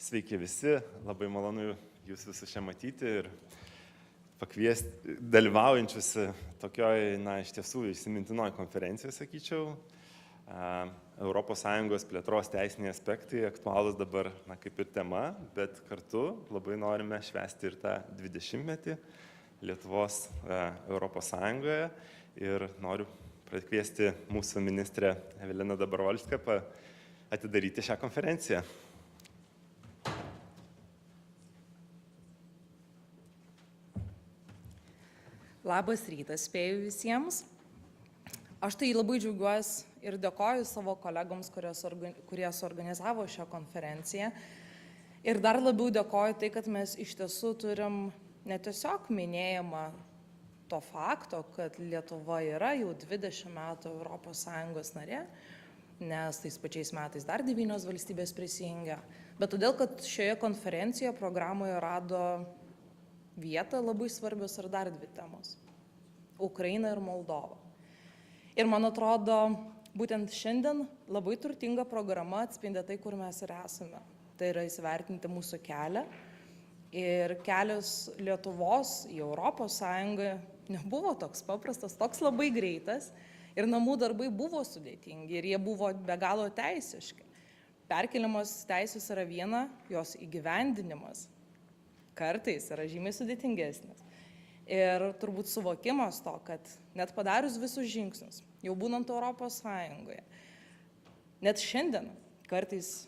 Sveiki visi, labai malonu jūs visus čia matyti ir pakviesti dalyvaujančius tokioj, iš tiesų įsimintinoj konferencijoje, sakyčiau. ES plėtros teisiniai aspektai aktualūs dabar, kaip ir tema, bet kartu labai norime švęsti ir tą 20-metį Lietuvos ES ir noriu pakviesti mūsų ministrę Eveliną Dobrovolską atidaryti šią konferenciją. Labas rytas, spėju visiems. Aš tai labai džiaugiuosi ir dėkoju savo kolegoms, kurie suorganizavo šią konferenciją. Ir dar labiau dėkoju tai, kad mes iš tiesų turim ne tiesiog minėjimą to fakto, kad Lietuva yra jau 20 metų ES narė, nes tais pačiais metais dar 9 valstybės prisijungia, bet todėl, kad šioje konferencijoje programoje rado vietą labai svarbios ir dar 2 temos – Ukraina ir Moldova. Ir man atrodo, būtent šiandien labai turtinga programa atspindi tai, kur mes ir esame. Tai yra įsivertinti mūsų kelią. Ir kelias Lietuvos į ES nebuvo toks paprastas, toks labai greitas. Ir namų darbai buvo sudėtingi ir jie buvo be galo teisiški. Perkeliamos teisės yra viena, jos įgyvendinimas kartais yra žymiai sudėtingesnis. Ir turbūt suvokimas to, kad net padarius visus žingsnius, jau būnant ES, net šiandien kartais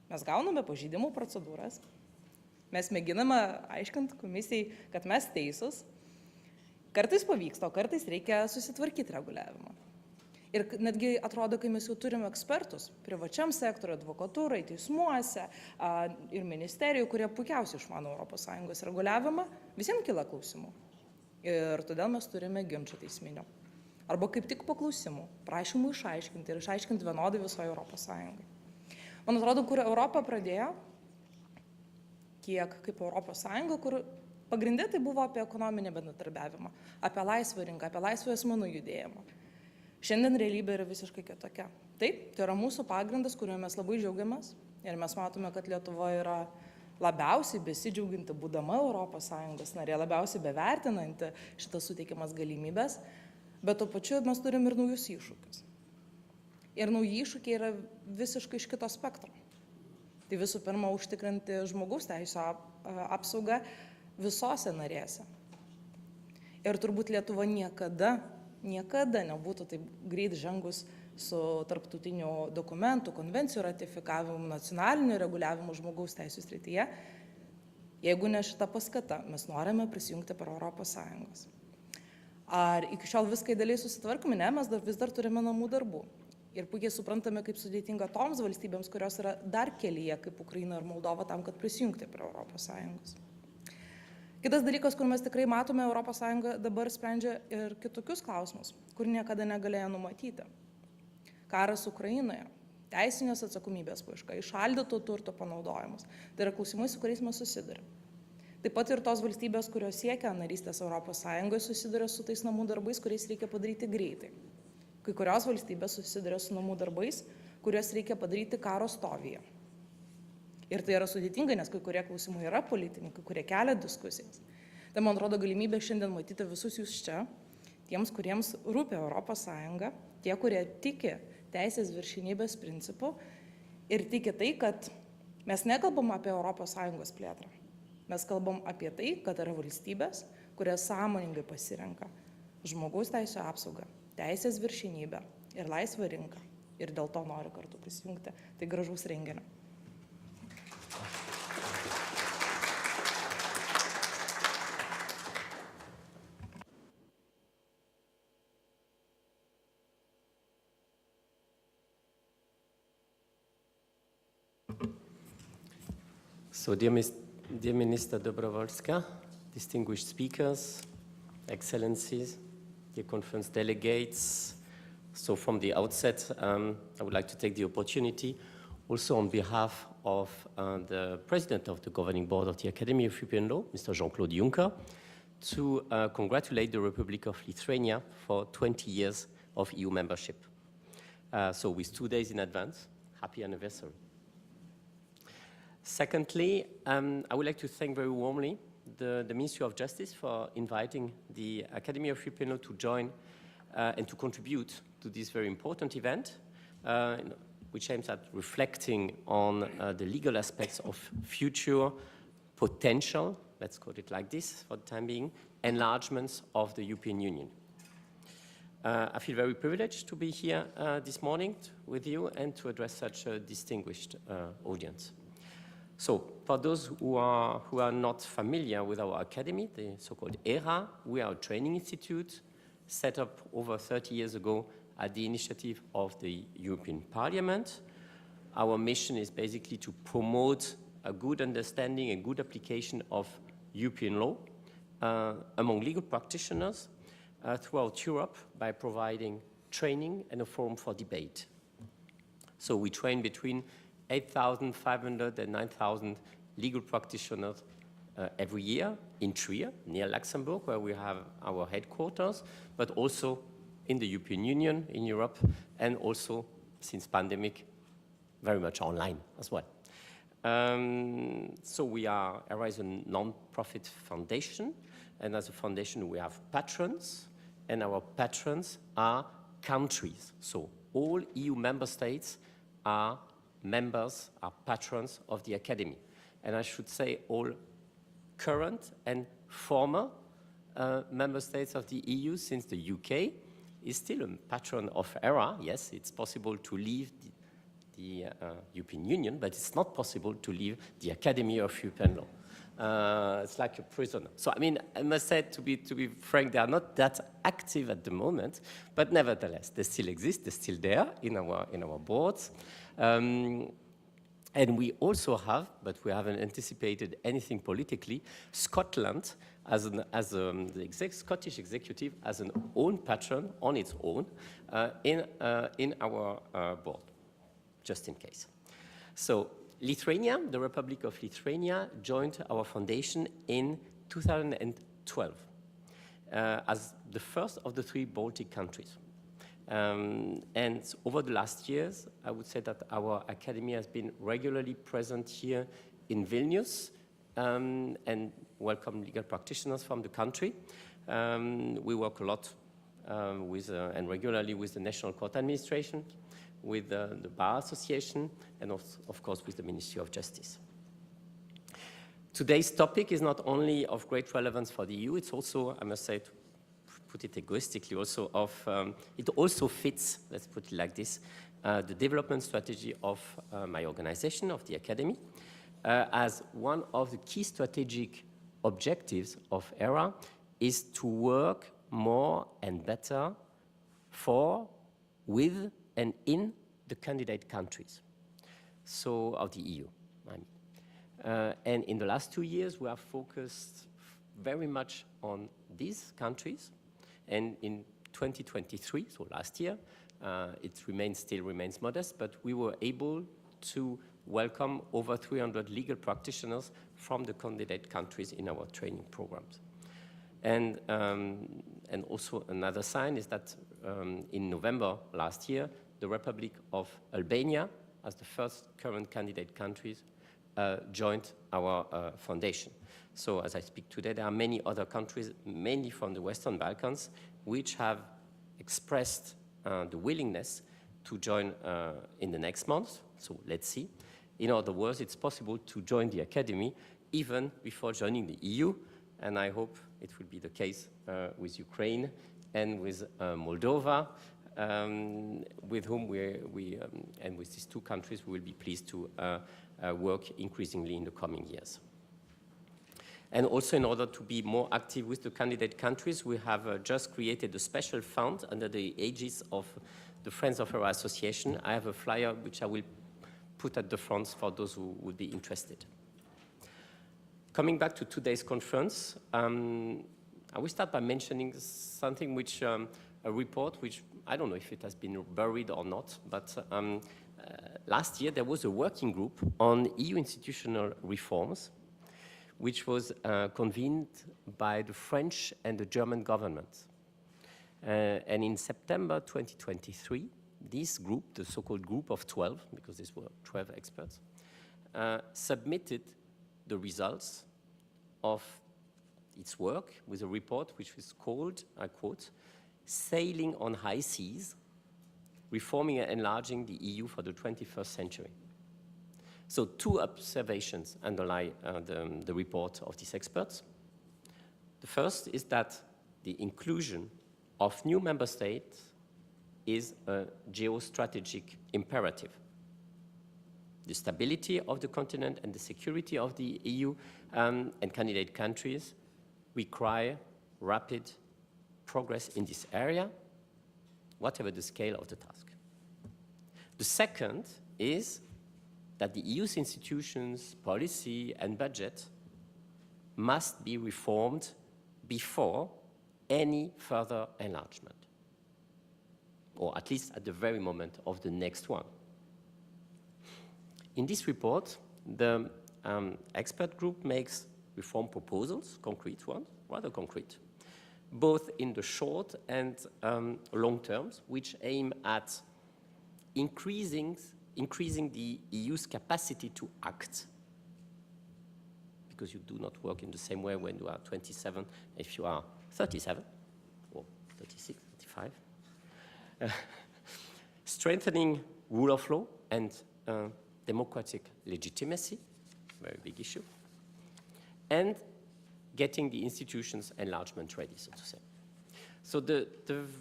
mes gauname pažeidimų procedūras, mes mėginame aiškinti komisijai, kad mes teisūs, kartais pavyksta, o kartais reikia susitvarkyti reguliavimą. Ir netgi atrodo, kai mes jau turime ekspertus privačiam sektoriui, advokatūrai, teismuose ir ministerijų, kurie puikiausiai išmano ES reguliavimą, visiems kyla klausimų. Ir todėl mes turime ginčų teisminių. Arba kaip tik paklausimų, prašymų išaiškinti ir išaiškinti vienodai visoje ES. Man atrodo, kur Europa pradėjo, kiek kaip ES, kur pagrindė tai buvo apie ekonominį bendradarbiavimą, apie laisvą rinką, apie laisvą asmenų judėjimą. Šiandien realybė yra visiškai kitokia. Taip, tai yra mūsų pagrindas, kuriuo mes labai džiaugiamės ir mes matome, kad Lietuva yra labiausiai besidžiauginti būdama ES narė, labiausiai bevertinanti šitas suteikiamas galimybės, bet tuo pačiu mes turim ir naujus iššūkius. Ir nauji iššūkiai yra visiškai iš kito spektro. Tai visų pirma, užtikrinti žmogaus teisų apsaugą visose narėse. Ir turbūt Lietuva niekada nebūtų taip greit žengus su tarptautinių dokumentų, konvencijų ratifikavimu, nacionaliniu reguliavimu žmogaus teisų srityje, jeigu ne šita paskata, mes norime prisijungti prie ES. Ar iki šiol viską idealiai susitvarkome? Ne, mes vis dar turime namų darbų. Ir puikiai suprantame, kaip sudėtinga toms valstybėms, kurios yra dar kelyje, kaip Ukraina ir Moldova, tam, kad prisijungti prie ES. Kitas dalykas, kur mes tikrai matome, ES dabar sprendžia ir kitokius klausimus, kur niekada negalėjo numatyti. Karas Ukrainoje, teisinės atsakomybės paieška, įšaldyto turto panaudojimas. Tai yra klausimai, su kuriais mes susidurime. Taip pat ir tos valstybės, kurios siekia narystės ES, susiduria su tais namų darbais, kuriais reikia padaryti greitai. Kai kurios valstybės susiduria su namų darbais, kuriuos reikia padaryti karo stovyje. Ir tai yra sudėtinga, nes kai kurie klausimai yra politiniai, kai kurie kelia diskusijas. Tai man atrodo galimybė šiandien matyti visus jūs čia, tiems, kuriems rūpi ES, tie, kurie tiki teisės viršenybės principų ir tiki tai, kad mes nekalbam apie ES plėtrą. Mes kalbam apie tai, kad yra valstybės, kurie sąmoningai pasirenka žmogaus teisų apsaugą, teisės viršenybę ir laisvą rinką. Ir dėl to noriu kartu prisijungti. Tai gražaus renginio. So, dear Minister Dobrovolska, distinguished speakers, excellencies, dear conference delegates. So from the outset, I would like to take the opportunity, also on behalf of the President of the Governing Board of the Academy of European Law, Mr. Jean-Claude Juncker, to congratulate the Republic of Lithuania for 20 years of EU membership. So with 2 days in advance, happy anniversary. Secondly, I would like to thank very warmly the Ministry of Justice for inviting the Academy of European Law to join and to contribute to this very important event, which aims at reflecting on the legal aspects of future potential, let's call it like this for the time being, enlargements of the European Union. I feel very privileged to be here this morning with you and to address such a distinguished audience. So, for those who are not familiar with our academy, the so-called ERA, we are a training institute set up over 30 years ago at the initiative of the European Parliament. Our mission is basically to promote a good understanding and good application of European law among legal practitioners throughout Europe by providing training and a forum for debate. So we train between 8,500 and 9,000 legal practitioners every year in Trier, near Luxembourg, where we have our headquarters, but also in the European Union, in Europe, and also, since pandemic, very much online as well. So ERA is a non-profit foundation, and as a foundation we have patrons, and our patrons are countries. So all EU member states are members, are patrons of the Academy. And I should say all current and former member states of the EU, since the UK is still a patron of ERA. Yes, it's possible to leave the European Union, but it's not possible to leave the Academy of European Law. It's like a prisoner. So, I mean, I must say, to be frank, they are not that active at the moment, but nevertheless, they still exist, they're still there in our boards. And we also have, but we haven't anticipated anything politically, Scotland the Scottish executive as an own patron on its own in our board, just in case. So Lithuania, the Republic of Lithuania, joined our foundation in 2012 as the first of the 3 Baltic countries. And over the last years, I would say that our academy has been regularly present here in Vilnius and welcome legal practitioners from the country. We work a lot and regularly with the National Court Administration, with the Bar Association, and of course with the Ministry of Justice. Today's topic is not only of great relevance for the EU, it's also, I must say, to put it egoistically, it also fits, let's put it like this, the development strategy of my organization, of the Academy, as one of the key strategic objectives of ERA is to work more and better for, with, and in the candidate countries, so of the EU, I mean. And in the last 2 years, we have focused very much on these countries. And in 2023, so last year, it still remains modest, but we were able to welcome over 300 legal practitioners from the candidate countries in our training programs. And also another sign is that in November last year, the Republic of Albania, as the first current candidate countries, joined our foundation. So as I speak today, there are many other countries, mainly from the Western Balkans, which have expressed the willingness to join in the next month. So let's see. In other words, it's possible to join the Academy even before joining the EU, and I hope it will be the case with Ukraine and with Moldova, with whom and with these 2 countries, we will be pleased to work increasingly in the coming years. And also, in order to be more active with the candidate countries, we have just created a special fund under the aegis of the Friends of ERA Association. I have a flyer which I will put at the front for those who would be interested. Coming back to today's conference, I will start by mentioning something which, a report which, I don't know if it has been buried or not, but last year there was a working group on EU institutional reforms, which was convened by the French and the German government. And in September 2023, this group, the so-called group of 12, because these were 12 experts, submitted the results of its work with a report which was called, I quote, "Sailing on High Seas, Reforming and Enlarging the EU for the 21st Century." So 2 observations underlie the report of these experts. The first is that the inclusion of new member states is a geostrategic imperative. The stability of the continent and the security of the EU and candidate countries require rapid progress in this area, whatever the scale of the task. The second is that the EU's institutions, policy, and budget must be reformed before any further enlargement, or at least at the very moment of the next one. In this report, the expert group makes reform proposals, concrete ones, rather concrete, both in the short and long terms, which aim at increasing the EU's capacity to act, because you do not work in the same way when you are 27 if you are 37 or 36, 35. Strengthening rule of law and democratic legitimacy, very big issue, and getting the institutions enlargement ready, so to say. So the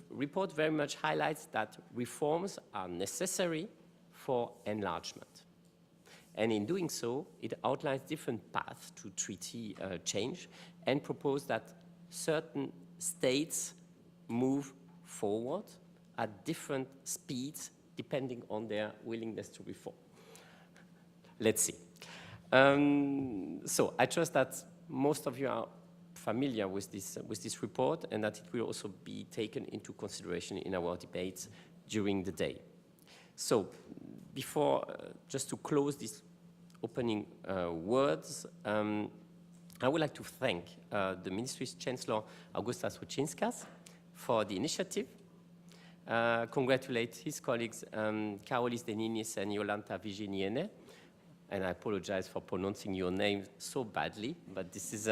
report very much highlights that reforms are necessary for enlargement. And in doing so, it outlines different paths to treaty change and proposes that certain states move forward at different speeds depending on their willingness to reform. Let's see. So I trust that most of you are familiar with this report and that it will also be taken into consideration in our debates during the day. So before, just to close these opening words, I would like to thank the Ministry's Chancellor, Augustas Ručinskas, for the initiative. Congratulate his colleagues, Karolis Deninis and Jolanta Vigeniene. And I apologize for pronouncing your name so badly, but this is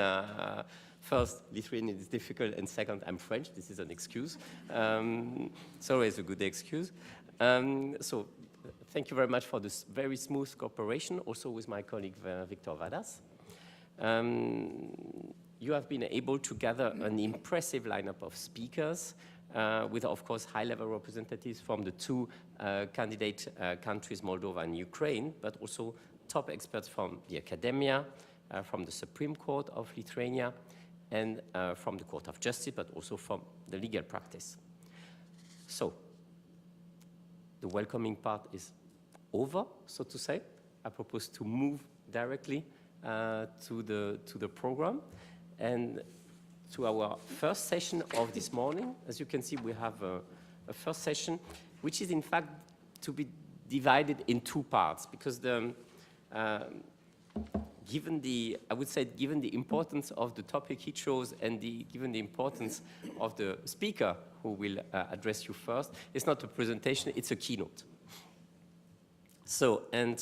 first, Lithuanian is difficult, and second, I'm French. This is an excuse. It's always a good excuse. So thank you very much for this very smooth cooperation, also with my colleague Victor Vadas. You have been able to gather an impressive lineup of speakers with, of course, high-level representatives from the 2 candidate countries, Moldova and Ukraine, but also top experts from the academia, from the Supreme Court of Lithuania, and from the Court of Justice, but also from the legal practice. So the welcoming part is over, so to say. I propose to move directly to the program and to our first session of this morning. As you can see, we have a first session, which is in fact to be divided in 2 parts, because given the importance of the topic he chose and given the importance of the speaker who will address you first, it's not a presentation, it's a keynote. So, and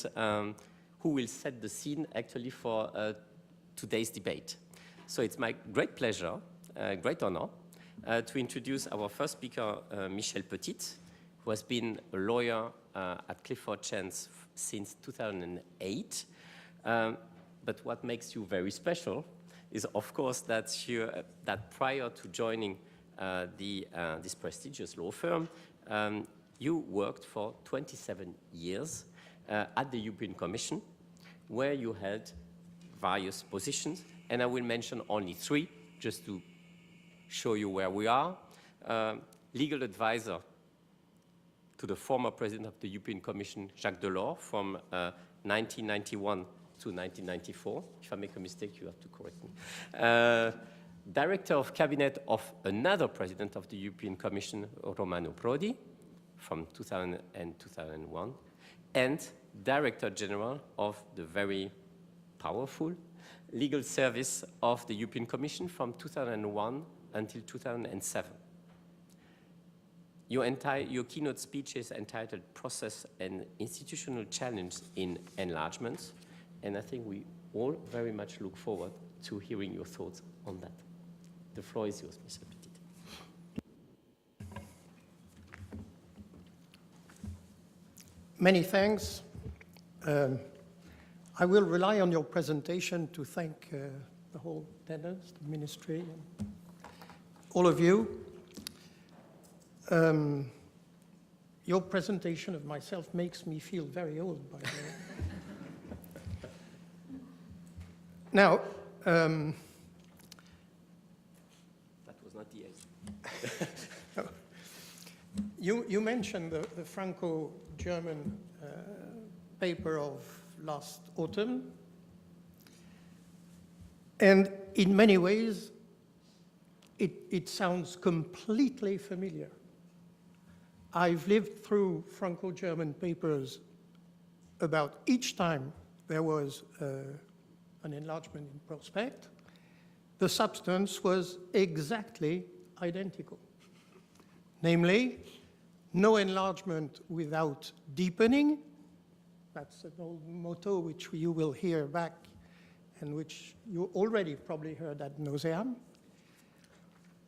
who will set the scene actually for today's debate. So it's my great pleasure, great honor, to introduce our first speaker, Michel Petit, who has been a lawyer at Clifford Chance since 2008. But what makes you very special is, of course, that prior to joining this prestigious law firm, you worked for 27 years at the European Commission, where you held various positions, and I will mention only 3, just to show you where we are. Legal advisor to the former president of the European Commission, Jacques Delors, from 1991 to 1994. If I make a mistake, you have to correct me. Director of cabinet of another president of the European Commission, Romano Prodi, from 2000 and 2001, and Director General of the very powerful Legal Service of the European Commission from 2001 until 2007. Your keynote speech is entitled Process and Institutional Challenge in Enlargement, And I think we all very much look forward to hearing your thoughts on that. The floor is yours, Mr. Petit. Many thanks. I will rely on your presentation to thank the whole tenants, the ministry, and all of you. Your presentation of myself makes me feel very old, by the way. Now, That was not the aim. you mentioned the Franco-German paper of last autumn. And in many ways, it sounds completely familiar. I've lived through Franco-German papers about each time there was an enlargement in prospect. The substance was exactly identical. Namely, no enlargement without deepening. That's an old motto which you will hear back and which you already probably heard ad nauseam.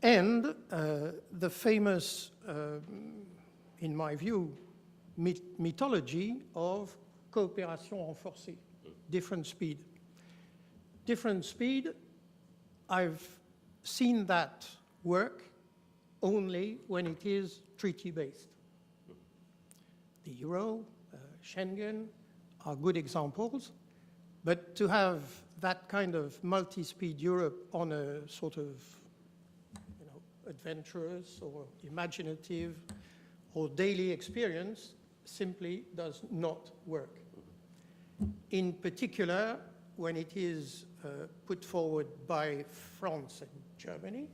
And the famous, in my view, mythology of coopération renforcée, different speed. Different speed, I've seen that work only when it is treaty-based. The euro, Schengen are good examples, but to have that kind of multi-speed Europe on a sort of adventurous or imaginative or daily experience simply does not work. In particular, when it is put forward by France and Germany,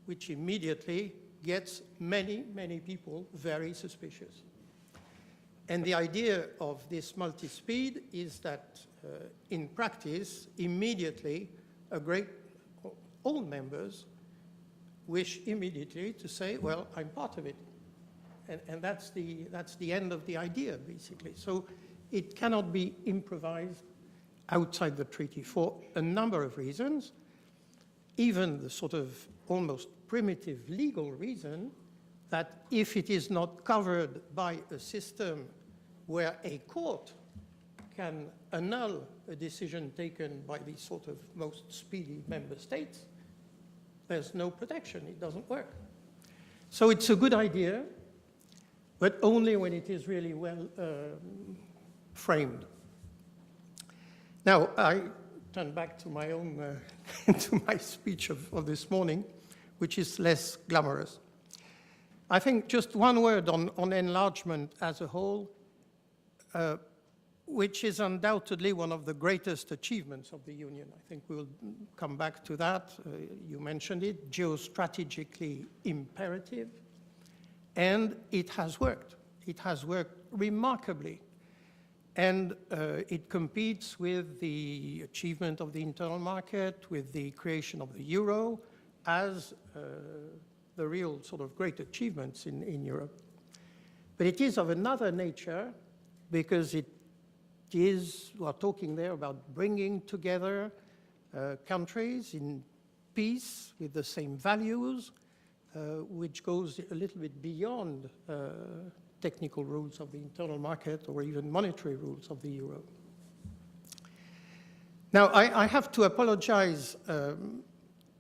which immediately gets many, many people very suspicious. And the idea of this multi-speed is that in practice, immediately, all members wish immediately to say, well, I'm part of it. And that's the end of the idea, basically. So it cannot be improvised outside the treaty for a number of reasons, even the sort of almost primitive legal reason that if it is not covered by a system where a court can annul a decision taken by the sort of most speedy member states, there's no protection, it doesn't work. So it's a good idea, but only when it is really well framed. Now, I turn back to my own, to my speech of this morning, which is less glamorous. I think just one word on enlargement as a whole, which is undoubtedly one of the greatest achievements of the Union. I think we'll come back to that. You mentioned it, geostrategically imperative, and it has worked. It has worked remarkably. And it competes with the achievement of the internal market, with the creation of the euro, as the real sort of great achievements in Europe. But it is of another nature because we're talking there about bringing together countries in peace with the same values, which goes a little bit beyond technical rules of the internal market or even monetary rules of the euro. Now, I have to apologize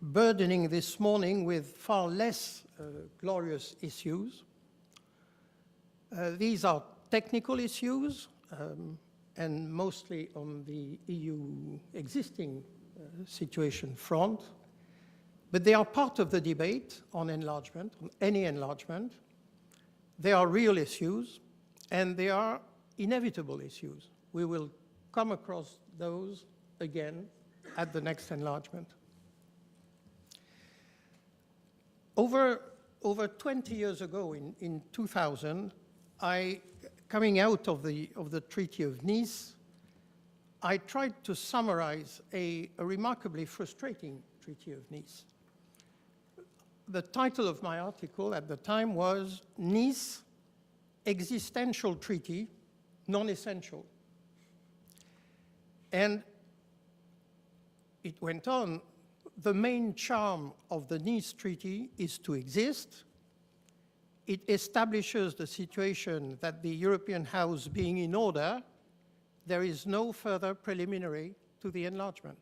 burdening this morning with far less glorious issues. These are technical issues and mostly on the EU existing situation front, but they are part of the debate on enlargement, on any enlargement. They are real issues, and they are inevitable issues. We will come across those again at the next enlargement. Over 20 years ago, in 2000, coming out of the Treaty of Nice, I tried to summarize a remarkably frustrating Treaty of Nice. The title of my article at the time was Nice, Existential Treaty, Non-Essential. And it went on, the main charm of the Nice Treaty is to exist. It establishes the situation that the European house being in order, there is no further preliminary to the enlargement.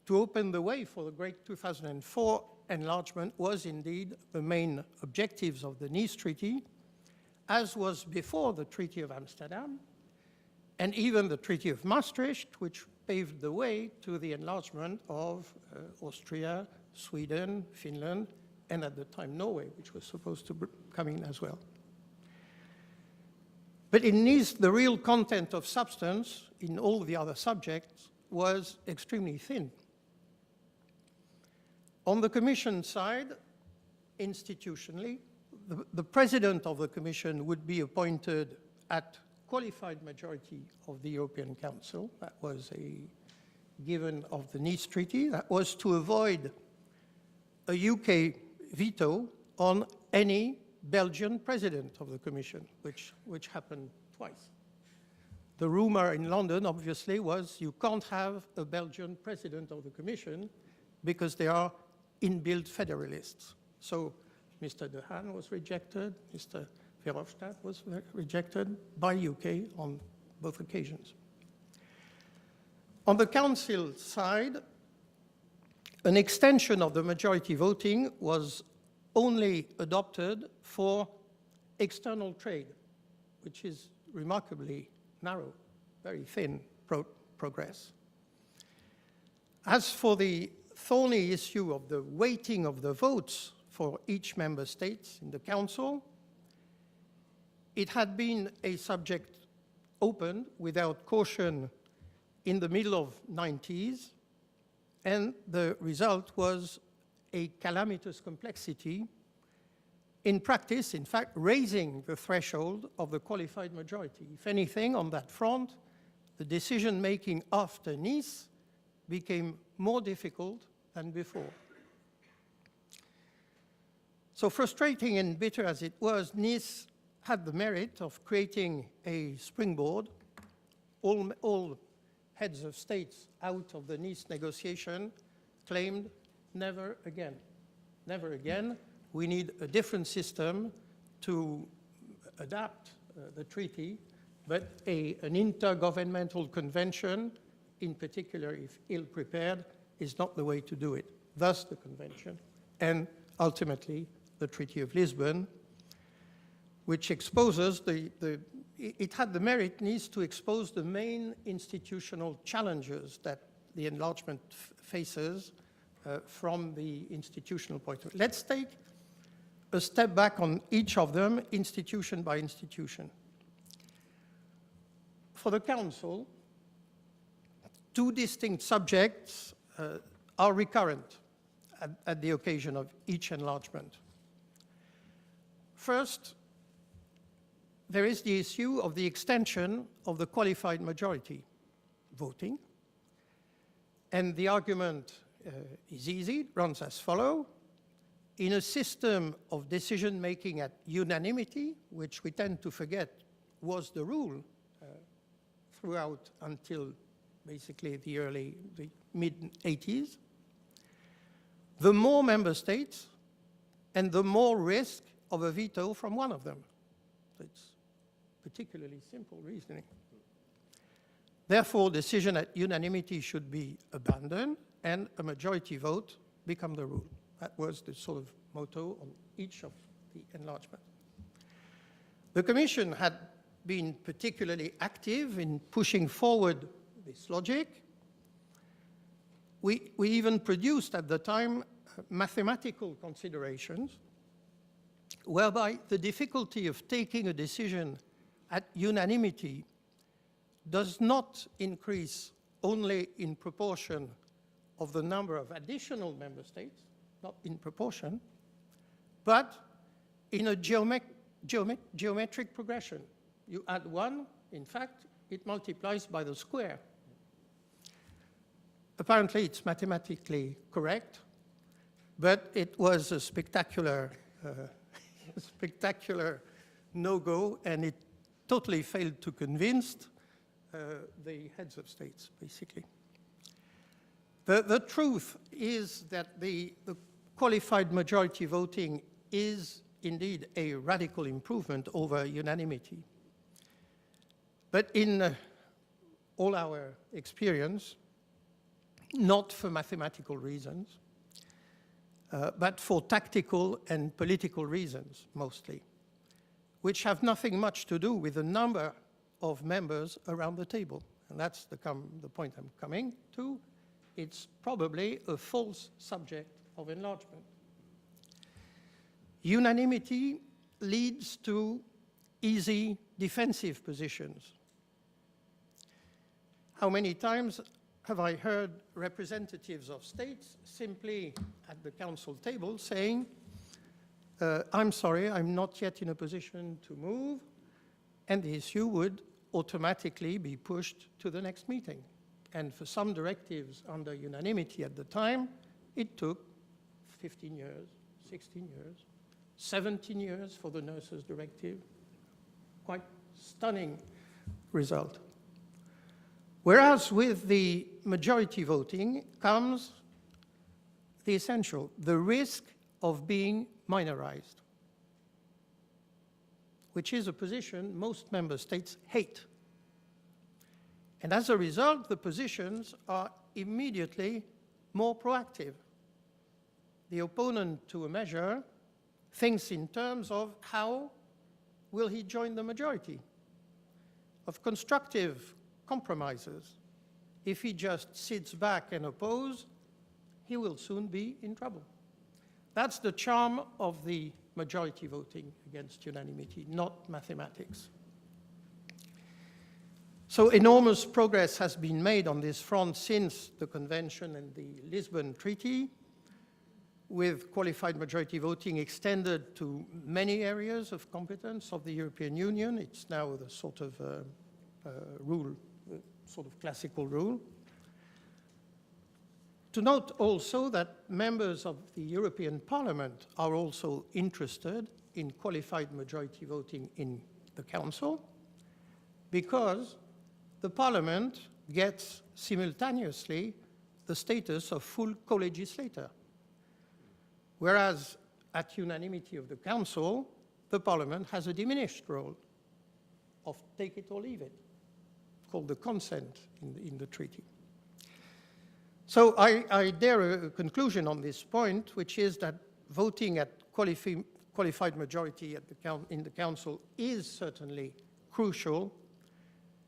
To open the way for the great 2004 enlargement was indeed the main objectives of the Nice Treaty, as was before the Treaty of Amsterdam, and even the Treaty of Maastricht, which paved the way to the enlargement of Austria, Sweden, Finland, and at the time Norway, which was supposed to come in as well. But in Nice, the real content of substance in all the other subjects was extremely thin. On the Commission side, institutionally, the President of the Commission would be appointed at qualified majority of the European Council. That was a given of the Nice Treaty. That was to avoid a UK veto on any Belgian President of the Commission, which happened twice. The rumor in London, obviously, was you can't have a Belgian President of the Commission because they are inbuilt federalists. So Mr. De Haan was rejected, Mr. Verhofstadt was rejected by UK on both occasions. On the Council side, an extension of the majority voting was only adopted for external trade, which is remarkably narrow, very thin progress. As for the thorny issue of the weighting of the votes for each member state in the Council, it had been a subject opened without caution in the middle of the 90s, and the result was a calamitous complexity, in practice, in fact, raising the threshold of the qualified majority. If anything, on that front, the decision-making after Nice became more difficult than before. So frustrating and bitter as it was, Nice had the merit of creating a springboard. All heads of states out of the Nice negotiation claimed never again. Never again. We need a different system to adapt the treaty, but an intergovernmental convention, in particular if ill-prepared, is not the way to do it. Thus the convention, and ultimately the Treaty of Lisbon, which exposes it had the merit, Nice, to expose the main institutional challenges that the enlargement faces from the institutional point of view. Let's take a step back on each of them, institution by institution. For the Council, two distinct subjects are recurrent at the occasion of each enlargement. First, there is the issue of the extension of the qualified majority voting. And the argument is easy, it runs as follows. In a system of decision-making at unanimity, which we tend to forget was the rule throughout until basically the mid-80s, the more member states and the more risk of a veto from one of them. So it's particularly simple reasoning. Therefore, decision at unanimity should be abandoned and a majority vote become the rule. That was the sort of motto on each of the enlargement. The Commission had been particularly active in pushing forward this logic. We even produced at the time mathematical considerations whereby the difficulty of taking a decision at unanimity does not increase only in proportion of the number of additional member states, not in proportion, but in a geometric progression. You add one, in fact, it multiplies by the square. Apparently, it's mathematically correct, but it was a spectacular no-go, and it totally failed to convince the heads of states, basically. The truth is that the qualified majority voting is indeed a radical improvement over unanimity. But in all our experience, not for mathematical reasons, but for tactical and political reasons, mostly, which have nothing much to do with the number of members around the table. And that's the point I'm coming to. It's probably a false subject of enlargement. Unanimity leads to easy defensive positions. How many times have I heard representatives of states simply at the council table saying, I'm sorry, I'm not yet in a position to move, and the issue would automatically be pushed to the next meeting. And for some directives under unanimity at the time, it took 15 years, 16 years, 17 years for the nurses' directive. Quite stunning result. Whereas with the majority voting comes the essential, the risk of being minorized, which is a position most member states hate. And as a result, the positions are immediately more proactive. The opponent to a measure thinks in terms of how will he join the majority, of constructive compromises. If he just sits back and opposes, he will soon be in trouble. That's the charm of the majority voting against unanimity, not mathematics. So enormous progress has been made on this front since the Convention and the Lisbon Treaty, with qualified majority voting extended to many areas of competence of the European Union. It's now the sort of rule, sort of classical rule. To note also that members of the European Parliament are also interested in qualified majority voting in the Council, because the Parliament gets simultaneously the status of full co-legislator, whereas at unanimity of the Council, the Parliament has a diminished role of take it or leave it, called the consent in the treaty. So I dare a conclusion on this point, which is that voting at qualified majority in the Council is certainly crucial,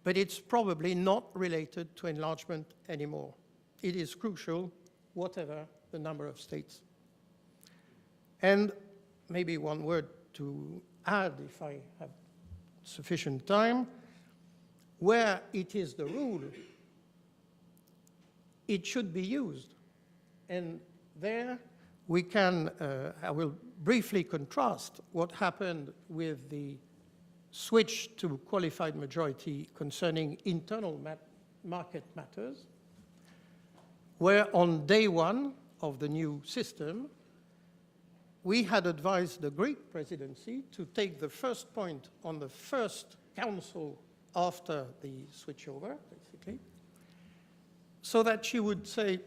but it's probably not related to enlargement anymore. It is crucial, whatever the number of states. And maybe one word to add, if I have sufficient time. Where it is the rule, it should be used. And there we can, I will briefly contrast what happened with the switch to qualified majority concerning internal market matters, where on day one of the new system, we had advised the Greek presidency to take the first point on the first council after the switchover, basically, so that she would say,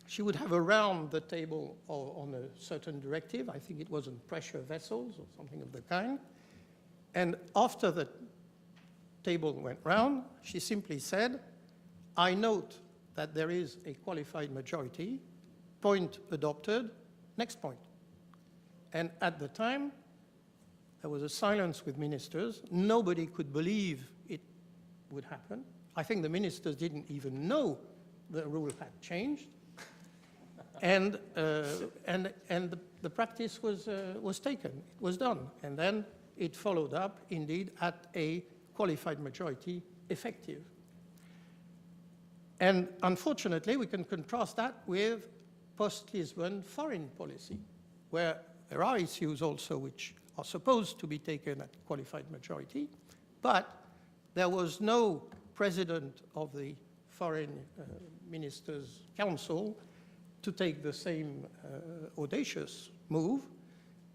she would have around the table on a certain directive, I think it was on pressure vessels or something of the kind, and after the table went round, she simply said, I note that there is a qualified majority, point adopted, next point. And at the time, there was a silence with ministers. Nobody could believe it would happen. I think the ministers didn't even know the rule had changed. And the practice was taken, it was done. And then it followed up, indeed, at a qualified majority effective. And unfortunately, we can contrast that with post-Lisbon foreign policy, where there are issues also which are supposed to be taken at qualified majority, but there was no president of the Foreign Ministers' Council to take the same audacious move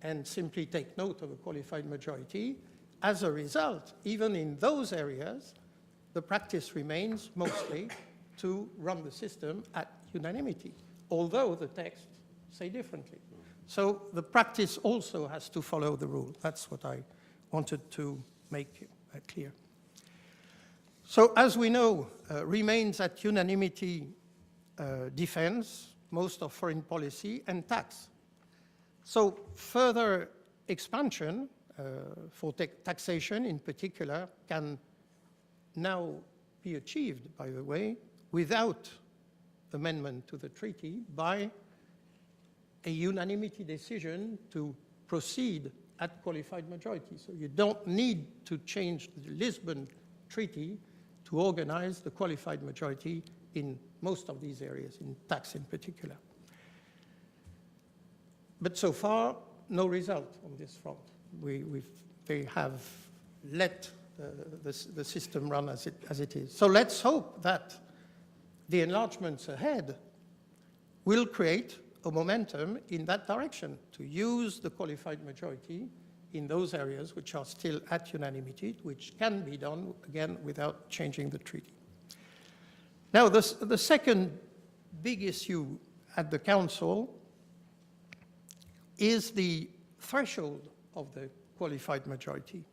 and simply take note of a qualified majority. As a result, even in those areas, the practice remains mostly to run the system at unanimity, although the texts say differently. So the practice also has to follow the rule. That's what I wanted to make clear. So as we know, remains at unanimity defense most of foreign policy and tax. So further expansion for taxation in particular can now be achieved, by the way, without amendment to the treaty by a unanimity decision to proceed at qualified majority. So you don't need to change the Lisbon Treaty to organize the qualified majority in most of these areas, in tax in particular. But so far, no result on this front. They have let the system run as it is. So let's hope that the enlargements ahead will create a momentum in that direction to use the qualified majority in those areas which are still at unanimity, which can be done, again, without changing the treaty. Now, the second big issue at the Council is the threshold of the qualified majority.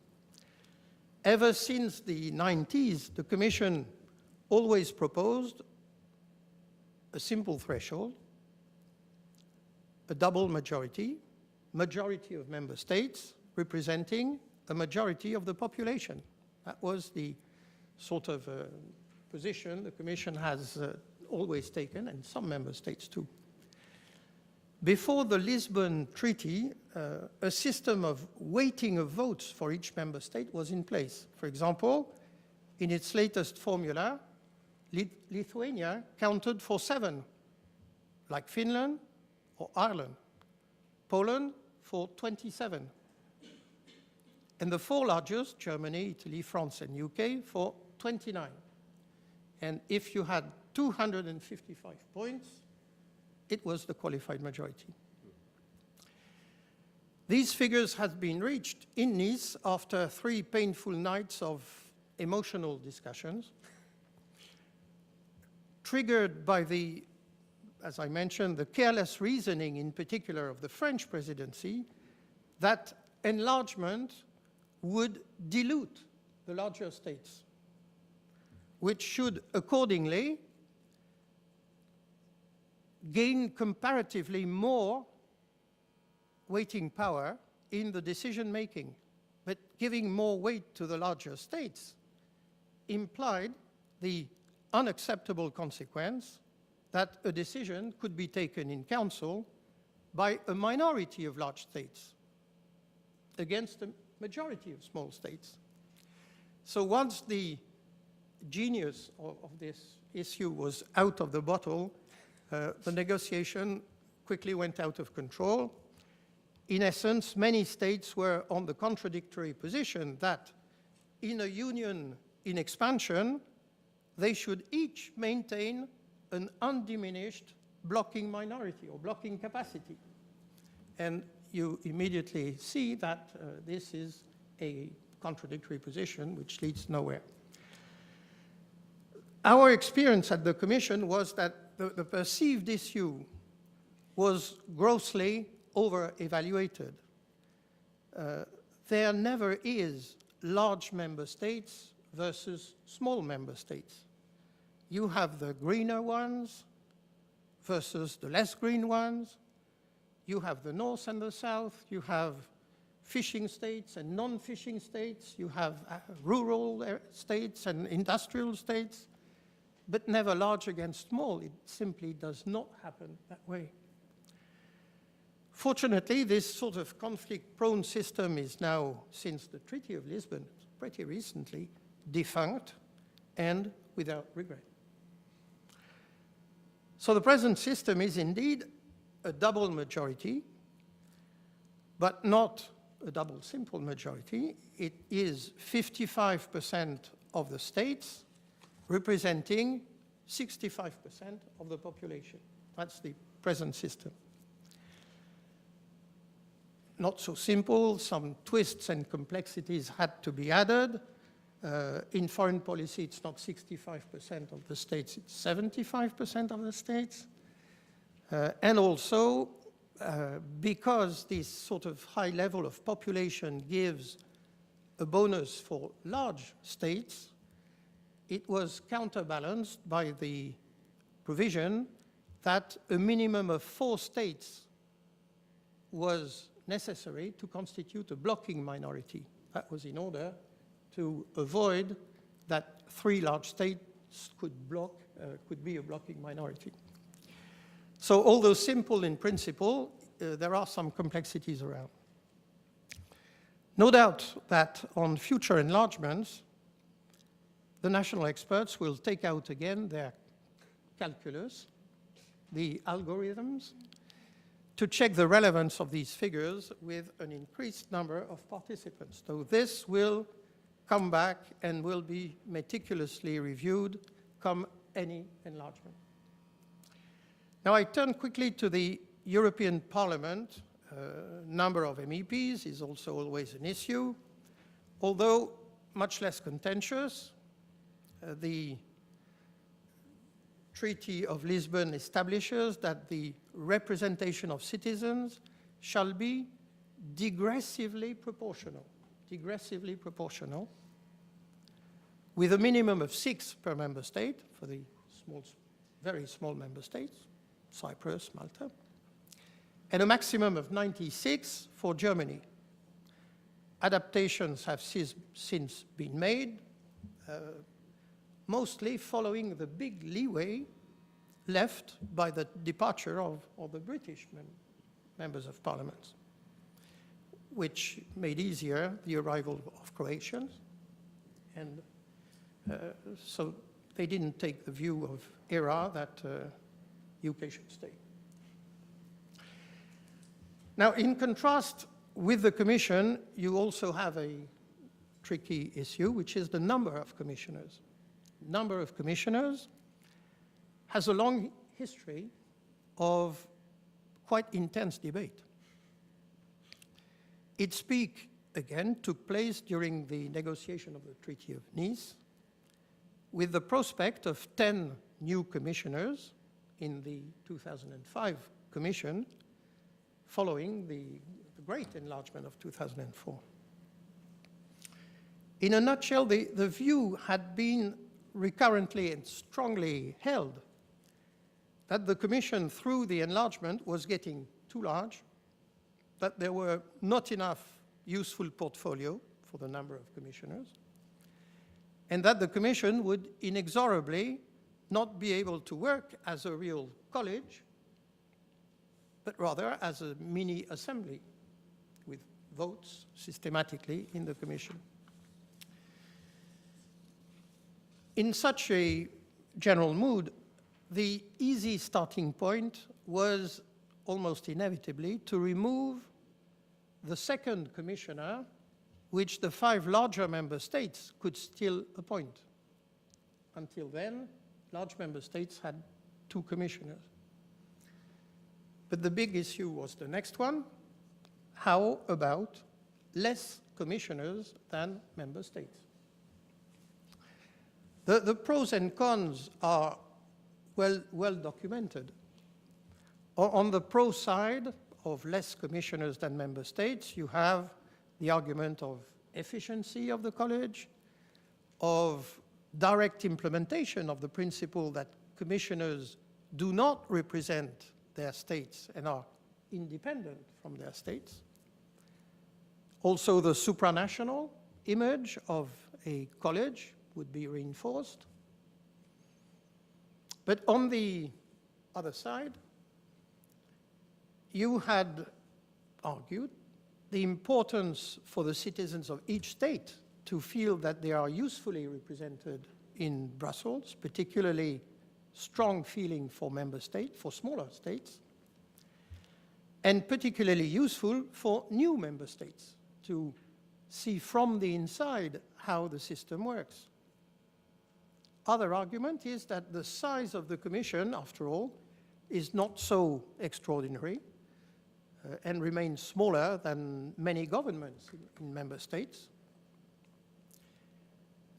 Ever since the 90s, the Commission always proposed a simple threshold, a double majority of member states representing a majority of the population. That was the sort of position the Commission has always taken, and some member states too. Before the Lisbon Treaty, a system of weighting of votes for each member state was in place. For example, in its latest formula, Lithuania counted for 7, like Finland or Ireland. Poland for 27. And the 4 largest, Germany, Italy, France, and UK, for 29. And if you had 255 points, it was the qualified majority. These figures had been reached in Nice after 3 painful nights of emotional discussions, triggered by the, as I mentioned, the careless reasoning in particular of the French presidency that enlargement would dilute the larger states, which should accordingly gain comparatively more weighting power in the decision making. But giving more weight to the larger states implied the unacceptable consequence that a decision could be taken in Council by a minority of large states against a majority of small states. So once the genius of this issue was out of the bottle, the negotiation quickly went out of control. In essence, many states were on the contradictory position that in a union in expansion, they should each maintain an undiminished blocking minority or blocking capacity. And you immediately see that this is a contradictory position which leads nowhere. Our experience at the Commission was that the perceived issue was grossly over-evaluated. There never is large member states versus small member states. You have the greener ones versus the less green ones. You have the north and the south. You have fishing states and non-fishing states. You have rural states and industrial states, but never large against small. It simply does not happen that way. Fortunately, this sort of conflict-prone system is now, since the Treaty of Lisbon, pretty recently, defunct and without regret. So the present system is indeed a double majority, but not a double simple majority. It is 55% of the states representing 65% of the population. That's the present system. Not so simple. Some twists and complexities had to be added. In foreign policy, it's not 65% of the states, it's 75% of the states. And also, because this sort of high level of population gives a bonus for large states, it was counterbalanced by the provision that a minimum of 4 states was necessary to constitute a blocking minority. That was in order to avoid that 3 large states could be a blocking minority. So although simple in principle, there are some complexities around. No doubt that on future enlargements, the national experts will take out again their calculus, the algorithms, to check the relevance of these figures with an increased number of participants. So this will come back and will be meticulously reviewed come any enlargement. Now I turn quickly to the European Parliament. Number of MEPs is also always an issue, although much less contentious. The Treaty of Lisbon establishes that the representation of citizens shall be digressively proportional, with a minimum of 6 per member state for the very small member states, Cyprus, Malta, and a maximum of 96 for Germany. Adaptations have since been made, mostly following the big leeway left by the departure of the British members of parliament, which made easier the arrival of Croatians. And so they didn't take the view of ERA that UK should stay. Now, in contrast with the Commission, you also have a tricky issue, which is the number of commissioners. Number of commissioners has a long history of quite intense debate. Its peak, again, took place during the negotiation of the Treaty of Nice, with the prospect of 10 new commissioners in the 2005 Commission, following the great enlargement of 2004. In a nutshell, the view had been recurrently and strongly held that the Commission, through the enlargement, was getting too large, that there were not enough useful portfolio for the number of commissioners, and that the Commission would inexorably not be able to work as a real college, but rather as a mini assembly with votes systematically in the Commission. In such a general mood, the easy starting point was almost inevitably to remove the second commissioner, which the 5 larger member states could still appoint. Until then, large member states had 2 commissioners. But the big issue was the next one. How about less commissioners than member states? The pros and cons are well documented. On the pro side of less commissioners than member states, you have the argument of efficiency of the college, of direct implementation of the principle that commissioners do not represent their states and are independent from their states. Also, the supranational image of a college would be reinforced. But on the other side, you had argued the importance for the citizens of each state to feel that they are usefully represented in Brussels, particularly strong feeling for member states, for smaller states, and particularly useful for new member states to see from the inside how the system works. Other argument is that the size of the Commission, after all, is not so extraordinary and remains smaller than many governments in member states.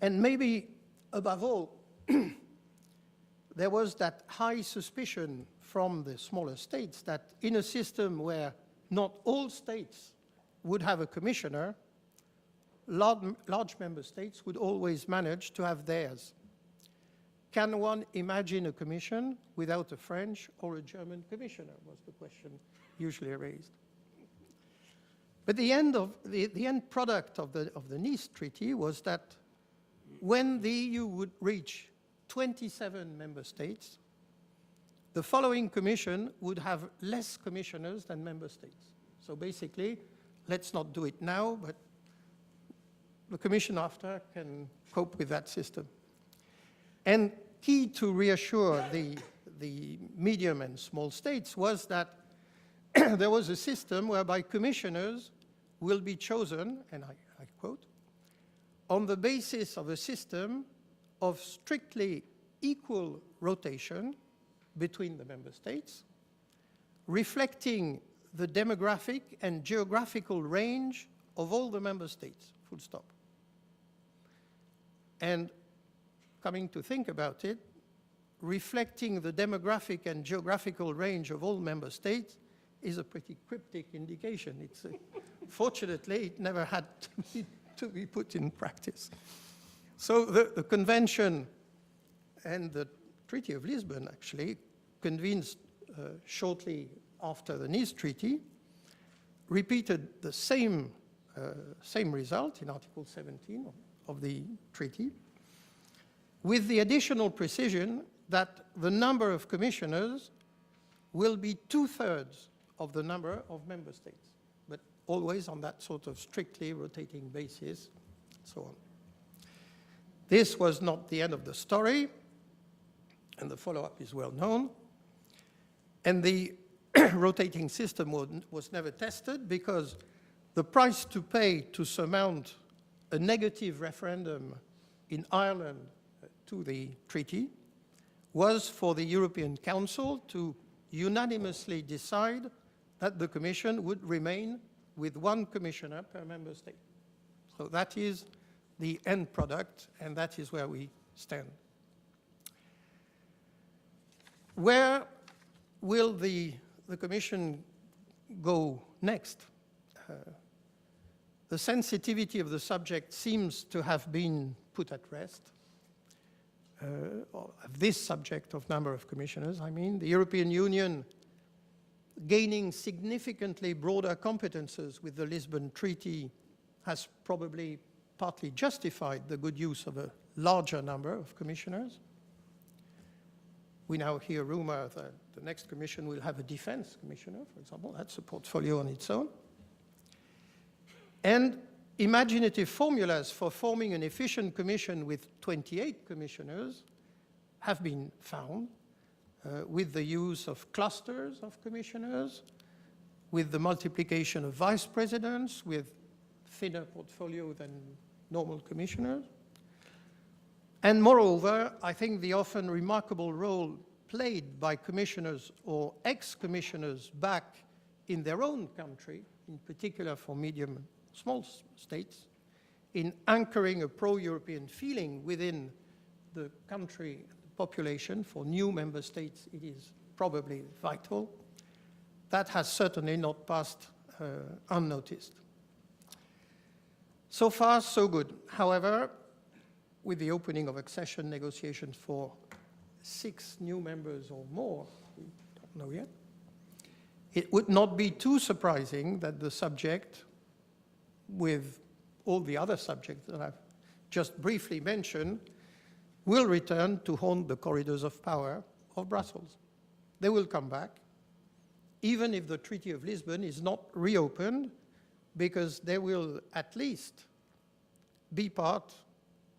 And maybe, above all, there was that high suspicion from the smaller states that in a system where not all states would have a commissioner, large member states would always manage to have theirs. Can one imagine a commission without a French or a German commissioner, was the question usually raised. But the end product of the Nice Treaty was that when the EU would reach 27 member states, the following commission would have less commissioners than member states. So basically, let's not do it now, but the commission after can cope with that system. And key to reassure the medium and small states was that there was a system whereby commissioners will be chosen, and I quote, on the basis of a system of strictly equal rotation between the member states, reflecting the demographic and geographical range of all the member states, full stop. And coming to think about it, reflecting the demographic and geographical range of all member states is a pretty cryptic indication. It's fortunately, it never had to be put in practice. So the convention and the Treaty of Lisbon actually convened shortly after the Nice Treaty, repeated the same result in Article 17 of the treaty, with the additional precision that the number of commissioners will be 2/3 of the number of member states, but always on that sort of strictly rotating basis, and so on. This was not the end of the story, and the follow-up is well known. And the rotating system was never tested because the price to pay to surmount a negative referendum in Ireland to the treaty was for the European Council to unanimously decide that the Commission would remain with one commissioner per member state. So that is the end product, and that is where we stand. Where will the Commission go next? The sensitivity of the subject seems to have been put at rest. Of this subject of number of commissioners, I mean, the European Union gaining significantly broader competences with the Lisbon Treaty has probably partly justified the good use of a larger number of commissioners. We now hear rumor that the next commission will have a defense commissioner, for example. That's a portfolio on its own. And imaginative formulas for forming an efficient commission with 28 commissioners have been found with the use of clusters of commissioners, with the multiplication of vice presidents, with thinner portfolio than normal commissioners. And moreover, I think the often remarkable role played by commissioners or ex-commissioners back in their own country, in particular for medium and small states, in anchoring a pro-European feeling within the country population. For new member states, it is probably vital. That has certainly not passed unnoticed. So far, so good. However, with the opening of accession negotiations for 6 new members or more, we don't know yet, it would not be too surprising that the subject, with all the other subjects that I've just briefly mentioned, will return to haunt the corridors of power of Brussels. They will come back, even if the Treaty of Lisbon is not reopened, because they will at least be part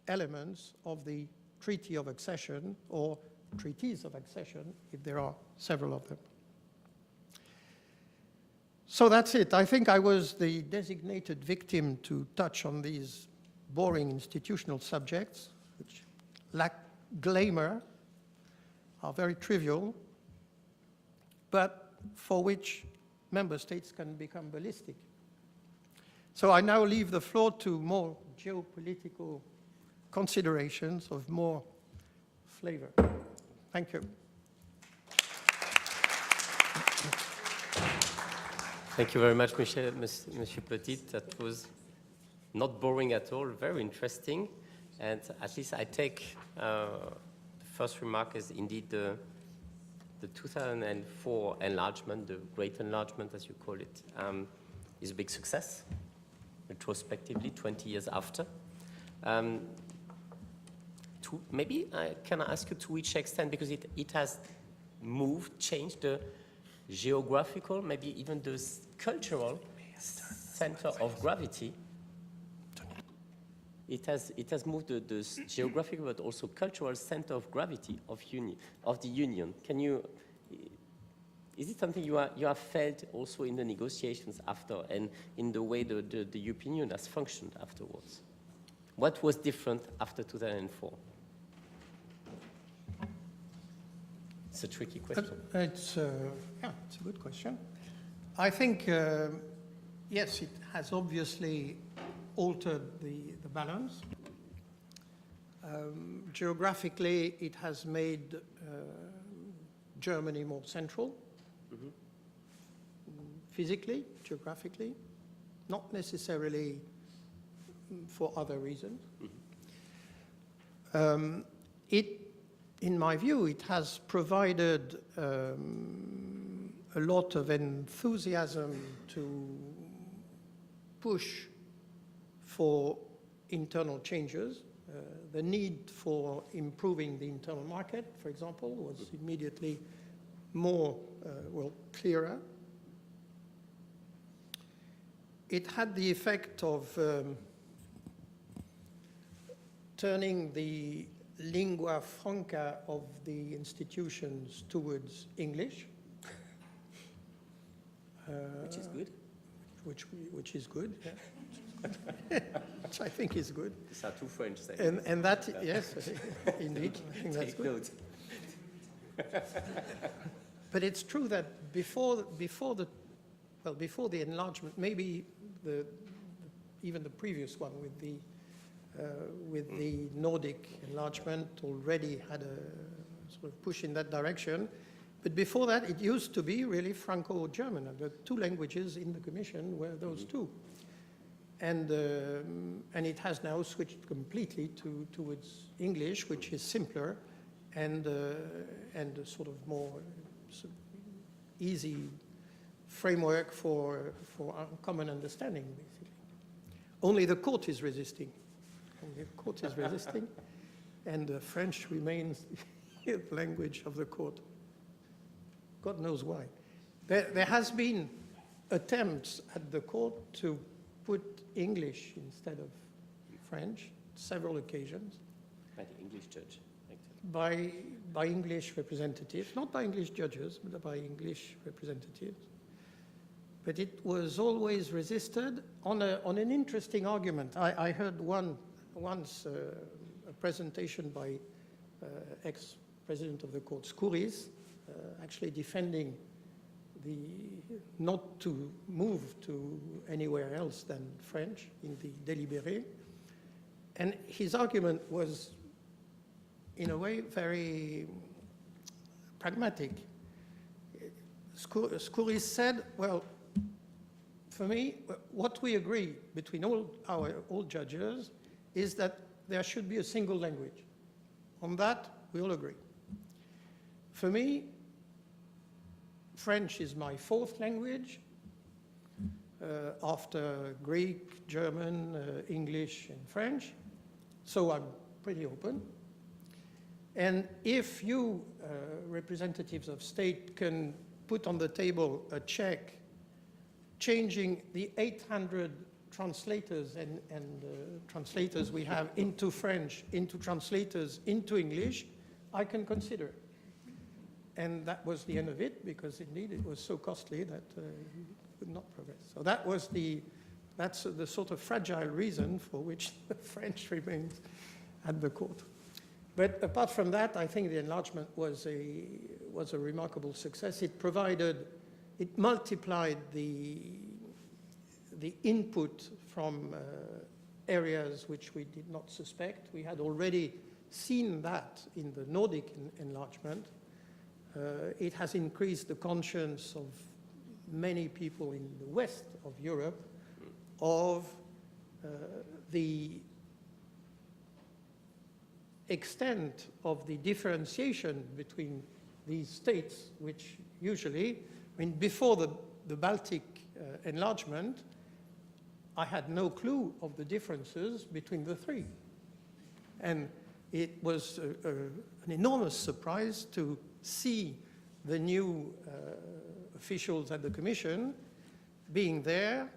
elements of the Treaty of Accession or treaties of accession, if there are several of them. So that's it. I think I was the designated victim to touch on these boring institutional subjects, which lack glamour, are very trivial, but for which member states can become ballistic. So I now leave the floor to more geopolitical considerations of more flavor. Thank you. Thank you very much, Monsieur Petit. That was not boring at all, very interesting. And at least I take the first remark as indeed the 2004 enlargement, the great enlargement as you call it, is a big success, retrospectively, 20 years after. Maybe can I ask you to which extent, because it has moved, changed the geographical, maybe even the cultural center of gravity. It has moved the geographical but also cultural center of gravity of the Union. Is it something you have felt also in the negotiations after and in the way the European Union has functioned afterwards? What was different after 2004? It's a tricky question. It's a good question. I think, yes, it has obviously altered the balance. Geographically, it has made Germany more central. Mm-hmm. Physically, geographically, not necessarily for other reasons. Mm-hmm. In my view, it has provided a lot of enthusiasm to push for internal changes. The need for improving the internal market, for example, was immediately more, clearer. It had the effect of turning the lingua franca of the institutions towards English. Which is good. Which is good, yeah. Which I think is good. These are two French sayings. And that, yes, indeed, I think that's good. But it's true that before the enlargement, maybe even the previous one with the Nordic enlargement already had a sort of push in that direction. But before that, it used to be really Franco-German. And the two languages in the Commission were those two. And it has now switched completely towards English, which is simpler and a sort of more easy framework for our common understanding, basically. Only the court is resisting. And French remains the language of the court. God knows why. There has been attempts at the court to put English instead of French, several occasions. By the English judge. By English representatives, not by English judges, but by English representatives. But it was always resisted on an interesting argument. I heard once a presentation by ex-president of the court, Skouris, actually defending not to move to anywhere else than French in the délibéré. And his argument was, in a way, very pragmatic. Skouris said, well, for me, what we agree between all judges is that there should be a single language. On that, we all agree. For me, French is my fourth language, after Greek, German, English, and French. So I'm pretty open. And if you, representatives of state, can put on the table a check changing the 800 translators and translators we have into French, into translators, into English, I can consider it. And that was the end of it, because indeed it was so costly that it could not progress. So that's the sort of fragile reason for which the French remains at the court. But apart from that, I think the enlargement was a remarkable success. It multiplied the input from areas which we did not suspect. We had already seen that in the Nordic enlargement. It has increased the conscience of many people in the west of Europe of the extent of the differentiation between these states, which usually, I mean, before the Baltic enlargement, I had no clue of the differences between the three. And it was an enormous surprise to see the new officials at the Commission being there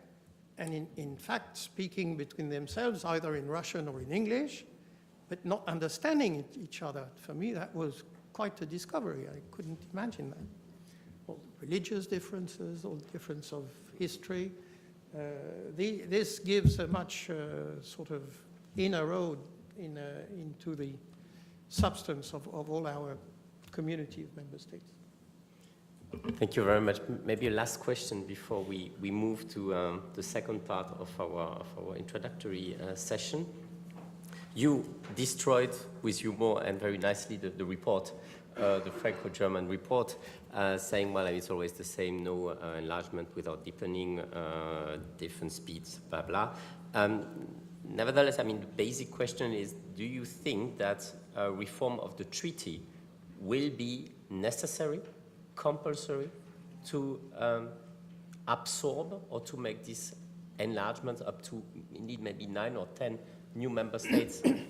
and in fact speaking between themselves either in Russian or in English, but not understanding each other. For me, that was quite a discovery. I couldn't imagine that. All the religious differences, all the difference of history. This gives a much sort of inner road into the substance of all our community of member states. Thank you very much. Maybe a last question before we move to the second part of our introductory session. You destroyed with humor and very nicely the report, the Franco-German report, saying, well, it's always the same, no enlargement without deepening, different speeds, blah, blah. Nevertheless, I mean, the basic question is, do you think that a reform of the treaty will be necessary, compulsory, to absorb or to make this enlargement up to indeed maybe 9 or 10 new member states in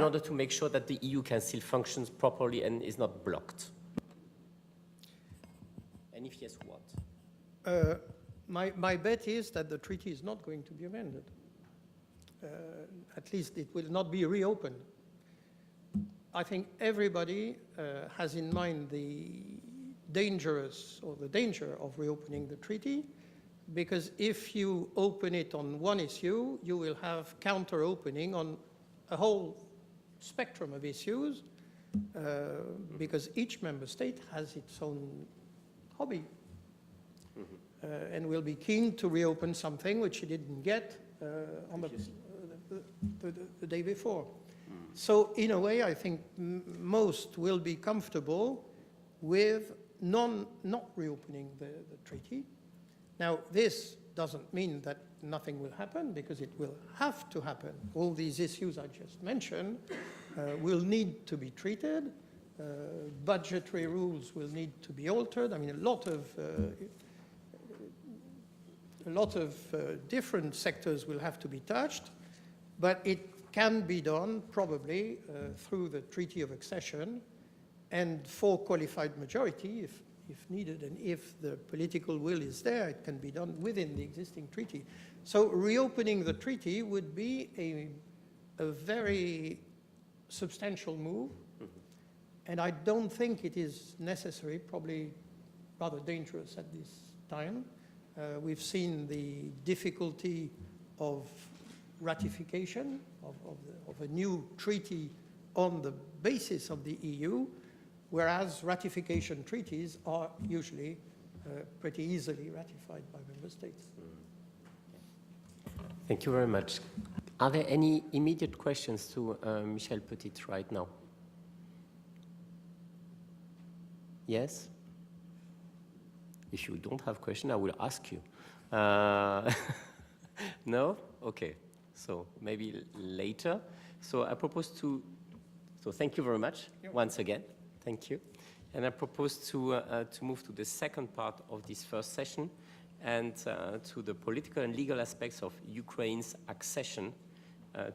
order to make sure that the EU can still function properly and is not blocked? And if yes, what? My bet is that the treaty is not going to be amended. At least it will not be reopened. I think everybody has in mind the danger of reopening the treaty, because if you open it on one issue, you will have counter-opening on a whole spectrum of issues, because each member state has its own hobby. And will be keen to reopen something which he didn't get on the day before. So in a way, I think most will be comfortable with not reopening the treaty. Now, this doesn't mean that nothing will happen, because it will have to happen. All these issues I just mentioned will need to be treated. Budgetary rules will need to be altered. I mean, a lot of different sectors will have to be touched, but it can be done probably through the Treaty of Accession and for qualified majority if needed, and if the political will is there, it can be done within the existing treaty. So reopening the treaty would be a very substantial move, and I don't think it is necessary, probably rather dangerous at this time. We've seen the difficulty of ratification of a new treaty on the basis of the EU, whereas ratification treaties are usually pretty easily ratified by member states. Thank you very much. Are there any immediate questions to Michel Petit right now? Yes? If you don't have question, I will ask you. No? Okay. So maybe later. So I propose to, so thank you very much once again. Thank you. And I propose to move to the second part of this first session and to the political and legal aspects of Ukraine's accession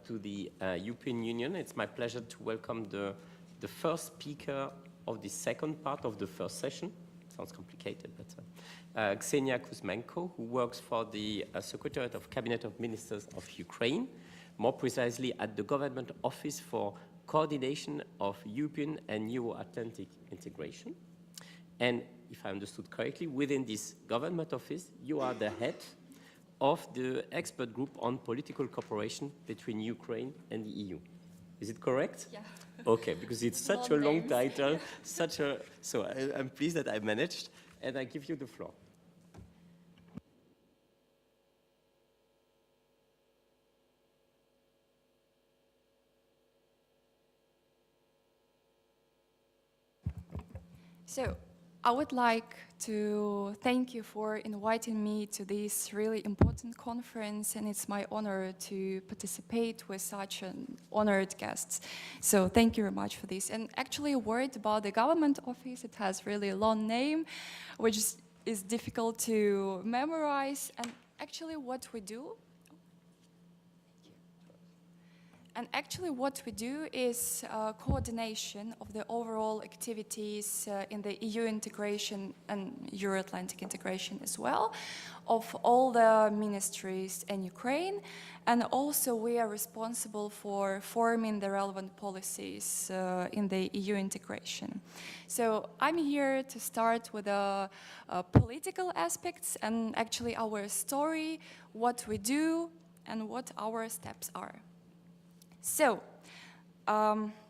to the European Union. It's my pleasure to welcome the first speaker of the second part of the first session. Sounds complicated, but Ksenia Kuzmenko, who works for the Secretariat of Cabinet of Ministers of Ukraine, more precisely at the Government Office for Coordination of European and Euro-Atlantic Integration. And if I understood correctly, within this government office, you are the head of the expert group on political cooperation between Ukraine and the EU. Is it correct? Yeah. Okay, because it's such a long title, so I'm pleased that I managed, and I give you the floor. So I would like to thank you for inviting me to this really important conference, and it's my honor to participate with such an honored guests. So thank you very much for this. And actually a word about the government office. It has really a long name, which is difficult to memorize. And actually what we do is coordination of the overall activities in the EU integration and Euro-Atlantic integration as well, of all the ministries in Ukraine. And also we are responsible for forming the relevant policies in the EU integration. So I'm here to start with the political aspects and actually our story, what we do, and what our steps are. So,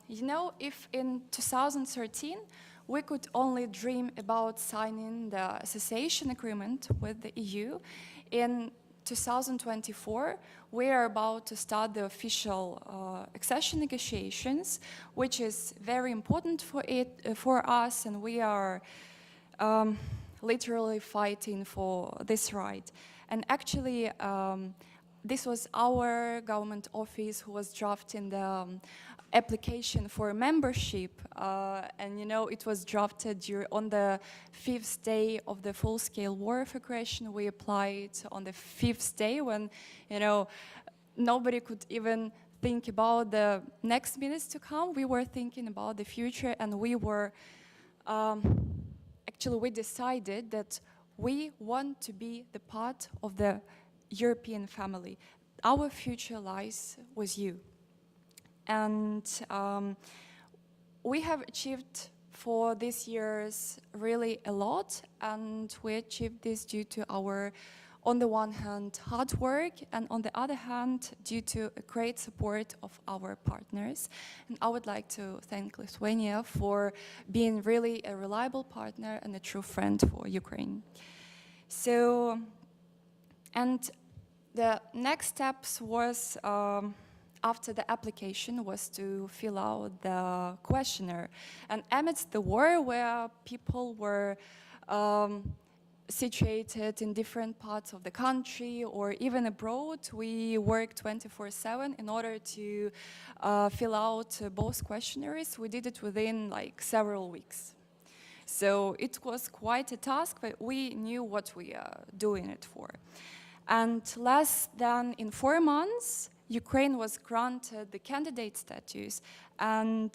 you know, if in 2013 we could only dream about signing the association agreement with the EU, in 2024 we are about to start the official accession negotiations, which is very important for us, and we are literally fighting for this right. And actually, this was our government office who was drafting the application for membership, and you know, it was drafted on the 5th day of the full-scale war of aggression. We applied on the 5th day when, you know, nobody could even think about the next minutes to come. We were thinking about the future, and we were, actually we decided that we want to be the part of the European family. Our future lies with you. And we have achieved for this years really a lot, and we achieved this due to our, on the one hand, hard work, and on the other hand, due to a great support of our partners. And I would like to thank Lithuania for being really a reliable partner and a true friend for Ukraine. So, and the next steps was, after the application, was to fill out the questionnaire. And amidst the war, where people were situated in different parts of the country or even abroad, we worked 24/7 in order to fill out both questionnaires. We did it within like several weeks. So it was quite a task, but we knew what we are doing it for. And less than in 4 months, Ukraine was granted the candidate status. And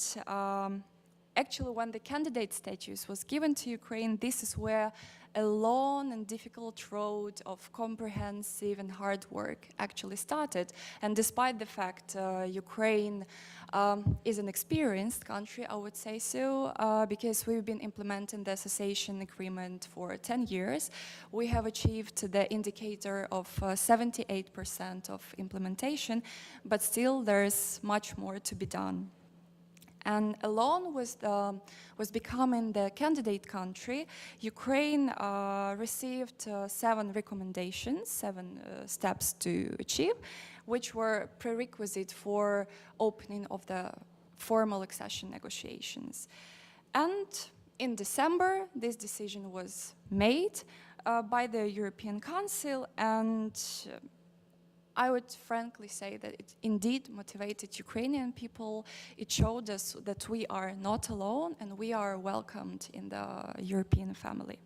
actually, when the candidate status was given to Ukraine, this is where a long and difficult road of comprehensive and hard work actually started. And despite the fact Ukraine is an experienced country, I would say so, because we've been implementing the association agreement for 10 years, we have achieved the indicator of 78% of implementation, but still there's much more to be done. And along with becoming the candidate country, Ukraine received 7 recommendations, 7 steps to achieve, which were prerequisite for opening of the formal accession negotiations. And in December, this decision was made by the European Council, and I would frankly say that it indeed motivated Ukrainian people. It showed us that we are not alone and we are welcomed in the European family.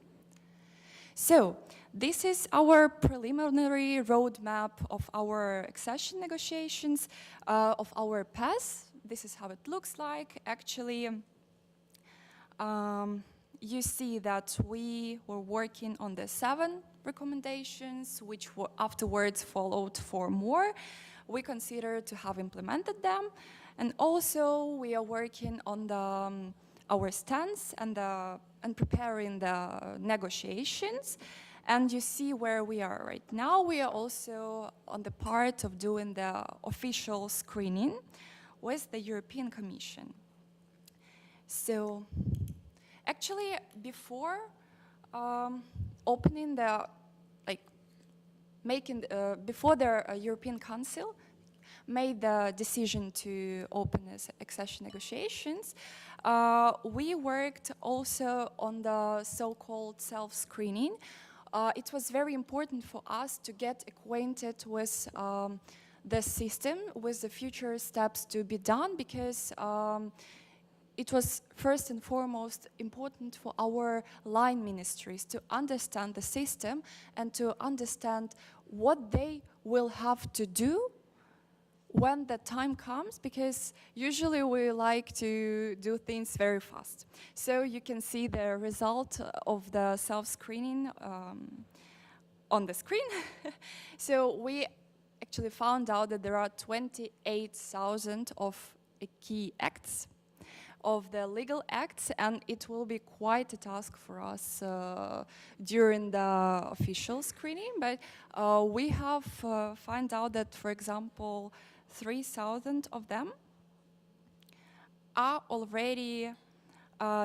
So, this is our preliminary roadmap of our accession negotiations, of our path. This is how it looks like. Actually, you see that we were working on the 7 recommendations, which were afterwards followed 4 more. We consider to have implemented them. And also we are working on our stance and preparing the negotiations. And you see where we are right now. We are also on the part of doing the official screening with the European Commission. So, actually, before opening the, before the European Council, made the decision to open accession negotiations, we worked also on the so-called self-screening. It was very important for us to get acquainted with the system, with the future steps to be done, because it was first and foremost important for our line ministries to understand the system and to understand what they will have to do when the time comes, because usually we like to do things very fast. So you can see the result of the self-screening on the screen. So we actually found out that there are 28,000 of key acts, of the legal acts, and it will be quite a task for us during the official screening. But we have found out that, for example, 3,000 of them are already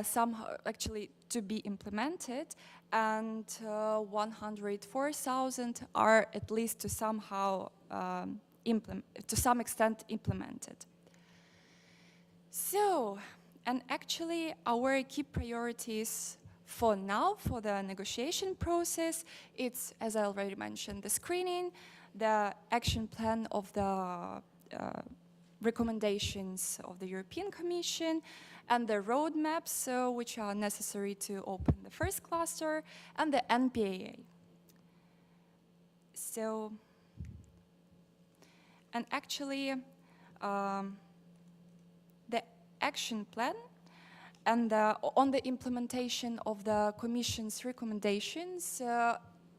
somehow actually to be implemented, and 104,000 are at least to somehow to some extent implemented. So, and actually our key priorities for now, for the negotiation process, it's, as I already mentioned, the screening, the action plan of the recommendations of the European Commission, and the roadmaps which are necessary to open the first cluster, and the NPAA. So, and actually, the action plan and on the implementation of the Commission's recommendations,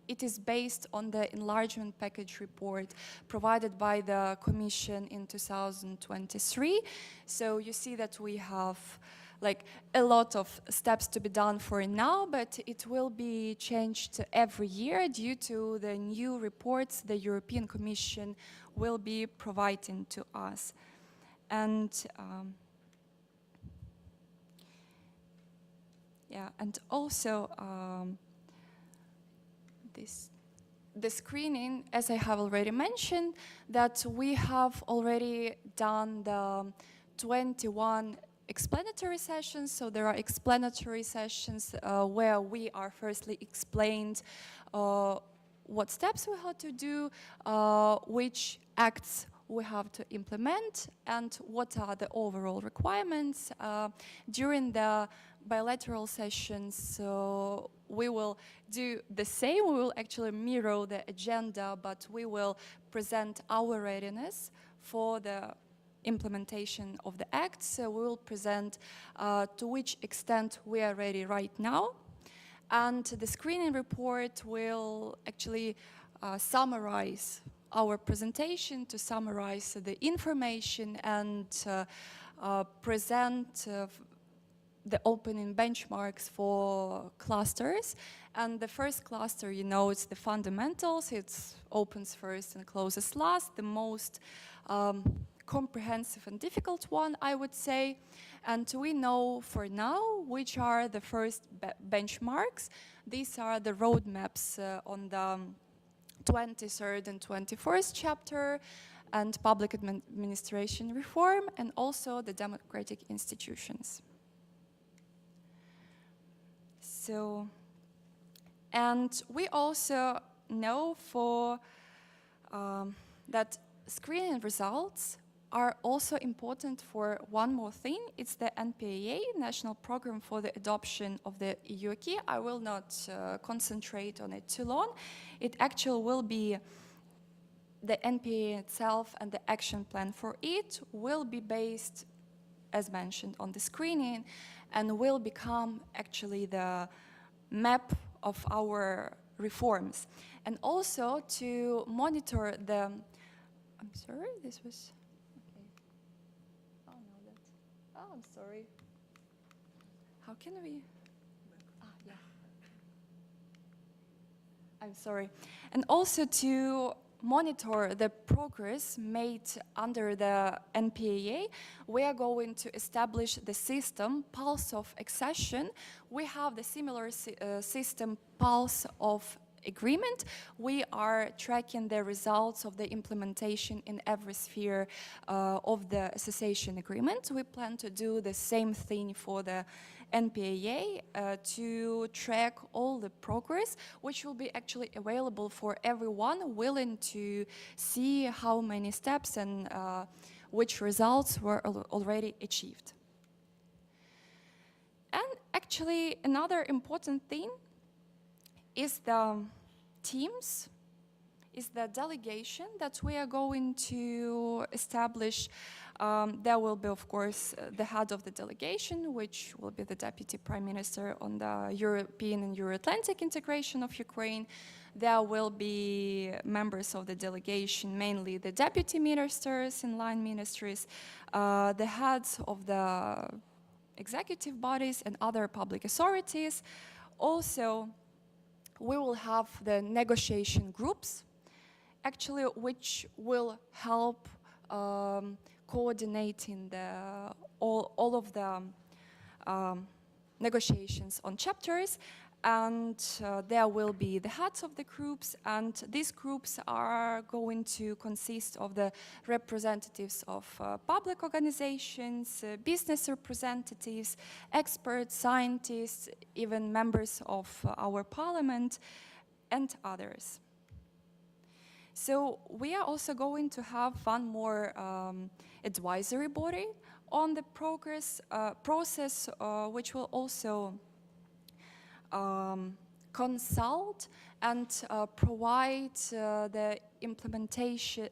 it is based on the enlargement package report provided by the Commission in 2023. So you see that we have like a lot of steps to be done for now, but it will be changed every year due to the new reports the European Commission will be providing to us. And yeah, and also the screening, as I have already mentioned, that we have already done the 21 explanatory sessions. So there are explanatory sessions where we are firstly explained what steps we have to do, which acts we have to implement, and what are the overall requirements. During the bilateral sessions, so we will do the same. We will actually mirror the agenda, but we will present our readiness for the implementation of the act. So we will present to which extent we are ready right now. And the screening report will actually summarize our presentation, to summarize the information and present the opening benchmarks for clusters. And the first cluster, you know, it's the fundamentals. It opens first and closes last, the most comprehensive and difficult one, I would say. And we know for now which are the first benchmarks. These are the roadmaps on the 23rd and 24th chapter, and public administration reform, and also the democratic institutions. So, and we also know for that screening results are also important for one more thing. It's the NPAA, National Program for the Adoption of the EU Acquis. I will not concentrate on it too long. It actually will be the NPAA itself, and the action plan for it will be based, as mentioned, on the screening, and will become actually the map of our reforms. And also to monitor the, I'm sorry, this was, okay. Oh no, that's, oh, I'm sorry. How can we, yeah. I'm sorry. And also to monitor the progress made under the NPAA, we are going to establish the system Pulse of Accession. We have the similar system Pulse of agreement, we are tracking the results of the implementation in every sphere of the association agreement. We plan to do the same thing for the NPAA to track all the progress, which will be actually available for everyone willing to see how many steps and which results were already achieved. And actually, another important thing is the teams, is the delegation that we are going to establish. There will be, of course, the head of the delegation, which will be the Deputy Prime Minister on the European and Euro-Atlantic integration of Ukraine. There will be members of the delegation, mainly the deputy ministers in line ministries, the heads of the executive bodies and other public authorities. Also, we will have the negotiation groups, actually, which will help coordinating all of the negotiations on chapters. And there will be the heads of the groups, and these groups are going to consist of the representatives of public organizations, business representatives, experts, scientists, even members of our parliament, and others. So we are also going to have one more advisory body on the process, which will also consult and provide the implementation,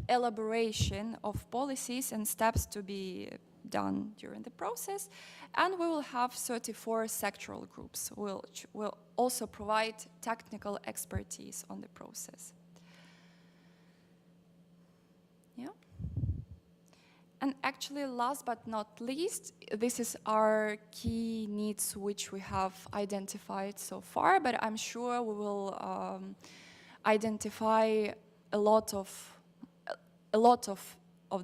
elaboration of policies and steps to be done during the process. And we will have 34 sectoral groups, which will also provide technical expertise on the process. Yeah. And actually, last but not least, this is our key needs which we have identified so far, but I'm sure we will identify a lot of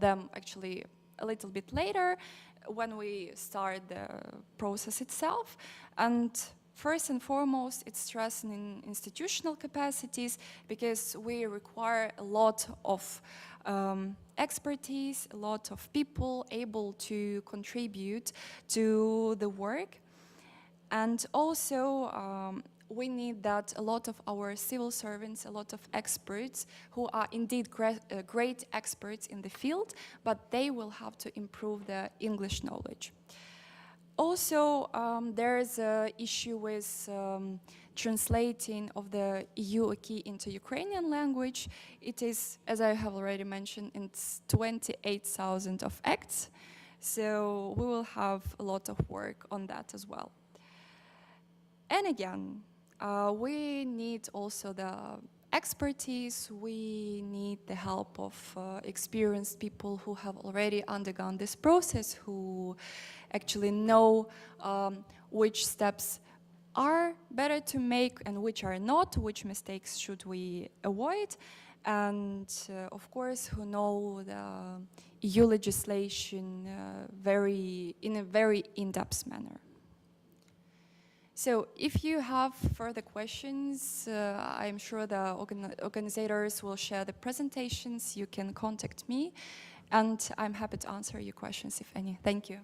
them actually a little bit later when we start the process itself. And first and foremost, it's stressing institutional capacities, because we require a lot of expertise, a lot of people able to contribute to the work. And also, we need that a lot of our civil servants, a lot of experts who are indeed great experts in the field, but they will have to improve their English knowledge. Also, there is an issue with translating of the EU acquis into Ukrainian language. It is, as I have already mentioned, it's 28,000 of acts. So we will have a lot of work on that as well. And again, we need also the expertise, we need the help of experienced people who have already undergone this process, who actually know which steps are better to make and which are not, which mistakes should we avoid, and of course who know the EU legislation in a very in-depth manner. So if you have further questions, I'm sure the organizers will share the presentations. You can contact me, and I'm happy to answer your questions, if any. Thank you.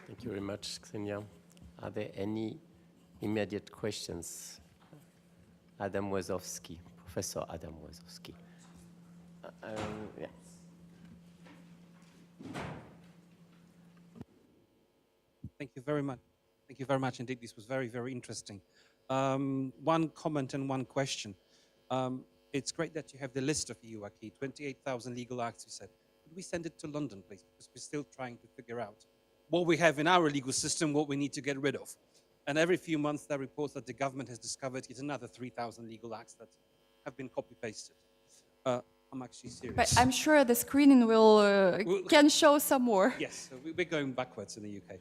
Thank you very much, Ksenia. Are there any immediate questions? Adam Wazowski, Professor Adam Wazowski. Yeah. Thank you very much. Thank you very much indeed. This was very, very interesting. One comment and one question. It's great that you have the list of EU acquis, 28,000 legal acts, you said. Could we send it to London, please? Because we're still trying to figure out what we have in our legal system, what we need to get rid of. And every few months, there are reports that the government has discovered yet another 3,000 legal acts that have been copy-pasted. I'm actually serious. But I'm sure the screening can show some more. Yes, so we're going backwards in the UK.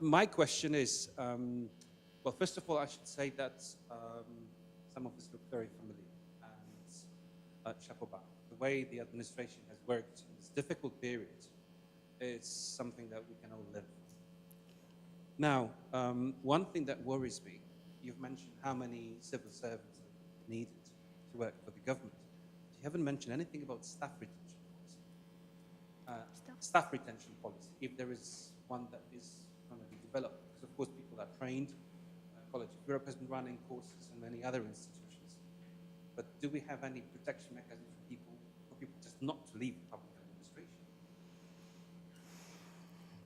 My question is, well, first of all, I should say that some of us look very familiar. And chapeau bas. The way the administration has worked in this difficult period It's something that we can all live with. Now, one thing that worries me, you've mentioned how many civil servants are needed to work for the government. You haven't mentioned anything about staff retention policy. Staff retention policy, if there is one that is going to be developed, because of course people are trained. College of Europe has been running courses and many other institutions. But do we have any protection mechanism for people just not to leave public administration?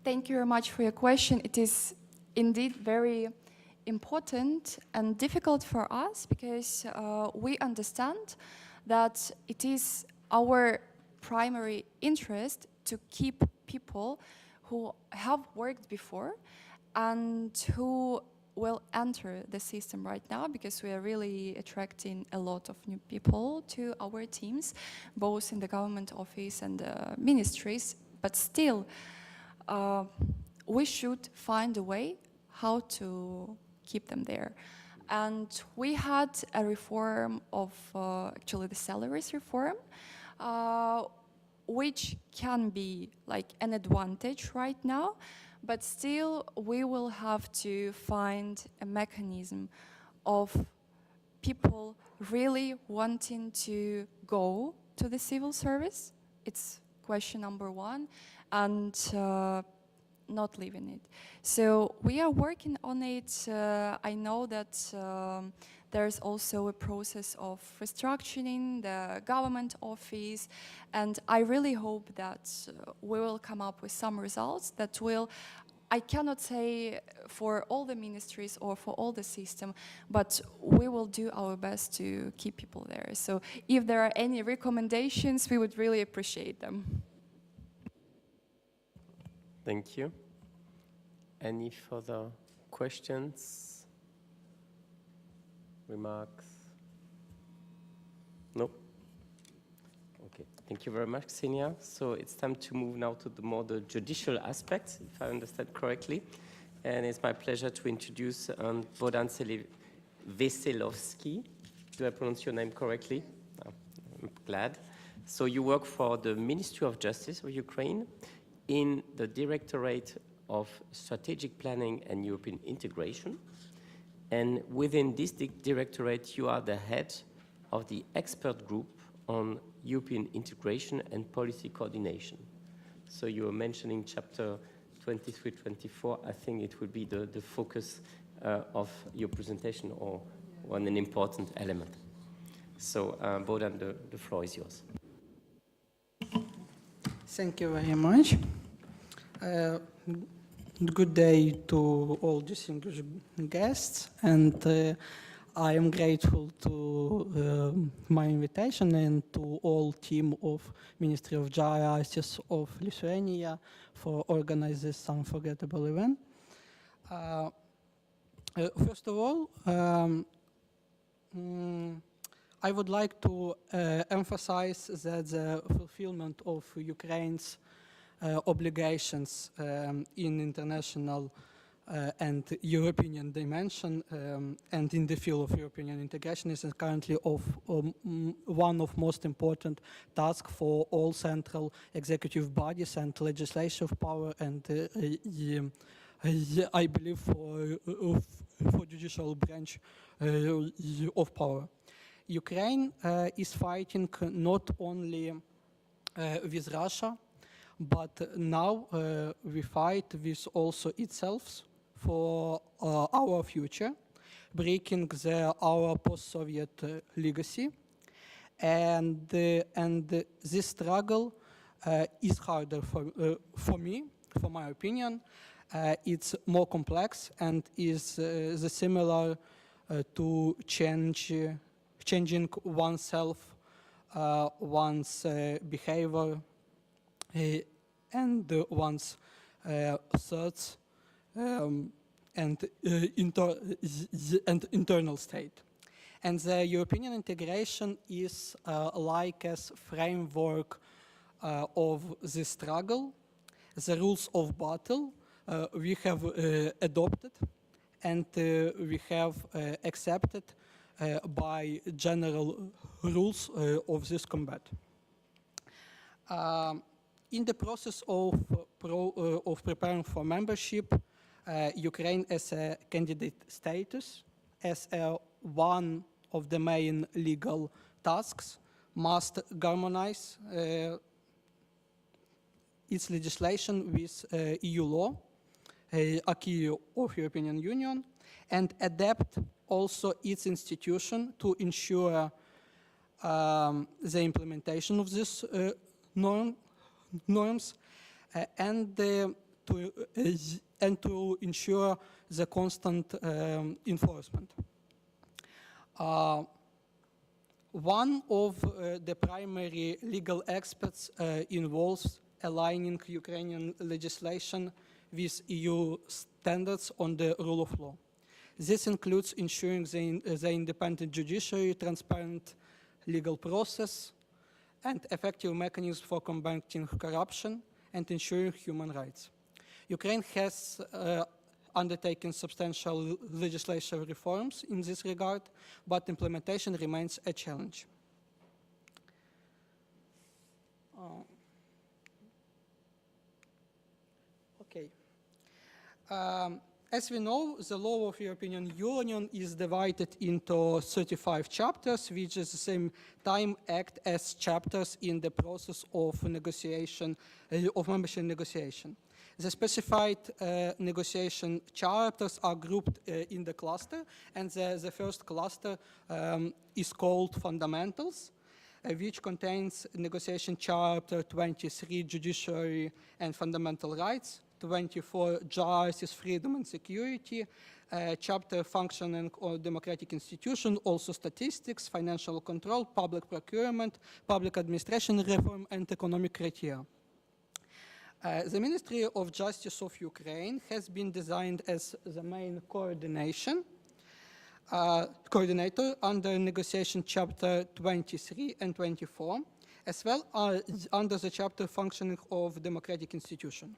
Thank you very much for your question. It is indeed very important and difficult for us because we understand that it is our primary interest to keep people who have worked before and who will enter the system right now, because we are really attracting a lot of new people to our teams, both in the government office and the ministries. But still, we should find a way how to keep them there. And we had a reform of actually the salaries reform, which can be like an advantage right now, but still we will have to find a mechanism of people really wanting to go to the civil service. It's question number one, and not leaving it. So we are working on it. I know that there's also a process of restructuring the government office, and I really hope that we will come up with some results that will, I cannot say for all the ministries or for all the system, but we will do our best to keep people there. So if there are any recommendations, we would really appreciate them. Thank you. Any further questions, remarks? No? Okay, thank you very much, Ksenia. So it's time to move now to the judicial aspects, if I understand correctly. And it's my pleasure to introduce Bohdan Veselovsky. Do I pronounce your name correctly? Oh, I'm glad. So you work for the Ministry of Justice of Ukraine in the Directorate of Strategic Planning and European Integration. And within this directorate, you are the head of the expert group on European integration and policy coordination. So you were mentioning chapter 23, 24. I think it will be the focus of your presentation, or one an important element. So Bohdan, the floor is yours. Thank you very much. Good day to all distinguished guests, and I am grateful to my invitation and to all team of Ministry of Justice of Lithuania for organizing this unforgettable event. First of all, I would like to emphasize that the fulfillment of Ukraine's obligations in international and European dimension and in the field of European integration is currently one of most important tasks for all central executive bodies and legislative power, and I believe for judicial branch of power. Ukraine is fighting not only with Russia, but now we fight with also itself for our future, breaking our post-Soviet legacy, and this struggle is harder for me, for my opinion. It's more complex and is similar to changing oneself, one's behavior, and one's thoughts and internal state. And the European integration is like a framework of the struggle, the rules of battle we have adopted and we have accepted by general rules of this combat. In the process of preparing for membership, Ukraine as a candidate status, as one of the main legal tasks, must harmonize its legislation with EU law, acquis of European Union, and adapt also its institution to ensure the implementation of these norms and to ensure the constant enforcement. One of the primary legal aspects involves aligning Ukrainian legislation with EU standards on the rule of law. This includes ensuring the independent judiciary, transparent legal process, and effective mechanisms for combating corruption and ensuring human rights. Ukraine has undertaken substantial legislative reforms in this regard, but implementation remains a challenge. Okay. As we know, the law of European Union is divided into 35 chapters, which at the same time act as chapters in the process of negotiation, of membership negotiation. The specified negotiation chapters are grouped in the cluster, and the first cluster is called Fundamentals, which contains negotiation chapter 23, Judiciary and Fundamental Rights, 24, Justice, Freedom and Security, chapter Functioning of Democratic Institution, also Statistics, Financial Control, Public Procurement, Public Administration Reform, and Economic Criteria. The Ministry of Justice of Ukraine has been designed as the main coordinator under negotiation chapter 23 and 24, as well as under the chapter Functioning of Democratic Institution.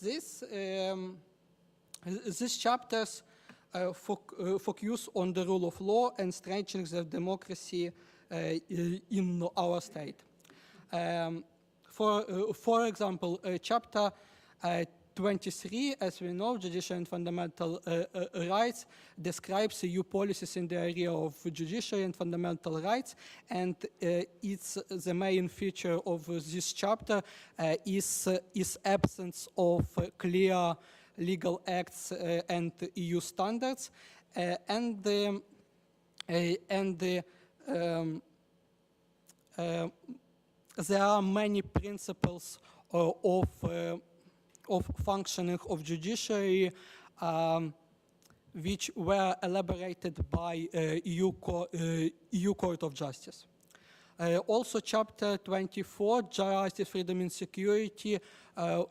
These chapters focus on the rule of law and strengthening the democracy in our state. For example, chapter 23, as we know, Judiciary and Fundamental Rights, describes EU policies in the area of judiciary and fundamental rights, and it's the main feature of this chapter is absence of clear legal acts and EU standards, there are many principles of functioning of judiciary which were elaborated by EU Court of Justice. Also, Chapter 24, Justice, Freedom and Security,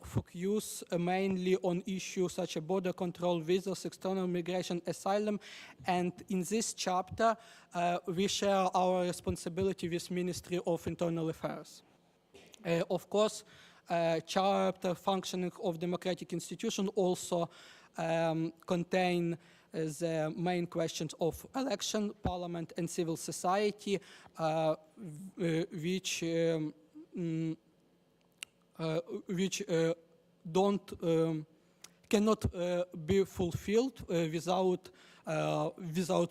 focus mainly on issues such as border control, visas, external migration, asylum, and in this chapter we share our responsibility with Ministry of Internal Affairs. Of course, chapter Functioning of Democratic Institution also contain the main questions of election, parliament, and civil society, which cannot be fulfilled without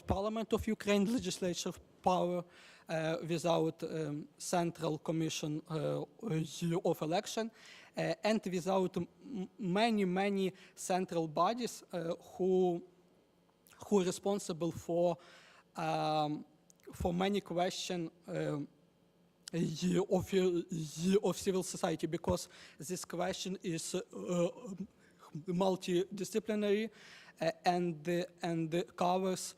Parliament of Ukraine, legislative power, without Central Commission of Election, and without many central bodies who are responsible for many questions of civil society, because this question is multidisciplinary and covers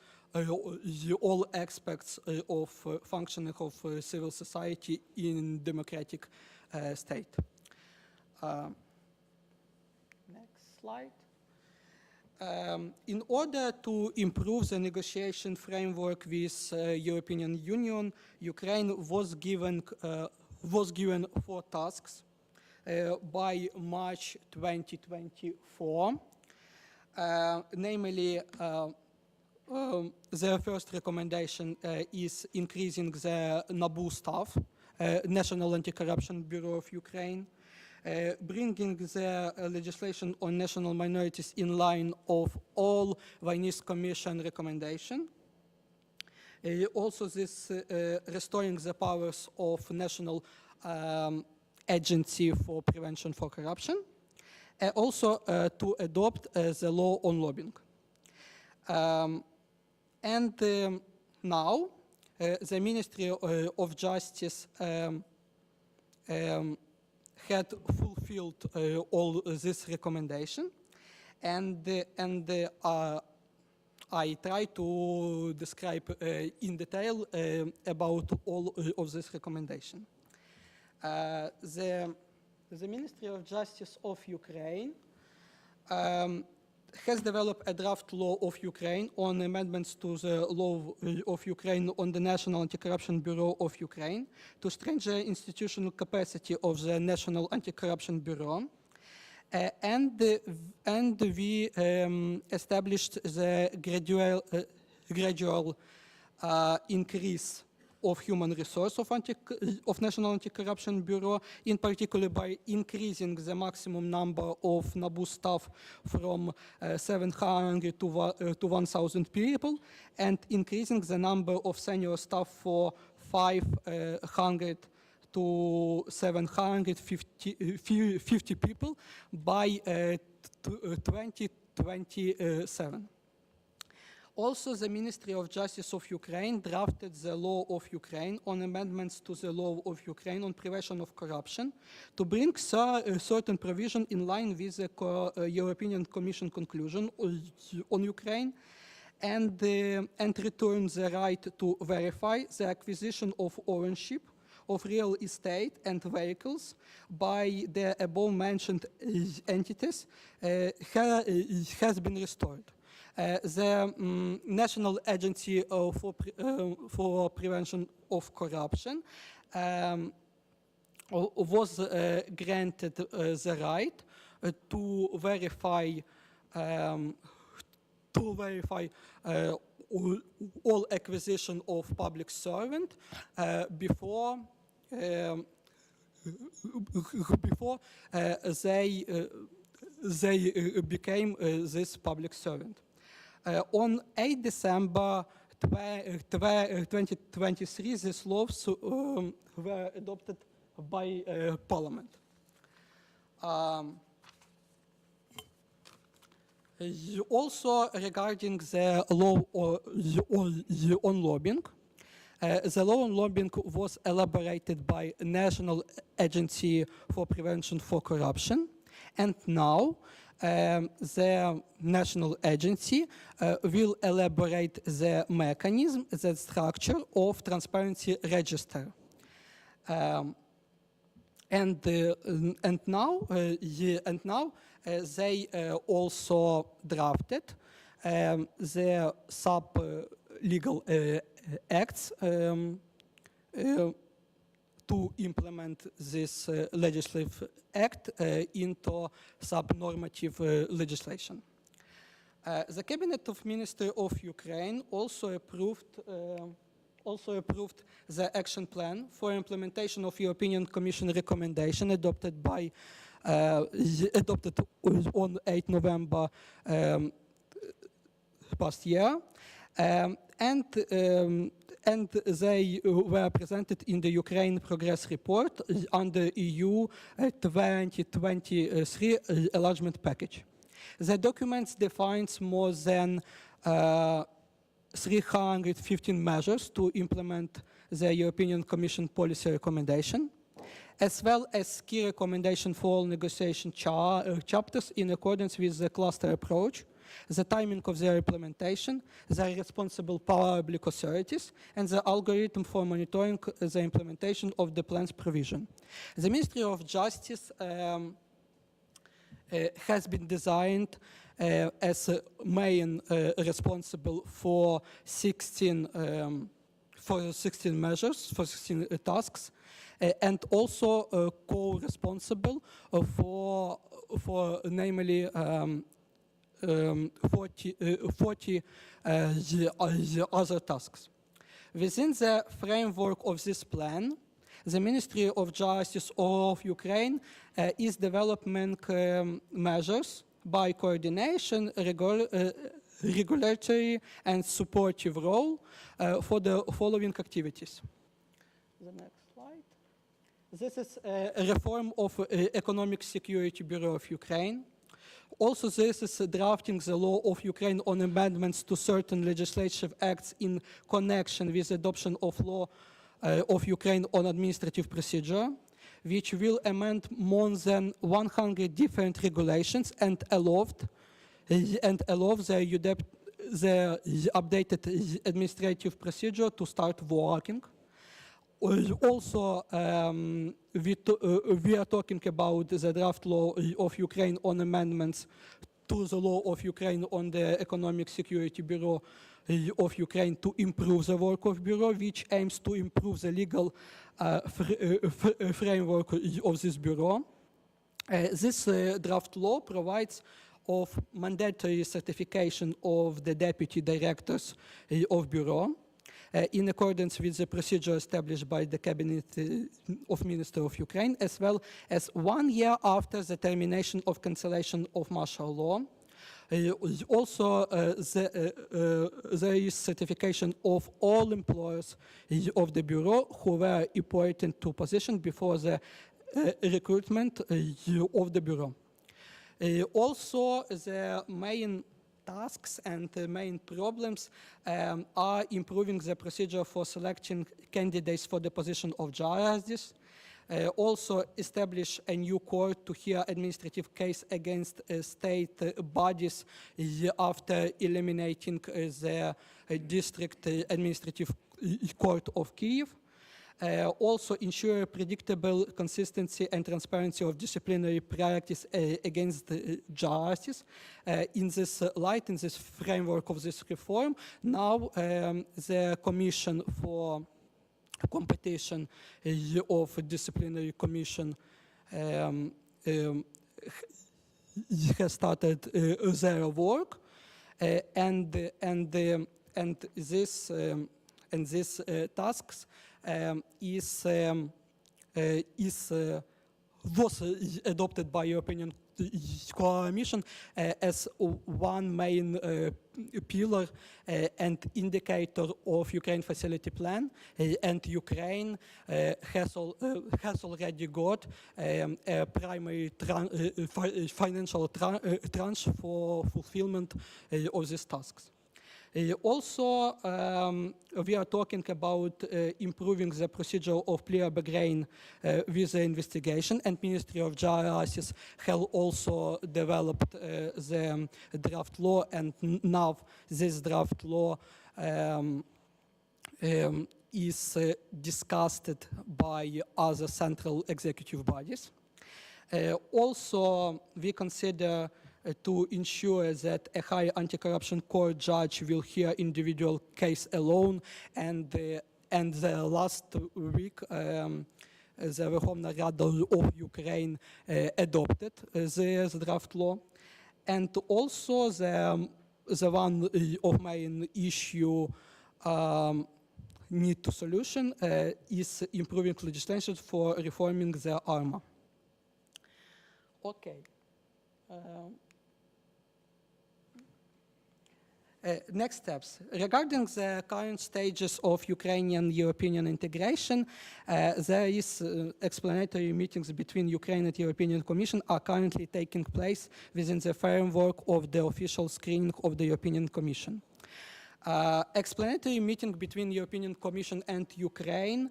all aspects of functioning of civil society in democratic state. Next slide. In order to improve the negotiation framework with European Union, Ukraine was given 4 tasks by March 2024. Namely, the first recommendation is increasing the NABU staff National Anti-Corruption Bureau of Ukraine, bringing the legislation on national minorities in line of all Venice Commission recommendation. Also this restoring the powers of National Agency for Prevention for Corruption. Also to adopt the law on lobbying. Now the Ministry of Justice had fulfilled all this recommendation, and I try to describe in detail about all of this recommendation. The Ministry of Justice of Ukraine has developed a draft law of Ukraine on amendments to the law of Ukraine on the National Anti-Corruption Bureau of Ukraine to strengthen the institutional capacity of the National Anti-Corruption Bureau. And we established the gradual increase of human resource of National Anti-Corruption Bureau, in particular by increasing the maximum number of NABU staff from 700 to 1,000 people, and increasing the number of senior staff for 500 to 750 people by 2027. Also, the Ministry of Justice of Ukraine drafted the law of Ukraine on amendments to the law of Ukraine on prevention of corruption to bring certain provision in line with the European Commission conclusion on Ukraine, and return the right to verify the acquisition of ownership of real estate and vehicles by the above-mentioned entities has been restored. The National Agency for Prevention of Corruption was granted the right to verify all acquisition of public servant before they became this public servant. On 8 December 2023, these laws were adopted by Parliament. Also, regarding the law on lobbying, the law on lobbying was elaborated by National Agency for Prevention for Corruption, and now the national agency will elaborate the mechanism, the structure of transparency register. And now they also drafted the sub-legal acts to implement this legislative act into sub-normative legislation. The Cabinet of Ministers of Ukraine also approved the action plan for implementation of European Commission recommendation adopted on 8 November past year, and they were presented in the Ukraine Progress Report under EU 2023 enlargement package. The document defines more than 315 measures to implement the European Commission policy recommendation, as well as key recommendations for all negotiation chapters in accordance with the cluster approach, the timing of their implementation, the responsible public authorities, and the algorithm for monitoring the implementation of the plan's provision. The Ministry of Justice has been designed as main responsible for 16 measures, for 16 tasks, and also co-responsible for namely 40 other tasks. Within the framework of this plan, the Ministry of Justice of Ukraine is developing measures by coordination, regulatory and supportive role for the following activities. The next slide. This is a reform of Economic Security Bureau of Ukraine. Also, this is drafting the law of Ukraine on amendments to certain legislative acts in connection with the adoption of law of Ukraine on administrative procedure, which will amend more than 100 different regulations and allow the updated administrative procedure to start working. Also, we are talking about the draft law of Ukraine on amendments to the law of Ukraine on the Economic Security Bureau of Ukraine to improve the work of Bureau, which aims to improve the legal framework of this Bureau. This draft law provides of mandatory certification of the deputy directors of Bureau, in accordance with the procedure established by the Cabinet of Ministers of Ukraine, as well as 1 year after the termination of cancellation of martial law. Also, there is certification of all employees of the Bureau who were appointed to position before the recruitment of the Bureau. Also, the main tasks and the main problems are improving the procedure for selecting candidates for the position of justice. Also establish a new court to hear administrative case against state bodies after eliminating the district administrative court of Kyiv. Also ensure predictable consistency and transparency of disciplinary practice against the justice. In this light, in this framework of this reform, now the Commission for Competition of Disciplinary Commission has started their work, and these tasks was adopted by European Commission as one main pillar and indicator of Ukraine facility plan, and Ukraine has already got a primary financial tranche for fulfillment of these tasks. Also, we are talking about improving the procedure of plea bargain with the investigation, and Ministry of Justice have also developed the draft law, and now this draft law is discussed by other central executive bodies. Also, we consider to ensure that a high anti-corruption court judge will hear individual case alone, and the last week the Verkhovna Rada of Ukraine adopted this draft law, and also the one of main issue need to solution is improving legislation for reforming the armor. Okay. Next steps. Regarding the current stages of Ukrainian European integration, there is explanatory meetings between Ukraine and European Commission are currently taking place within the framework of the official screening of the European Commission. Explanatory meeting between European Commission and Ukraine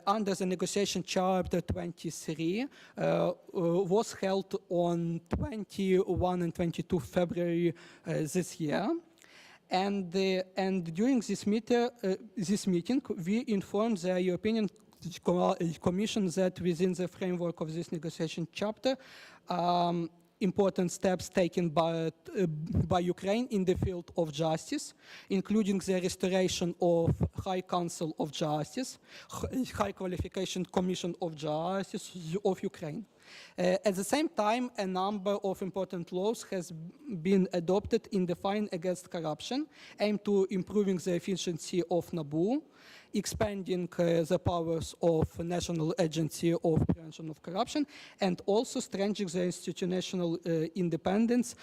under the negotiation chapter 23 was held on 21 and 22 February this year. And during this meeting, we informed the European Commission that within the framework of this negotiation chapter, important steps taken by Ukraine in the field of justice, including the restoration of High Council of Justice, High Qualification Commission of Justice of Ukraine. At the same time, a number of important laws has been adopted in the fight against corruption, aimed to improving the efficiency of NABU, expanding the powers of National Agency of Prevention of Corruption, and also strengthening the institutional independence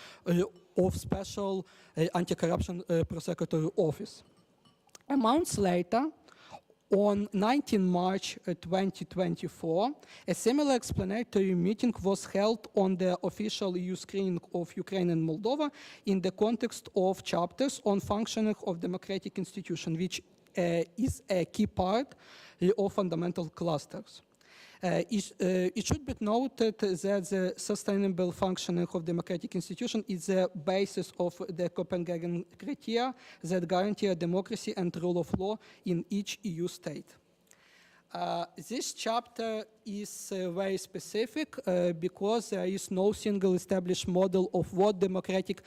of Special Anti-Corruption Prosecutor Office. A month later, on 19 March 2024, a similar explanatory meeting was held on the official EU screening of Ukraine and Moldova in the context of chapters on functioning of democratic institutions, which is a key part of fundamental clusters. It should be noted that the sustainable functioning of democratic institutions is the basis of the Copenhagen criteria that guarantee a democracy and rule of law in each EU state. This chapter is very specific because there is no single established model of what democratic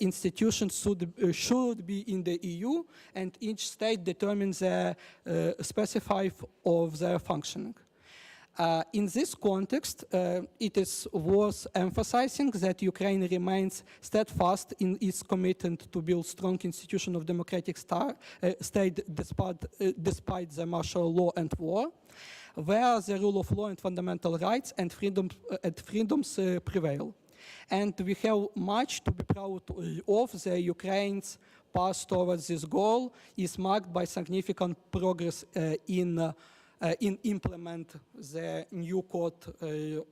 institutions should be in the EU, and each state determines the specific of their functioning. In this context, it is worth emphasizing that Ukraine remains steadfast in its commitment to build strong institutions of democratic state despite the martial law and war, where the rule of law and fundamental rights and freedoms prevail. And we have much to be proud of. The Ukraine's path towards this goal is marked by significant progress in implement the new code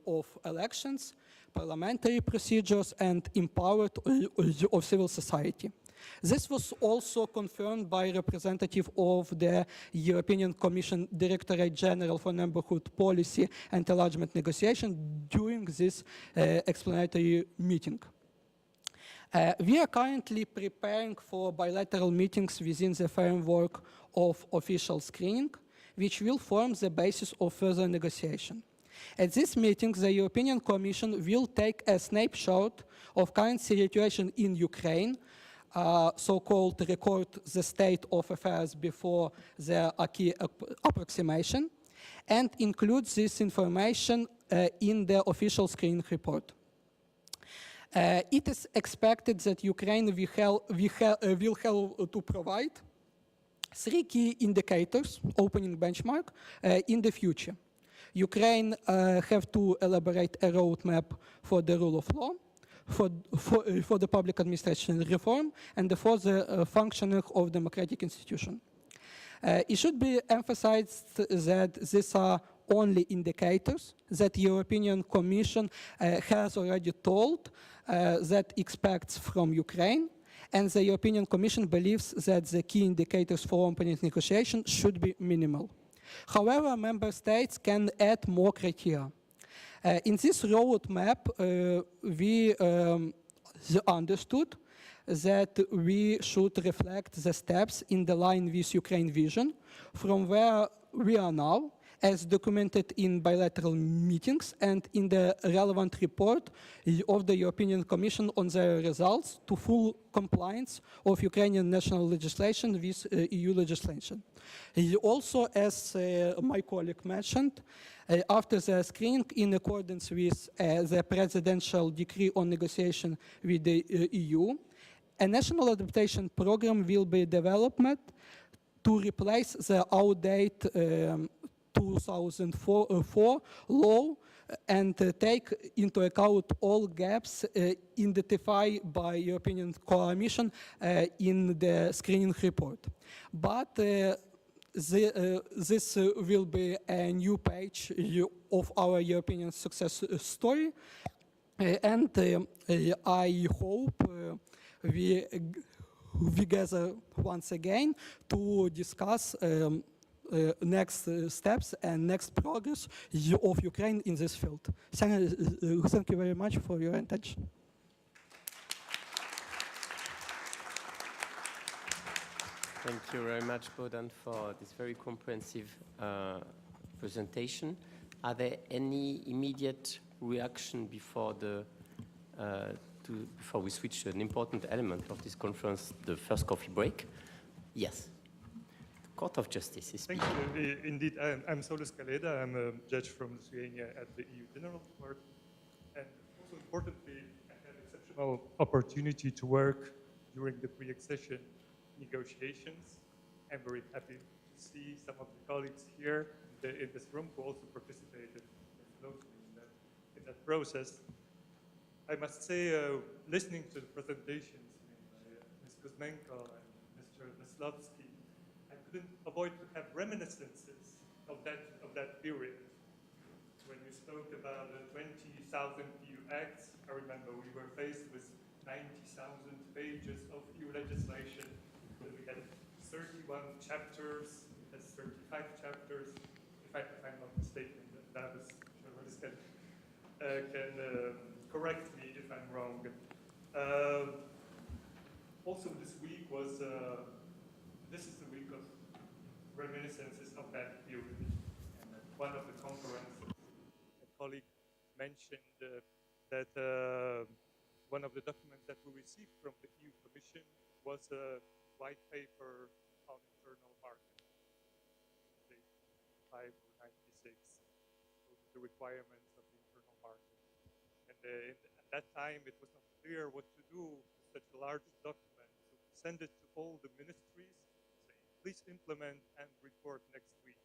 of elections, parliamentary procedures, and empowerment of civil society. This was also confirmed by representative of the European Commission Directorate General for Neighborhood Policy and Enlargement Negotiation during this explanatory meeting. We are currently preparing for bilateral meetings within the framework of official screening, which will form the basis of further negotiation. At this meeting, the European Commission will take a snapshot of current situation in Ukraine, so-called record the state of affairs before the acquis approximation, and include this information in the official screening report. It is expected that Ukraine will have to provide 3 key indicators, opening benchmark, in the future. Ukraine have to elaborate a roadmap for the rule of law, for the public administration reform, and for the functioning of democratic institutions. It should be emphasized that these are only indicators that the European Commission has already told that expects from Ukraine, and the European Commission believes that the key indicators for opening negotiations should be minimal. However, member states can add more criteria. In this roadmap, we understood that we should reflect the steps in the line with Ukraine vision from where we are now, as documented in bilateral meetings and in the relevant report of the European Commission on the results to full compliance of Ukrainian national legislation with EU legislation. Also, as my colleague mentioned, after the screening, in accordance with the presidential decree on negotiation with the EU, a national adaptation program will be developed to replace the outdated 2004 law and take into account all gaps identified by European Commission in the screening report. But this will be a new page of our European success story, and I hope we gather once again to discuss next steps and next progress of Ukraine in this field. Thank you very much for your attention. Thank you very much, Bohdan, for this very comprehensive presentation. Are there any immediate reaction before before we switch to an important element of this conference, the first coffee break? Yes. Court of Justice is speaking. Thank you. Indeed, I'm Solus Kaleda. I'm a judge from Lithuania at the EU General Court. also importantly, I had exceptional opportunity to work during the pre-accession negotiations. I'm very happy to see some of the colleagues here in this room who also participated closely in that process. I must say, listening to the presentations made by Ms. Kuzmenko and Mr. Veslovsky, I couldn't avoid to have reminiscences of that period. When you spoke about the 20,000 EU acts, I remember we were faced with 90,000 pages of EU legislation. And we had 31 chapters, it has 35 chapters. If I'm not mistaken, that is, journalists can correct me if I'm wrong. Also, this week was, this is the week of reminiscences of that period. And at one of the conferences, a colleague mentioned that one of the documents that we received from the EU Commission was a white paper on internal market, say 5 or 96, the requirements of the internal market. And at that time, it was not clear what to do with such a large document. So we sent it to all the ministries, saying, please implement and report next week.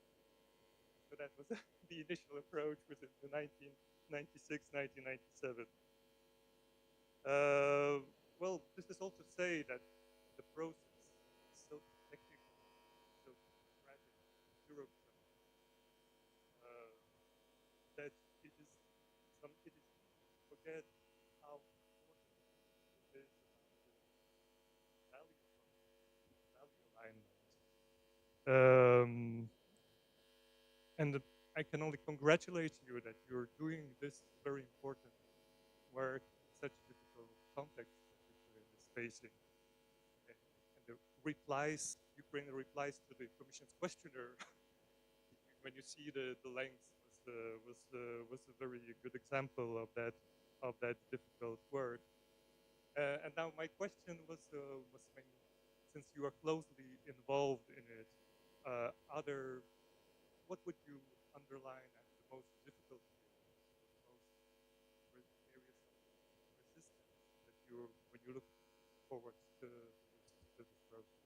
So that was the initial approach within the 1996, 1997. Well, this is all to say that the process is so technical, so tragic, bureaucratic, that it is easy to forget how important it is about the value alignment. And I can only congratulate you that you're doing this very important work in such difficult context that Ukraine is facing. And the replies, Ukraine replies to the Commission's questionnaire, when you see the length, was a very good example of that difficult work. And now my question was mainly, since you are closely involved in it, what would you underline as the most difficult areas, or the most areas of resistance that when you look forward to this process?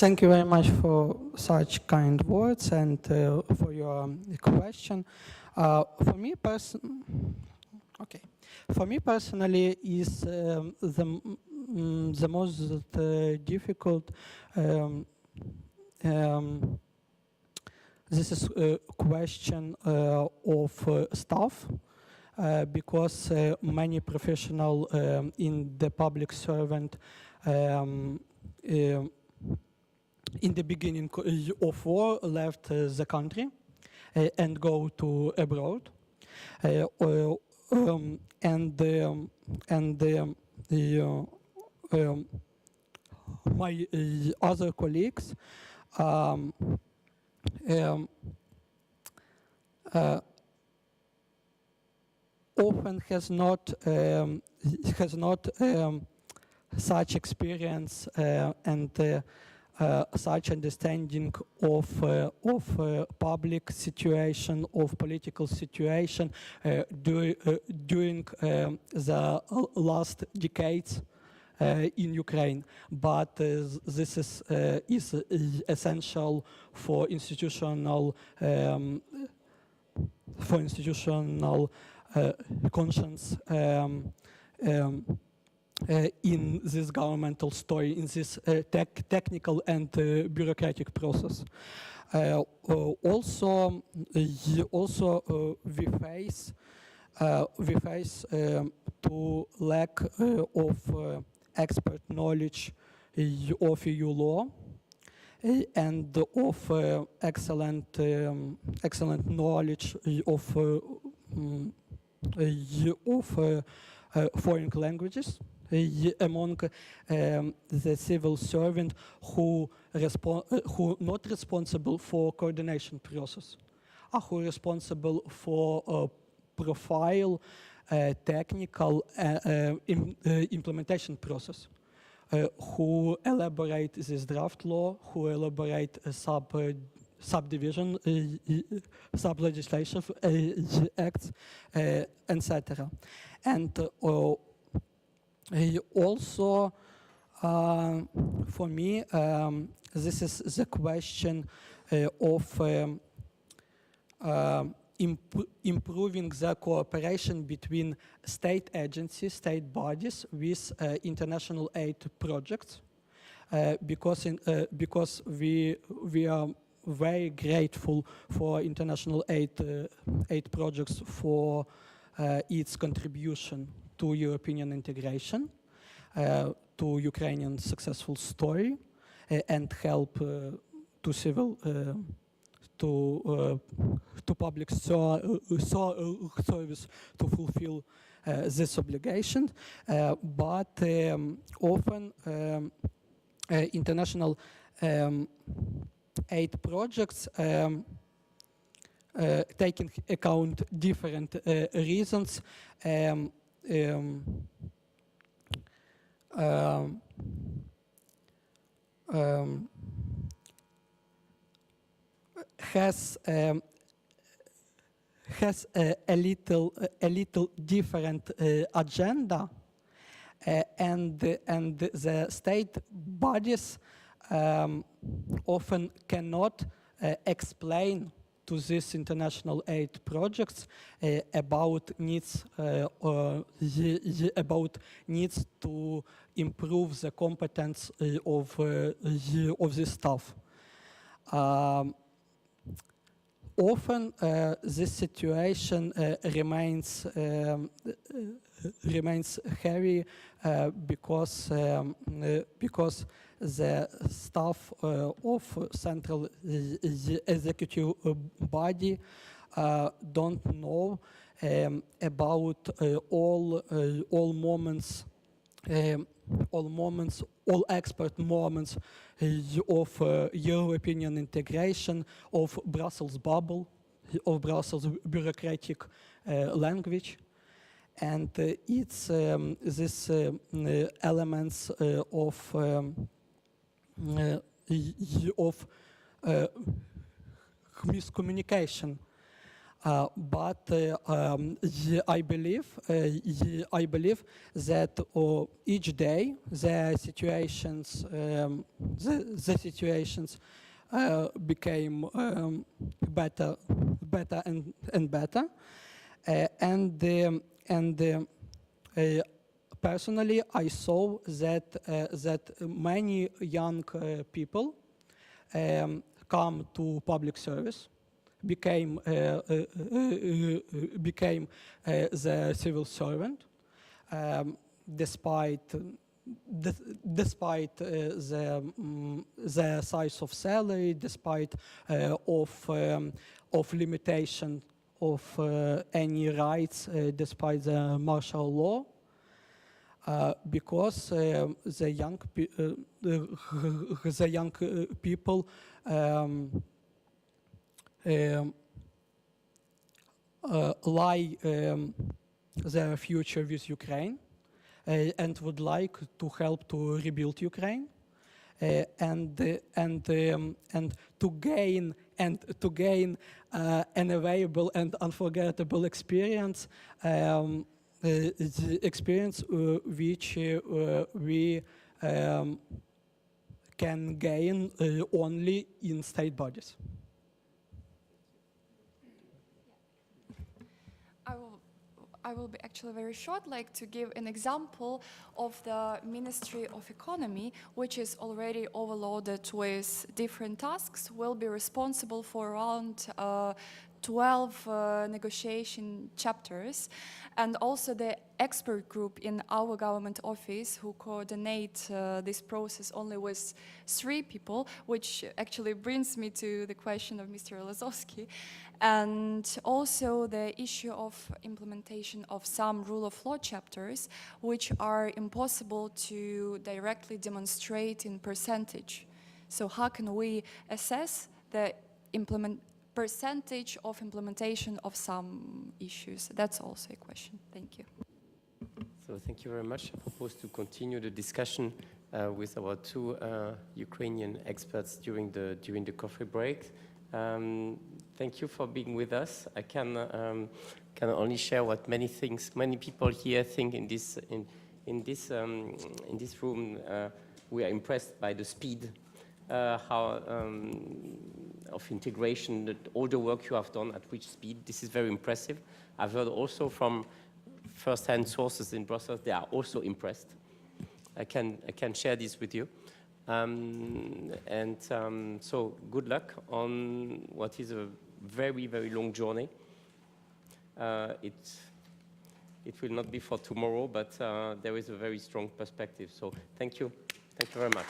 Thank you very much for such kind words and for your question. For me personally, is the most difficult. This is a question of staff. Because many professionals in the public servant in the beginning of war left the country and go to abroad, my other colleagues often has not such experience and such understanding of public situation, of political situation during the last decades in Ukraine. But this is essential for institutional conscience in this governmental story, in this technical and bureaucratic process. Also, we face to lack of expert knowledge of EU law and of excellent knowledge of foreign languages among the civil servant who not responsible for coordination process, who responsible for profile technical implementation process, who elaborate this draft law, who elaborate subdivision, sub-legislative acts, etc. And also, for me, this is the question of improving the cooperation between state agencies, state bodies with international aid projects, because we are very grateful for international aid projects for its contribution to European integration, to Ukrainian successful story, and help to civil to public service to fulfill this obligation, but often international aid projects taking account different reasons has a little different agenda, and the state bodies often cannot explain to these international aid projects about needs to improve the competence of this staff. Often this situation remains heavy because the staff of central executive body don't know about all moments, all expert moments of European integration, of Brussels bubble, of Brussels bureaucratic language. And it's these elements of miscommunication. But I believe that each day the situations became better and better, and personally I saw that many young people come to public service, became the civil servant, despite the size of salary, despite of limitation of any rights, despite the martial law, because the young people lie their future with Ukraine and would like to help to rebuild Ukraine, and to gain an available and unforgettable experience, the experience which we can gain only in state bodies. I will be actually very short, like to give an example of the Ministry of Economy, which is already overloaded with different tasks, will be responsible for around 12 negotiation chapters, and also the expert group in our government office who coordinate this process only with 3 people, which actually brings me to the question of Mr. Lazowski, and also the issue of implementation of some rule of law chapters, which are impossible to directly demonstrate in percentage. So how can we assess the percentage of implementation of some issues? That's also a question. Thank you. So thank you very much. I propose to continue the discussion with our 2 Ukrainian experts during the coffee break. Thank you for being with us. I can only share what many people here think in this room. We are impressed by the speed of integration, all the work you have done, at which speed. This is very impressive. I've heard also from first-hand sources in Brussels, they are also impressed. I can share this with you. So good luck on what is a very, very long journey. It will not be for tomorrow, but there is a very strong perspective. So thank you. Thank you very much.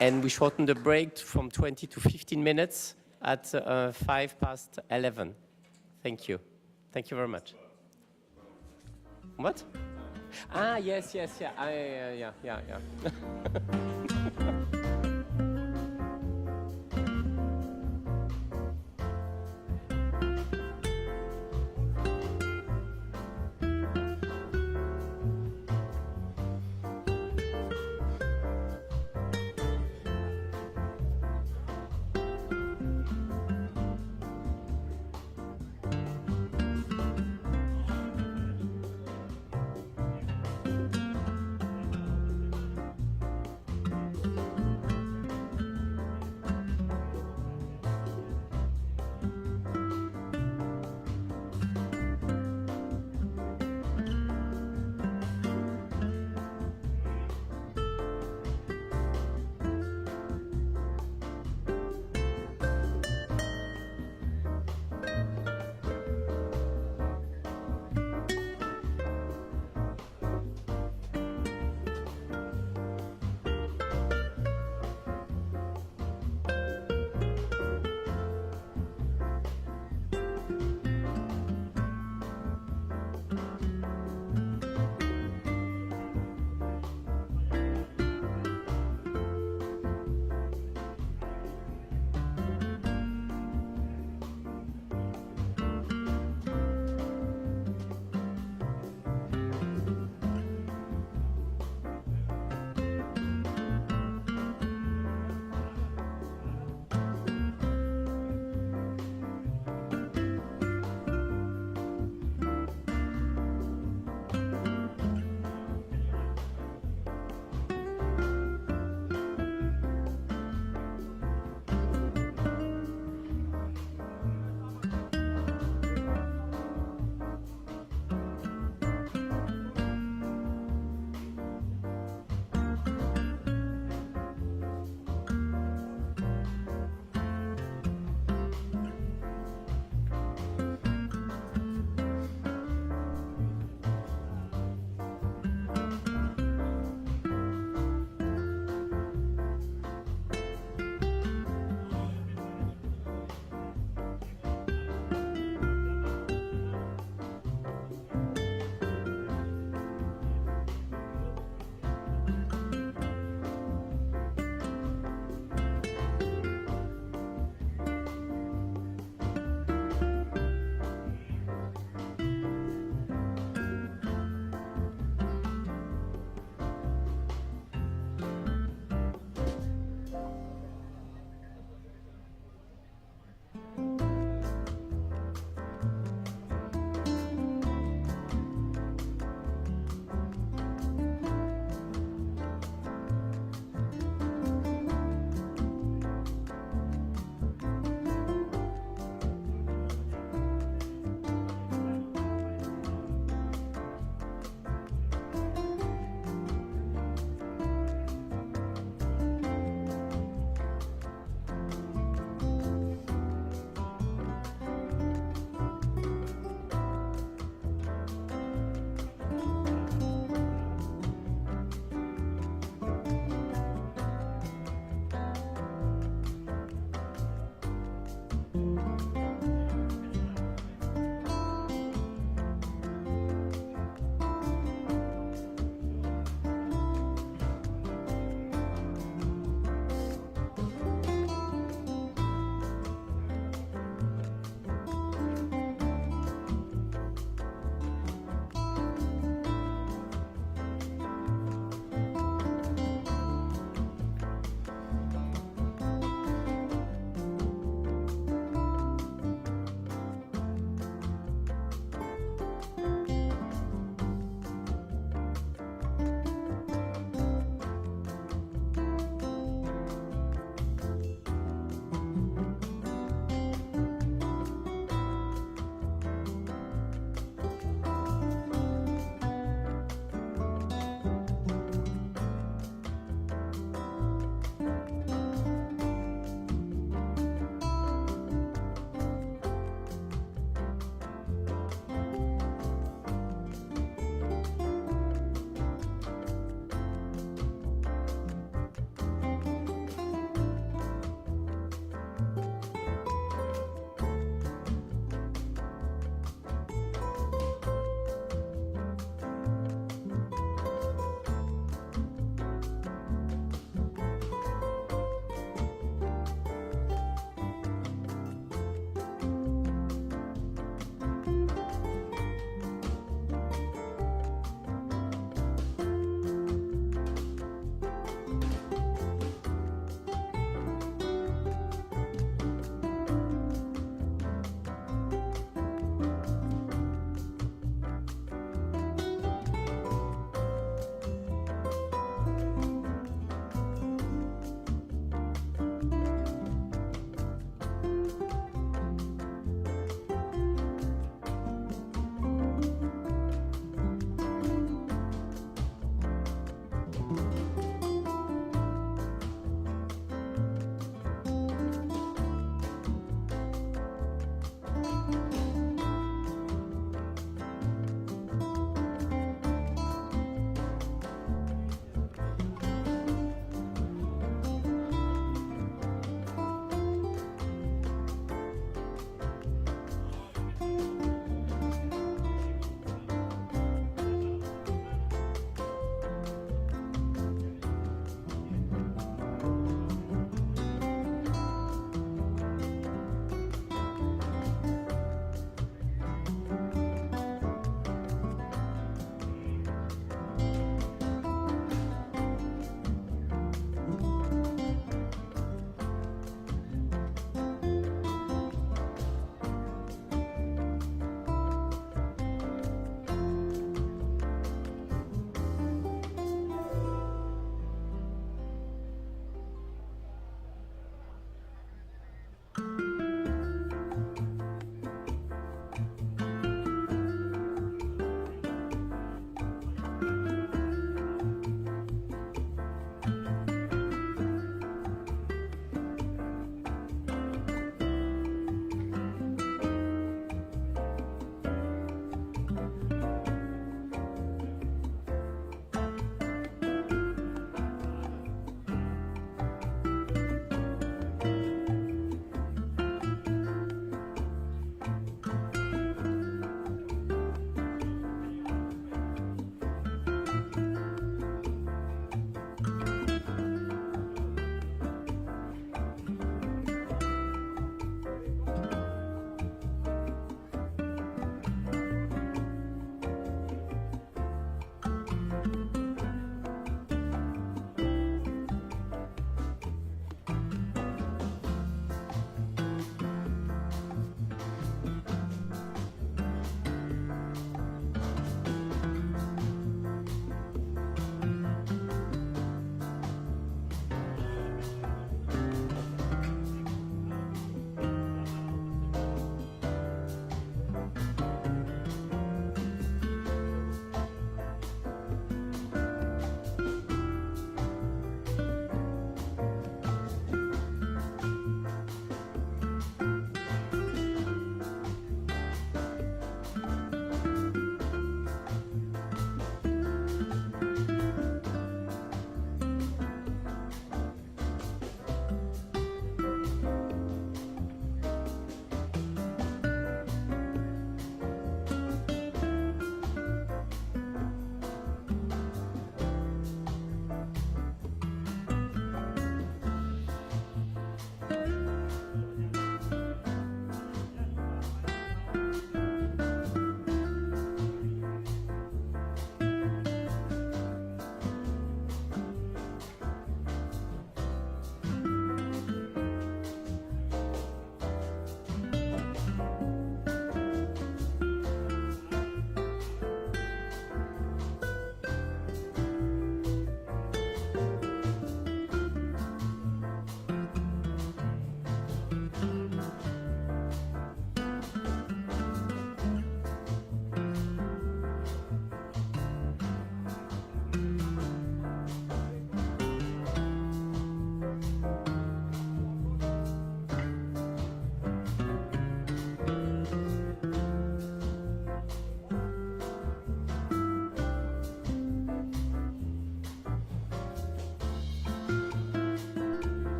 And we shorten the break from 20 to 15 minutes at 11:05. Thank you. Thank you very much. What? Ah, yes, yeah. Yeah.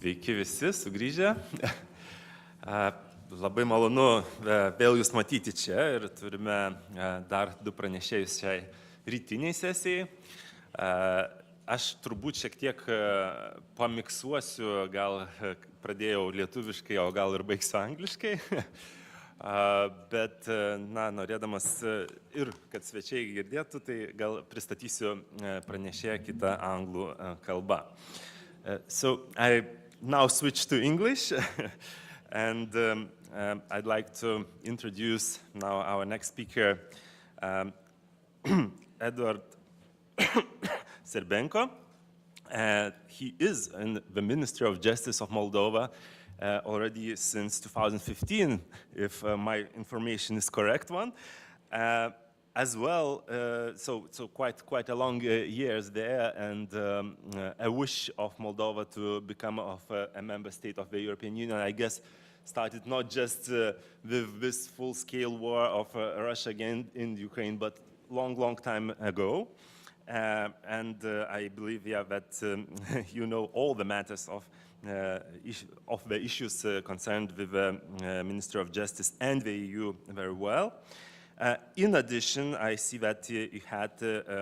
Sveiki visi, sugrįžę. Labai malonu vėl jūs matyti čia ir turime dar du pranešėjus šiai rytiniai sesijai. Aš turbūt šiek tiek pamiksuosiu, gal pradėjau lietuviškai, o gal ir baigsiu angliškai. Bet, norėdamas ir kad svečiai girdėtų, tai gal pristatysiu pranešėją kitą anglų kalbą. So I now switch to English, and I'd like to introduce now our next speaker, Eduard Serbenko. He is in the Ministry of Justice of Moldova already since 2015, if my information is correct one. As well, so quite a long years there, and a wish of Moldova to become a member state of the European Union, I guess, started not just with this full-scale war of Russia against in Ukraine, but long time ago. And I believe, that you know all the matters of the issues concerned with the Minister of Justice and the EU very well. In addition, I see that you had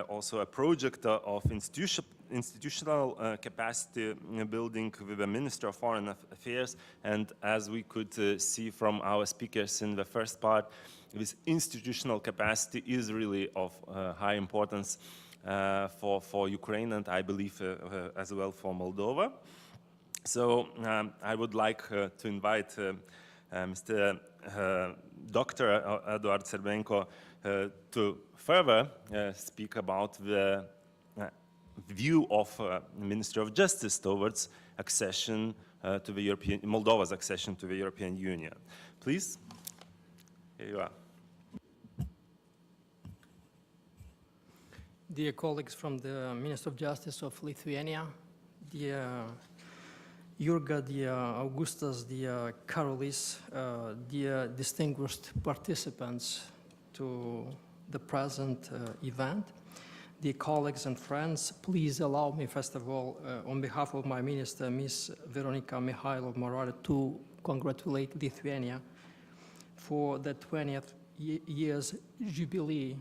also a project of institutional capacity building with the Minister of Foreign Affairs, and as we could see from our speakers in the first part, this institutional capacity is really of high importance for Ukraine, and I believe as well for Moldova. So I would like to invite Mr. Dr. Eduard Serbenko to further speak about the view of the Ministry of Justice towards accession to the Moldova's accession to the European Union. Please, here you are. Dear colleagues from the Ministry of Justice of Lithuania, dear Jurga, dear Augustas, dear Karolis, dear distinguished participants to the present event, dear colleagues and friends, please allow me, first of all, on behalf of my minister, Ms. Veronika Mihailov-Morada, to congratulate Lithuania for the 20th year's jubilee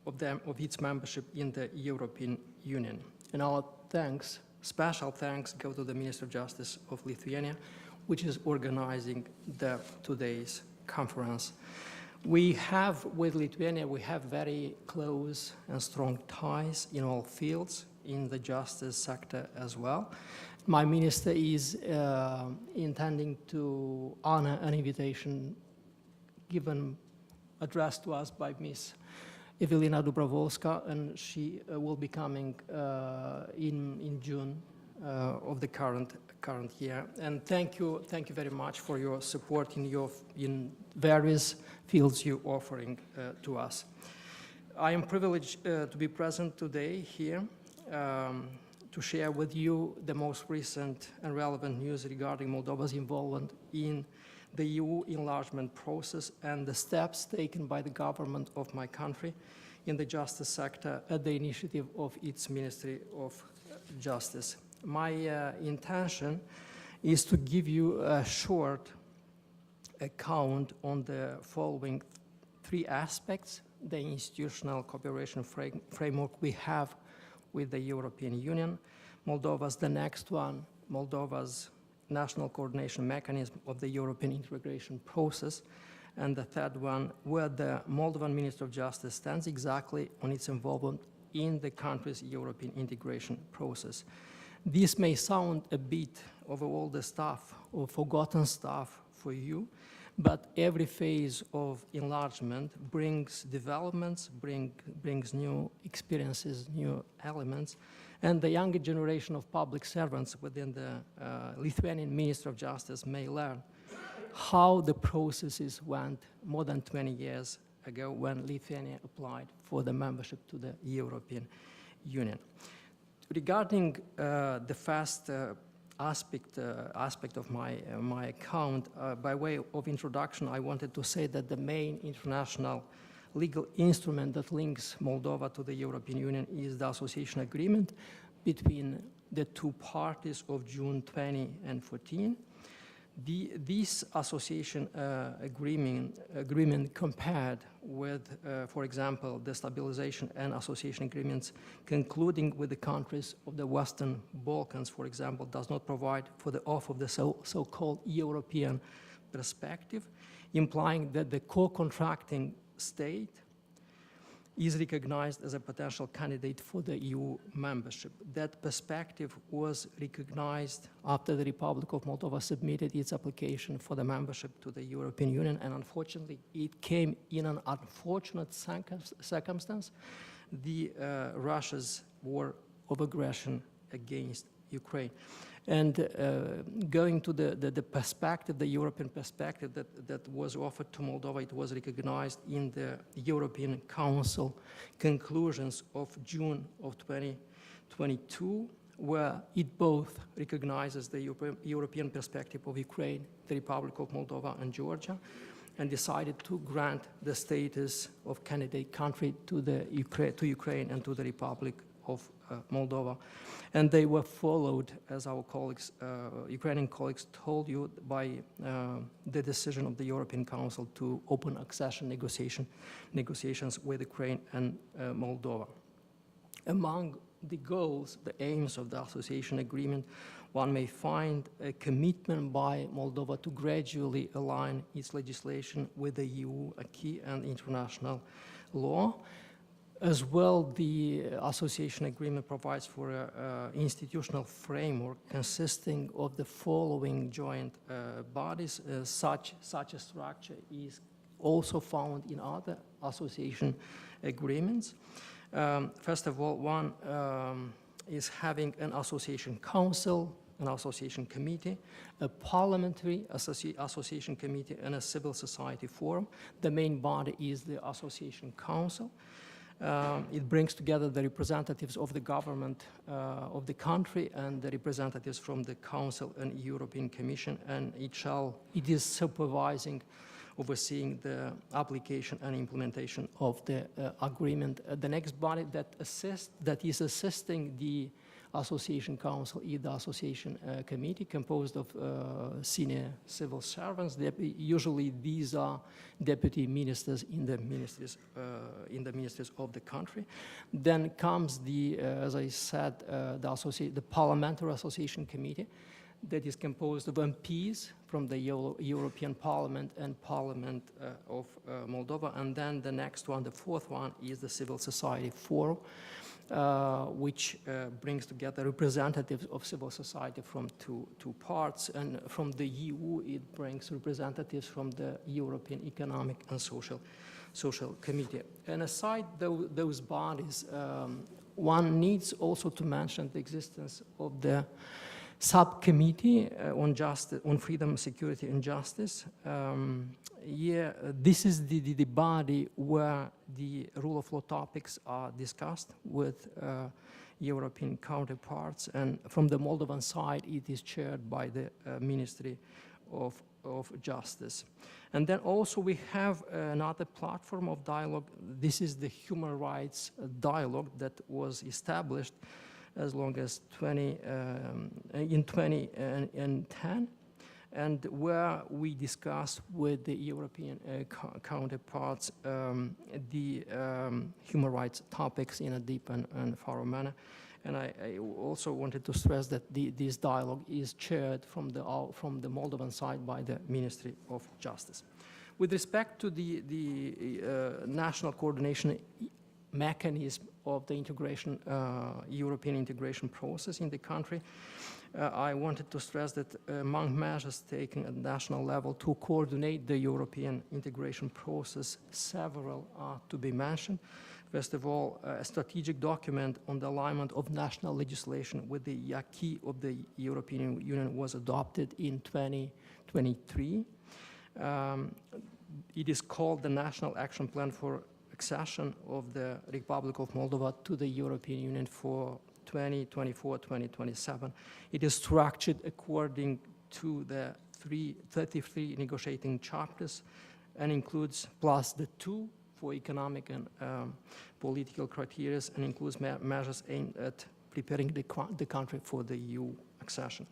of its membership in the European Union. And our thanks, special thanks, go to the Minister of Justice of Lithuania, which is organizing today's conference. We have, with Lithuania, we have very close and strong ties in all fields, in the justice sector as well. My minister is intending to honor an invitation addressed to us by Ms. Evelina Dobrovolska, and she will be coming in June of the current year. And thank you very much for your support in various fields you're offering to us. I am privileged to be present today here to share with you the most recent and relevant news regarding Moldova's involvement in the EU enlargement process and the steps taken by the government of my country in the justice sector at the initiative of its Ministry of Justice. My intention is to give you a short account on the following three aspects: the institutional cooperation framework we have with the European Union, the next one, Moldova's national coordination mechanism of the European integration process, and the third one, where the Moldovan Minister of Justice stands exactly on its involvement in the country's European integration process. This may sound a bit of all the stuff or forgotten stuff for you, but every phase of enlargement brings developments, brings new experiences, new elements, and the younger generation of public servants within the Lithuanian Ministry of Justice may learn how the processes went more than 20 years ago when Lithuania applied for the membership to the European Union. Regarding the first aspect of my account, by way of introduction, I wanted to say that the main international legal instrument that links Moldova to the European Union is the association agreement between the two parties of June 2014. This association agreement compared with, for example, the stabilization and association agreements concluding with the countries of the Western Balkans, for example, does not provide for the offer of the so-called European perspective, implying that the co-contracting state is recognized as a potential candidate for the EU membership. That perspective was recognized after the Republic of Moldova submitted its application for the membership to the European Union, and unfortunately it came in an unfortunate circumstance, the Russia's war of aggression against Ukraine. And going to the perspective, the European perspective that was offered to Moldova, it was recognized in the European Council conclusions of June of 2022, where it both recognizes the European perspective of Ukraine, the Republic of Moldova, and Georgia, and decided to grant the status of candidate country to Ukraine and to the Republic of Moldova. And they were followed, as our colleagues, Ukrainian colleagues told you, by the decision of the European Council to open accession negotiations with Ukraine and Moldova. Among the goals, the aims of the association agreement, one may find a commitment by Moldova to gradually align its legislation with the EU acquis and international law. As well, the association agreement provides for an institutional framework consisting of the following joint bodies. Such a structure is also found in other association agreements. First of all, one is having an association council, an association committee, a parliamentary association committee, and a civil society forum. The main body is the association council. It brings together the representatives of the government of the country and the representatives from the Council and European Commission, and it is supervising, overseeing the application and implementation of the agreement. The next body that is assisting the Association Council is the Association Committee, composed of senior civil servants. Usually these are deputy ministers in the ministries of the country. Then comes the, as I said, the Parliamentary Association Committee. that is composed of MPs from the European Parliament and Parliament of Moldova. And then the next one, the fourth one, is the Civil Society Forum, which brings together representatives of civil society from two parts. And from the EU, it brings representatives from the European Economic and Social Committee. And aside those bodies, one needs also to mention the existence of the subcommittee on freedom, security, and justice. This is the body where the rule of law topics are discussed with European counterparts, and from the Moldovan side, it is chaired by the Ministry of Justice. And then also we have another platform of dialogue. This is the human rights dialogue that was established as long as in 2010, and where we discuss with the European counterparts the human rights topics in a deep and thorough manner. And I also wanted to stress that this dialogue is chaired from the Moldovan side by the Ministry of Justice. With respect to the national coordination mechanism of the integration, European integration process in the country, I wanted to stress that among measures taken at national level to coordinate the European integration process, several are to be mentioned. First of all, a strategic document on the alignment of national legislation with the acquis of the European Union was adopted in 2023. It is called the National Action Plan for Accession of the Republic of Moldova to the European Union for 2024-2027. It is structured according to the 33 negotiating chapters and includes plus the 2 for economic and political criteria, and includes measures aimed at preparing the country for the EU accession.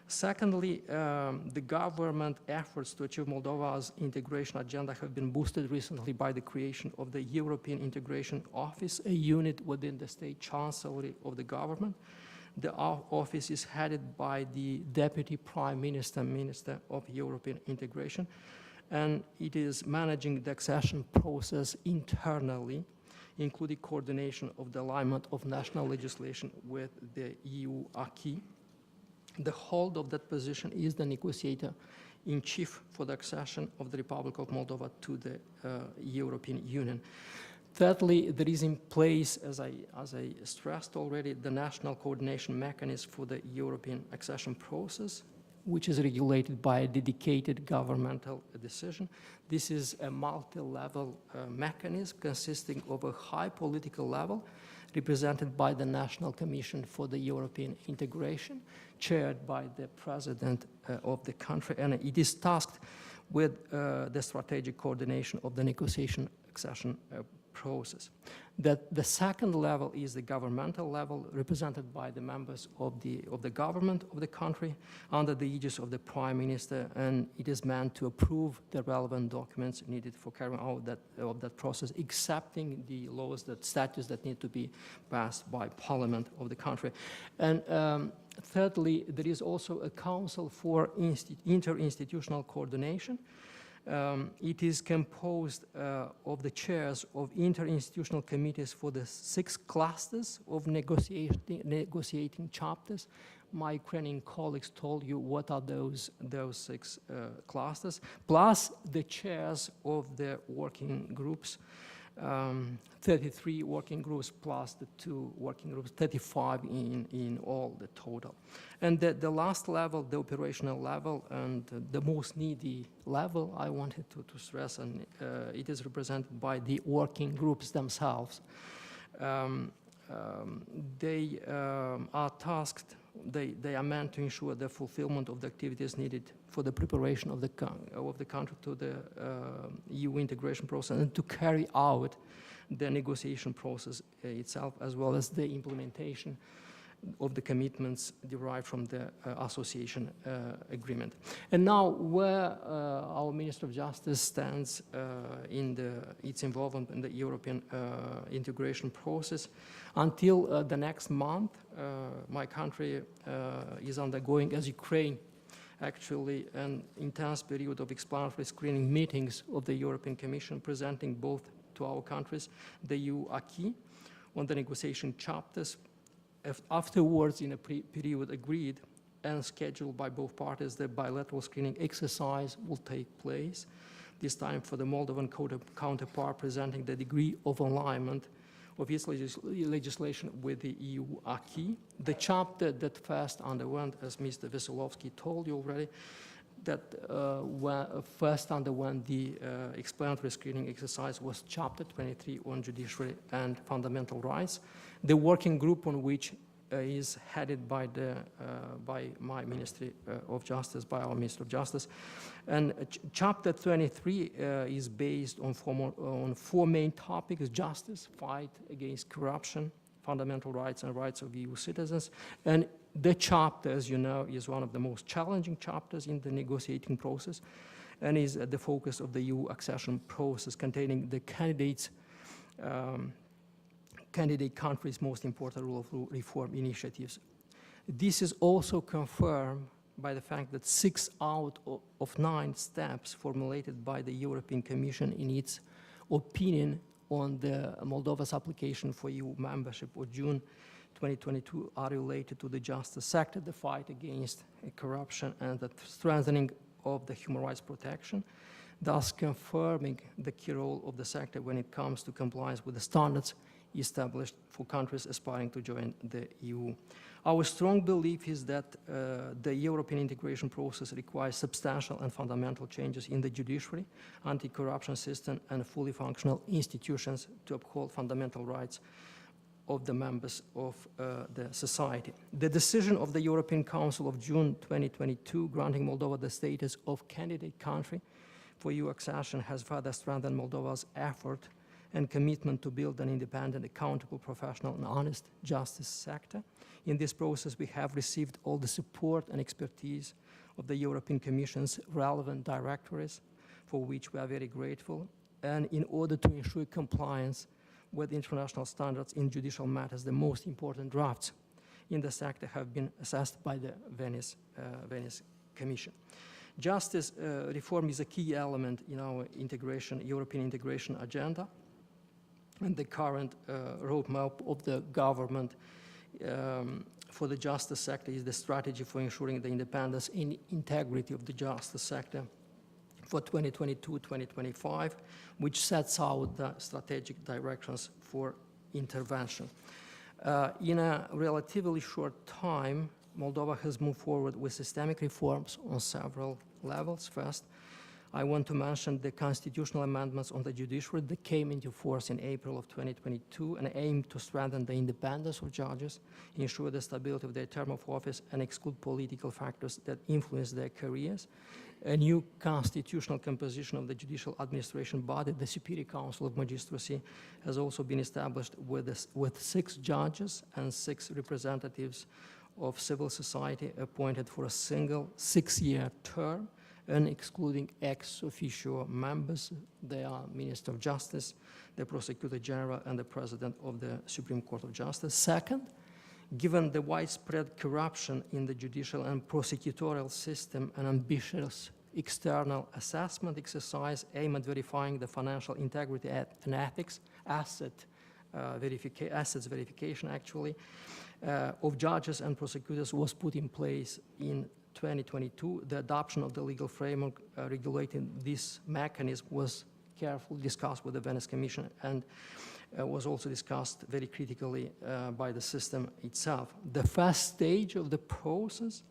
Secondly, the government efforts to achieve Moldova's integration agenda have been boosted recently by the creation of the European Integration Office, a unit within the State Chancellery of the government. The office is headed by the Deputy Prime Minister, Minister of European Integration, and it is managing the accession process internally, including coordination of the alignment of national legislation with the EU acquis. The hold of that position is the negotiator-in-chief for the accession of the Republic of Moldova to the European Union. Thirdly, there is in place, as I stressed already, the national coordination mechanism for the European accession process, which is regulated by a dedicated governmental decision. This is a multi-level mechanism consisting of a high political level represented by the National Commission for the European Integration, chaired by the President of the country, and it is tasked with the strategic coordination of the negotiation accession process. The second level is the governmental level, represented by the members of the government of the country under the aegis of the Prime Minister, and it is meant to approve the relevant documents needed for carrying out that process, accepting the laws, statutes that need to be passed by Parliament of the country. And thirdly, there is also a Council for Interinstitutional Coordination. It is composed of the chairs of interinstitutional committees for the 6 clusters of negotiating chapters. My Ukrainian colleagues told you what are those 6 clusters, plus the chairs of the working groups, 33 working groups plus the 2 working groups, 35 in all the total. And the last level, the operational level, and the most needy level, I wanted to stress, and it is represented by the working groups themselves. They are tasked, they are meant to ensure the fulfillment of the activities needed for the preparation of the country to the EU integration process, and to carry out the negotiation process itself, as well as the implementation of the commitments derived from the association agreement. And now where our Minister of Justice stands in its involvement in the European integration process. Until the next month, my country is undergoing, as Ukraine, actually an intense period of explanatory screening meetings of the European Commission, presenting both to our countries the EU acquis on the negotiation chapters. Afterwards, in a period agreed and scheduled by both parties, the bilateral screening exercise will take place, this time for the Moldovan counterpart, presenting the degree of alignment of its legislation with the EU acquis. The chapter that first underwent, as Mr. Veselovsky told you already, that first underwent the explanatory screening exercise was Chapter 23 on judiciary and fundamental rights. The working group on which is headed by my Ministry of Justice, by our Minister of Justice. And Chapter 23 is based on four main topics: justice, fight against corruption, fundamental rights and rights of EU citizens. And the chapter, as you know, is one of the most challenging chapters in the negotiating process and is at the focus of the EU accession process, containing the candidate countries' most important rule of law reform initiatives. This is also confirmed by the fact that 6 out of 9 steps formulated by the European Commission in its opinion on the Moldova's application for EU membership of June 2022 are related to the justice sector, the fight against corruption and the strengthening of the human rights protection, thus confirming the key role of the sector when it comes to compliance with the standards established for countries aspiring to join the EU. Our strong belief is that the European integration process requires substantial and fundamental changes in the judiciary, anti-corruption system, and fully functional institutions to uphold fundamental rights of the members of the society. The decision of the European Council of June 2022 granting Moldova the status of candidate country for EU accession has further strengthened Moldova's effort and commitment to build an independent, accountable, professional, and honest justice sector. In this process, we have received all the support and expertise of the European Commission's relevant directorates, for which we are very grateful. And in order to ensure compliance with international standards in judicial matters, the most important drafts in the sector have been assessed by the Venice Commission. Justice reform is a key element in our European integration agenda. And the current roadmap of the government for the justice sector is the strategy for ensuring the independence and integrity of the justice sector for 2022-2025, which sets out the strategic directions for intervention. In a relatively short time, Moldova has moved forward with systemic reforms on several levels. First, I want to mention the constitutional amendments on the judiciary that came into force in April of 2022 and aim to strengthen the independence of judges, ensure the stability of their term of office, and exclude political factors that influence their careers. A new constitutional composition of the judicial administration body, the Superior Council of Magistracy, has also been established with 6 judges and 6 representatives of civil society appointed for a single 6-year term, and excluding ex officio members. They are Minister of Justice, the Prosecutor General, and the President of the Supreme Court of Justice. Second, given the widespread corruption in the judicial and prosecutorial system, an ambitious external assessment exercise aimed at verifying the financial integrity and ethics, assets verification actually, of judges and prosecutors was put in place in 2022. The adoption of the legal framework regulating this mechanism was carefully discussed with the Venice Commission and was also discussed very critically by the system itself. The first stage of the process,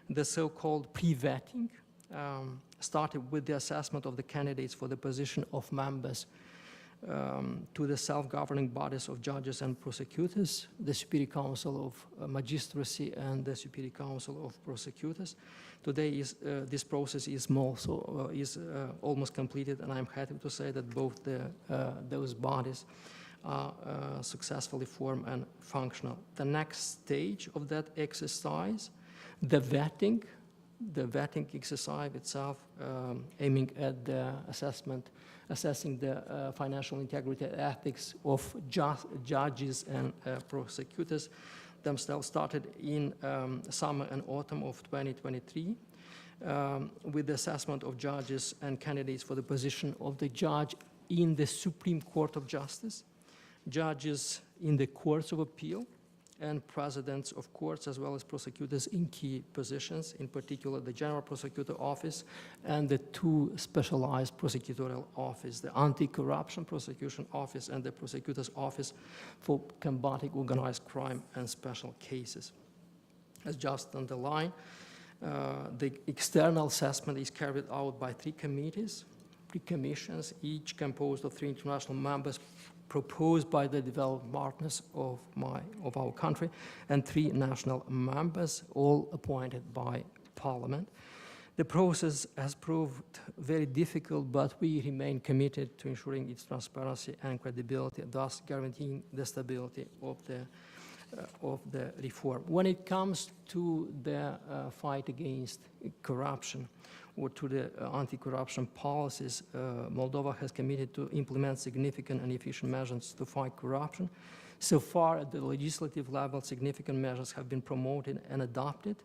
the so-called pre-vetting, started with the assessment of the candidates for the position of members to the self-governing bodies of judges and prosecutors, the Superior Council of Magistracy and the Superior Council of Prosecutors. Today, this process is almost completed, and I'm happy to say that both those bodies are successfully formed and functional. The next stage of that exercise, the vetting exercise itself, aiming at the assessing the financial integrity and ethics of judges and prosecutors themselves, started in summer and autumn of 2023 with the assessment of judges and candidates for the position of the judge in the Supreme Court of Justice, judges in the courts of appeal, and presidents of courts, as well as prosecutors in key positions, in particular the General Prosecutor Office and the two specialized prosecutorial offices, the Anti-Corruption Prosecution Office and the Prosecutor's Office for Combating Organized Crime and Special Cases. As just underlined, the external assessment is carried out by 3 committees, 3 commissions, each composed of 3 international members proposed by the developed partners of our country, and 3 national members, all appointed by Parliament. The process has proved very difficult, but we remain committed to ensuring its transparency and credibility, thus guaranteeing the stability of the reform. When it comes to the fight against corruption, or to the anti-corruption policies, Moldova has committed to implement significant and efficient measures to fight corruption. So far, at the legislative level, significant measures have been promoted and adopted.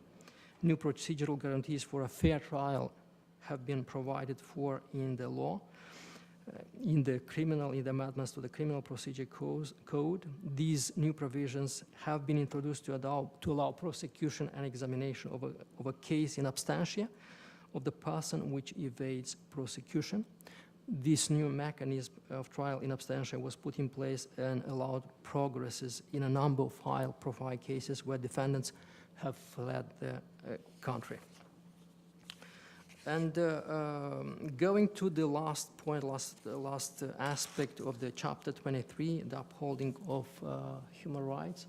New procedural guarantees for a fair trial have been provided for in the law. In the amendments to the criminal procedure code, these new provisions have been introduced to allow prosecution and examination of a case in absentia of the person which evades prosecution. This new mechanism of trial in absentia was put in place and allowed progresses in a number of high-profile cases where defendants have fled the country. And going to the last point, last aspect of the Chapter 23, the upholding of human rights,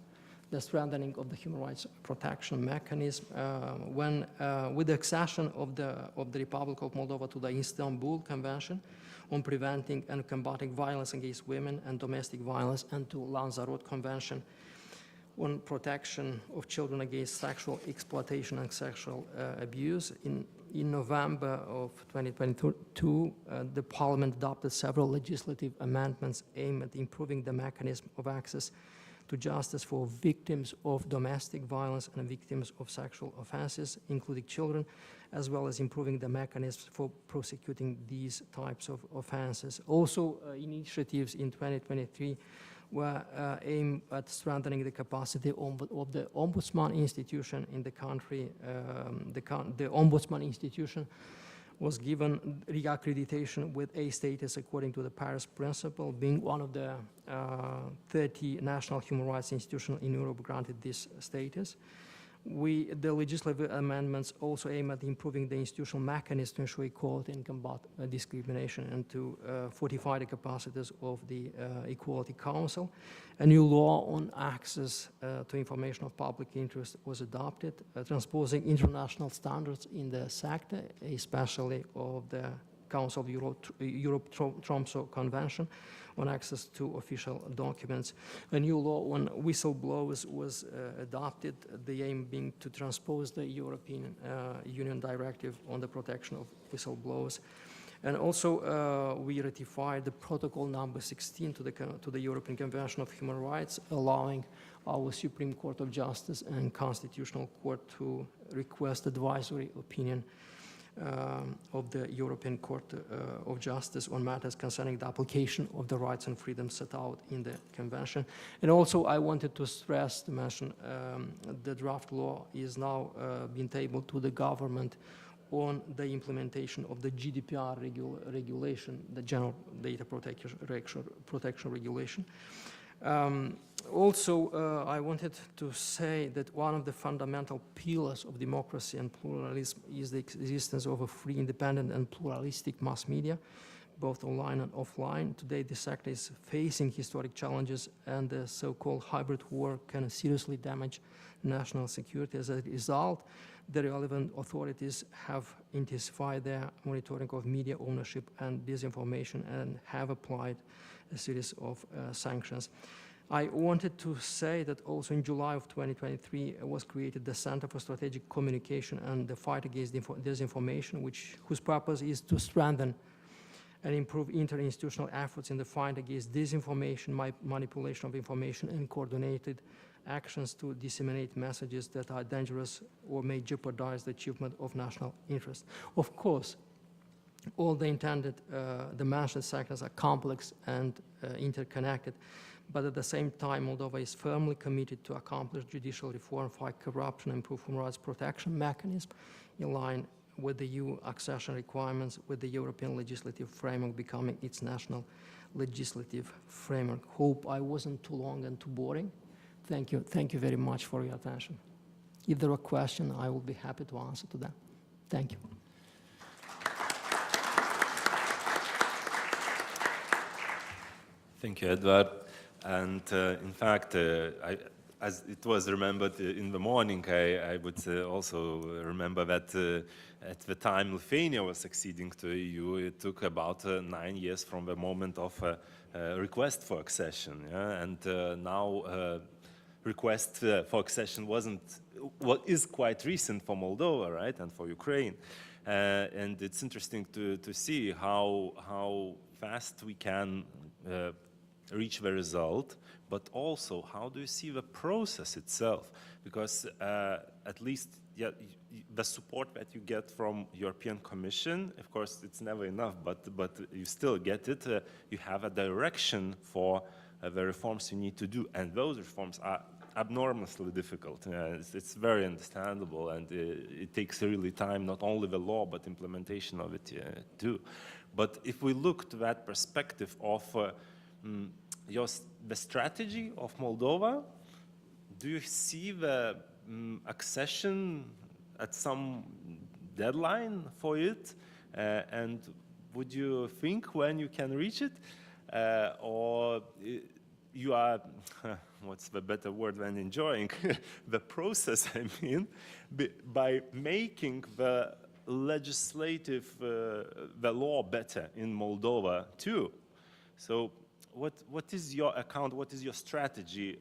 the strengthening of the human rights protection mechanism. With the accession of the Republic of Moldova to the Istanbul Convention on Preventing and Combating Violence Against Women and Domestic Violence, and to Lanzarote Convention on Protection of Children Against Sexual Exploitation and Sexual Abuse, in November of 2022, the Parliament adopted several legislative amendments aimed at improving the mechanism of access to justice for victims of domestic violence and victims of sexual offenses, including children, as well as improving the mechanisms for prosecuting these types of offenses. Also, initiatives in 2023 were aimed at strengthening the capacity of the Ombudsman institution in the country. The Ombudsman institution was given reaccreditation with A status according to the Paris Principle, being one of the 30 national human rights institutions in Europe granted this status. The legislative amendments also aim at improving the institutional mechanism to ensure equality and combat discrimination, and to fortify the capacities of the Equality Council. A new law on access to information of public interest was adopted, transposing international standards in the sector, especially of the Council of Europe Tromsø Convention on access to official documents. A new law on whistleblowers was adopted, the aim being to transpose the European Union Directive on the protection of whistleblowers. And also, we ratified the Protocol number 16 to the European Convention of Human Rights, allowing our Supreme Court of Justice and Constitutional Court to request advisory opinion of the European Court of Justice on matters concerning the application of the rights and freedoms set out in the Convention. And also, I wanted to mention the draft law is now being tabled to the government on the implementation of the GDPR regulation, the General Data Protection Regulation. I wanted to say that one of the fundamental pillars of democracy and pluralism is the existence of a free, independent, and pluralistic mass media, both online and offline. Today, the sector is facing historic challenges, and the so-called hybrid war can seriously damage national security. As a result, the relevant authorities have intensified their monitoring of media ownership and disinformation, and have applied a series of sanctions. I wanted to say that also in July of 2023 was created the Center for Strategic Communication and the Fight Against Disinformation, whose purpose is to strengthen and improve interinstitutional efforts in the fight against disinformation, manipulation of information, and coordinated actions to disseminate messages that are dangerous or may jeopardize the achievement of national interest. Of course, all the mentioned sectors are complex and interconnected, but at the same time, Moldova is firmly committed to accomplish judicial reform, fight corruption, improve human rights protection mechanism in line with the EU accession requirements, with the European legislative framework becoming its national legislative framework. Hope I wasn't too long and too boring. Thank you. Thank you very much for your attention. If there are questions, I will be happy to answer to them. Thank you. Thank you, Edward. And in fact, as it was remembered in the morning, I would also remember that at the time Lithuania was succeeding to EU, it took about 9 years from the moment of request for accession. Yeah? And now request for accession what is quite recent for Moldova, right, and for Ukraine. And it's interesting to see how fast we can reach the result, but also how do you see the process itself? Because at least the support that you get from European Commission, of course, it's never enough, but you still get it. You have a direction for the reforms you need to do, and those reforms are abnormously difficult. It's very understandable, and it takes really time, not only the law, but implementation of it too. But if we look to that perspective of the strategy of Moldova, do you see the accession at some deadline for it? And would you think when you can reach it? Or you are, what's the better word than enjoying the process, I mean, by making the legislative, the law better in Moldova too. So what is your account, what is your strategy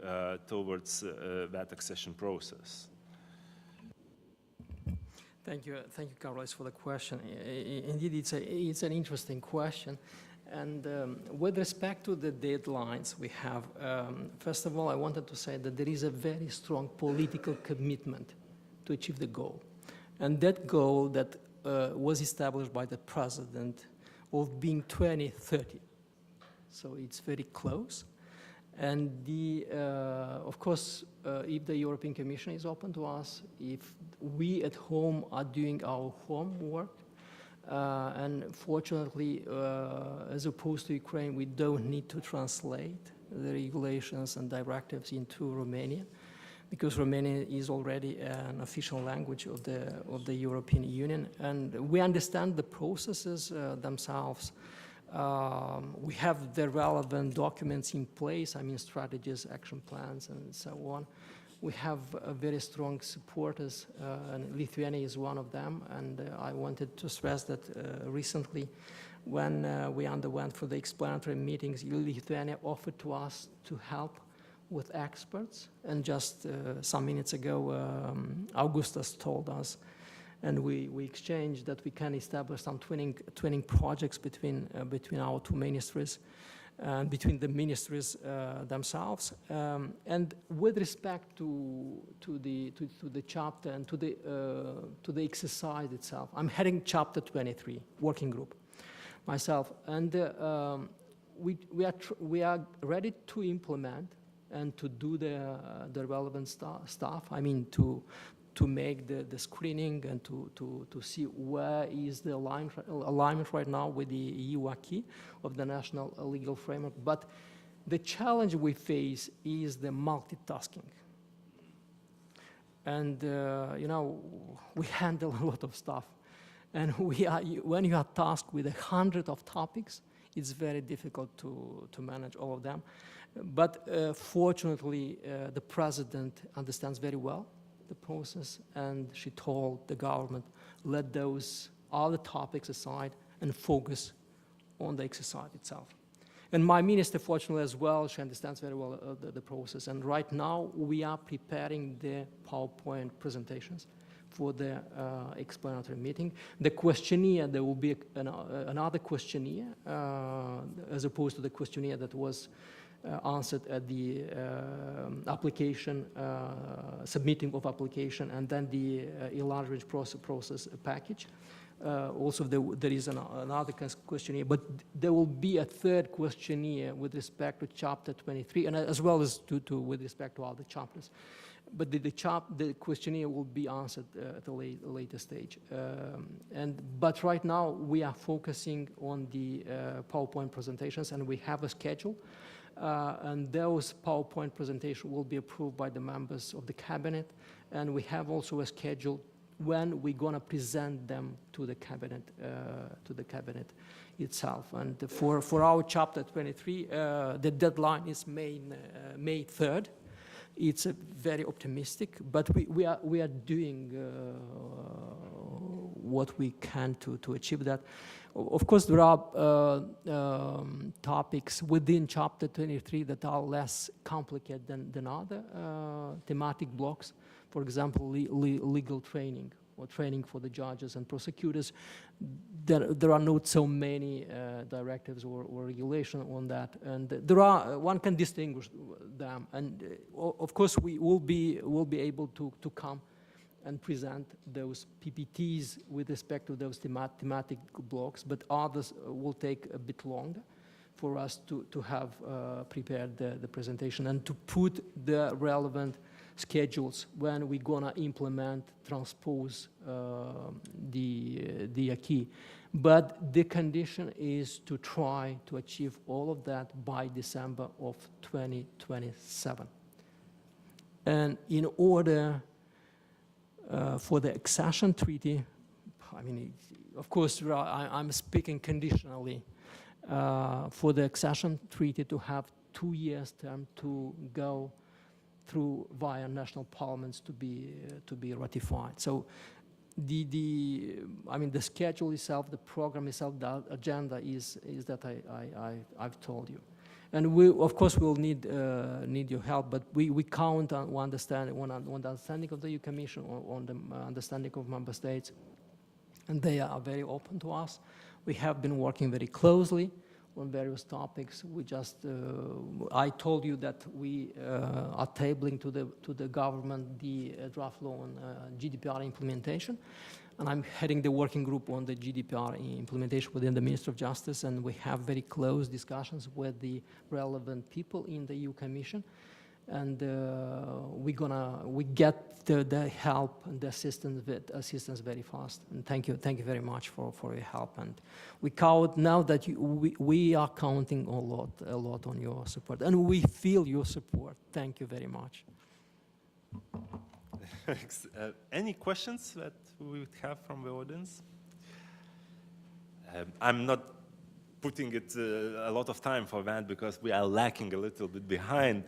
towards that accession process? Thank you, Carlos, for the question. Indeed, it's an interesting question. And with respect to the deadlines we have, first of all, I wanted to say that there is a very strong political commitment to achieve the goal. And that goal that was established by the president of being 2030. So it's very close. And of course, if the European Commission is open to us, if we at home are doing our homework, and fortunately, as opposed to Ukraine, we don't need to translate the regulations and directives into Romanian, because Romanian is already an official language of the European Union, and we understand the processes themselves. We have the relevant documents in place, I mean strategies, action plans, and so on. We have very strong supporters, and Lithuania is one of them, and I wanted to stress that recently when we underwent for the explanatory meetings, Lithuania offered to us to help with experts, and just some minutes ago Augustas told us, and we exchanged that we can establish some twinning projects between our two ministries, between the ministries themselves, and with respect to the chapter and to the exercise itself. I'm heading chapter 23 working group myself, and we are ready to implement and to do the relevant stuff. I mean to make the screening and to see where is the alignment right now with the EU acquis of the national legal framework. But the challenge we face is the multitasking. And, you know, we handle a lot of stuff. And when you are tasked with 100 of topics, it's very difficult to manage all of them. But fortunately, the president understands very well the process, and she told the government, let those other topics aside and focus on the exercise itself. And my minister, fortunately, as well, she understands very well the process. And right now, we are preparing the PowerPoint presentations for the explanatory meeting. The questionnaire, there will be another questionnaire, as opposed to the questionnaire that was answered at the application, submitting of application, and then the enlargement process package. Also, there is another questionnaire, but there will be a third questionnaire with respect to Chapter 23, and as well as with respect to other chapters. But the questionnaire will be answered at a later stage. But right now, we are focusing on the PowerPoint presentations, and we have a schedule. And those PowerPoint presentations will be approved by the members of the cabinet. And we have also a schedule when we're going to present them to the cabinet itself. And for our Chapter 23, the deadline is May 3rd. It's very optimistic, but we are doing what we can to achieve that. Of course, there are topics within Chapter 23 that are less complicated than other thematic blocks. For example, legal training or training for the judges and prosecutors. There are not so many directives or regulation on that, and one can distinguish them. And of course, we will be able to come and present those PPTs with respect to those thematic blocks, but others will take a bit longer for us to have prepared the presentation and to put the relevant schedules when we're gonna implement, transpose the acquis. But the condition is to try to achieve all of that by December of 2027. And in order for the accession treaty, I mean, of course, I'm speaking conditionally, for the accession treaty to have 2 years term to go through via national parliaments to be ratified. So the schedule itself, the program itself, the agenda is that I've told you. And we, of course, will need your help, but we count on the understanding of the EU Commission, on the understanding of member states, and they are very open to us. We have been working very closely on various topics. We just, I told you that we are tabling to the government the draft law on GDPR implementation. And I'm heading the working group on the GDPR implementation within the Ministry of Justice, and we have very close discussions with the relevant people in the EU Commission. And we get the help and the assistance very fast. And thank you very much for your help. And we count now that we are counting a lot on your support, and we feel your support. Thank you very much. Any questions that we would have from the audience? I'm not putting it a lot of time for that because we are lacking a little bit behind.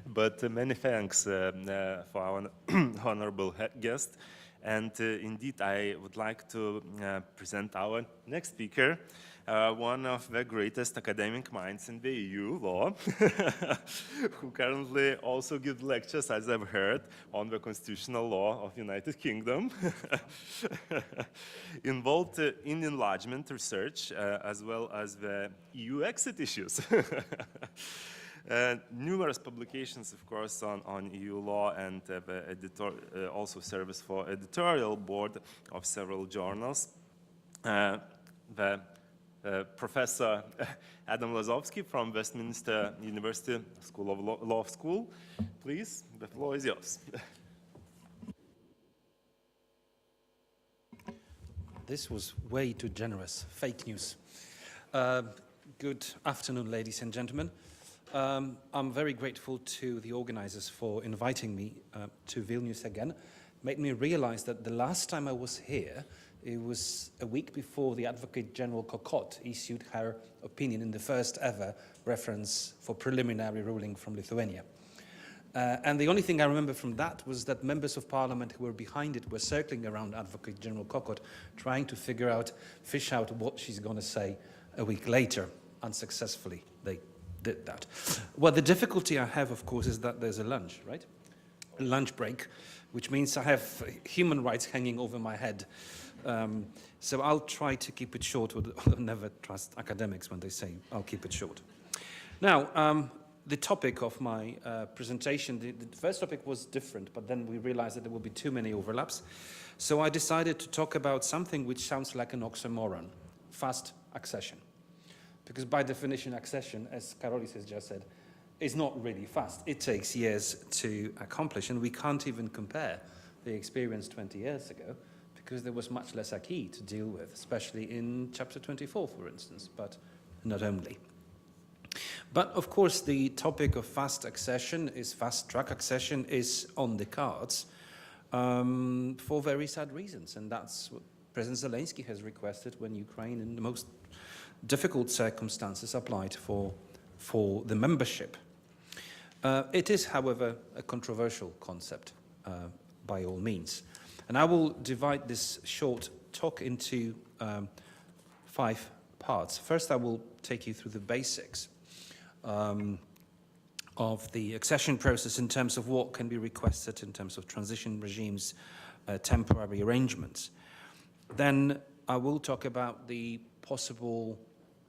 But many thanks for our honorable guest. And indeed, I would like to present our next speaker, one of the greatest academic minds in the EU law, who currently also gives lectures, as I've heard, on the constitutional law of the United Kingdom, involved in enlargement research, as well as the EU exit issues. Numerous publications, of course, on EU law, and also serves for editorial board of several journals. Professor Adam Lazowski from Westminster University School of Law School. Please, the floor is yours. This was way too generous. Fake news. Good afternoon, ladies and gentlemen. I'm very grateful to the organizers for inviting me to Vilnius again. Made me realize that the last time I was here, it was a week before the Advocate General Kokot issued her opinion in the first ever reference for preliminary ruling from Lithuania. And the only thing I remember from that was that members of parliament who were behind it were circling around Advocate General Kokot, trying to fish out what she's going to say a week later. unsuccessfully they did that. Well, the difficulty I have, of course, is that there's a lunch, right? A lunch break, which means I have human rights hanging over my head. So I'll try to keep it short. I'll never trust academics when they say I'll keep it short. Now, the topic of my presentation, the first topic was different, but then we realized that there would be too many overlaps. So I decided to talk about something which sounds like an oxymoron, fast accession. Because by definition, accession, as Karolis has just said, is not really fast. It takes years to accomplish, and we can't even compare the experience 20 years ago, because there was much less acquis to deal with, especially in chapter 24, for instance, but not only. But of course, the topic of fast track accession is on the cards for very sad reasons, and that's what President Zelensky has requested when Ukraine, in the most difficult circumstances, applied for the membership. It is, however, a controversial concept by all means. And I will divide this short talk into 5 parts. First, I will take you through the basics of the accession process in terms of what can be requested in terms of transition regimes, temporary arrangements. Then I will talk about the possible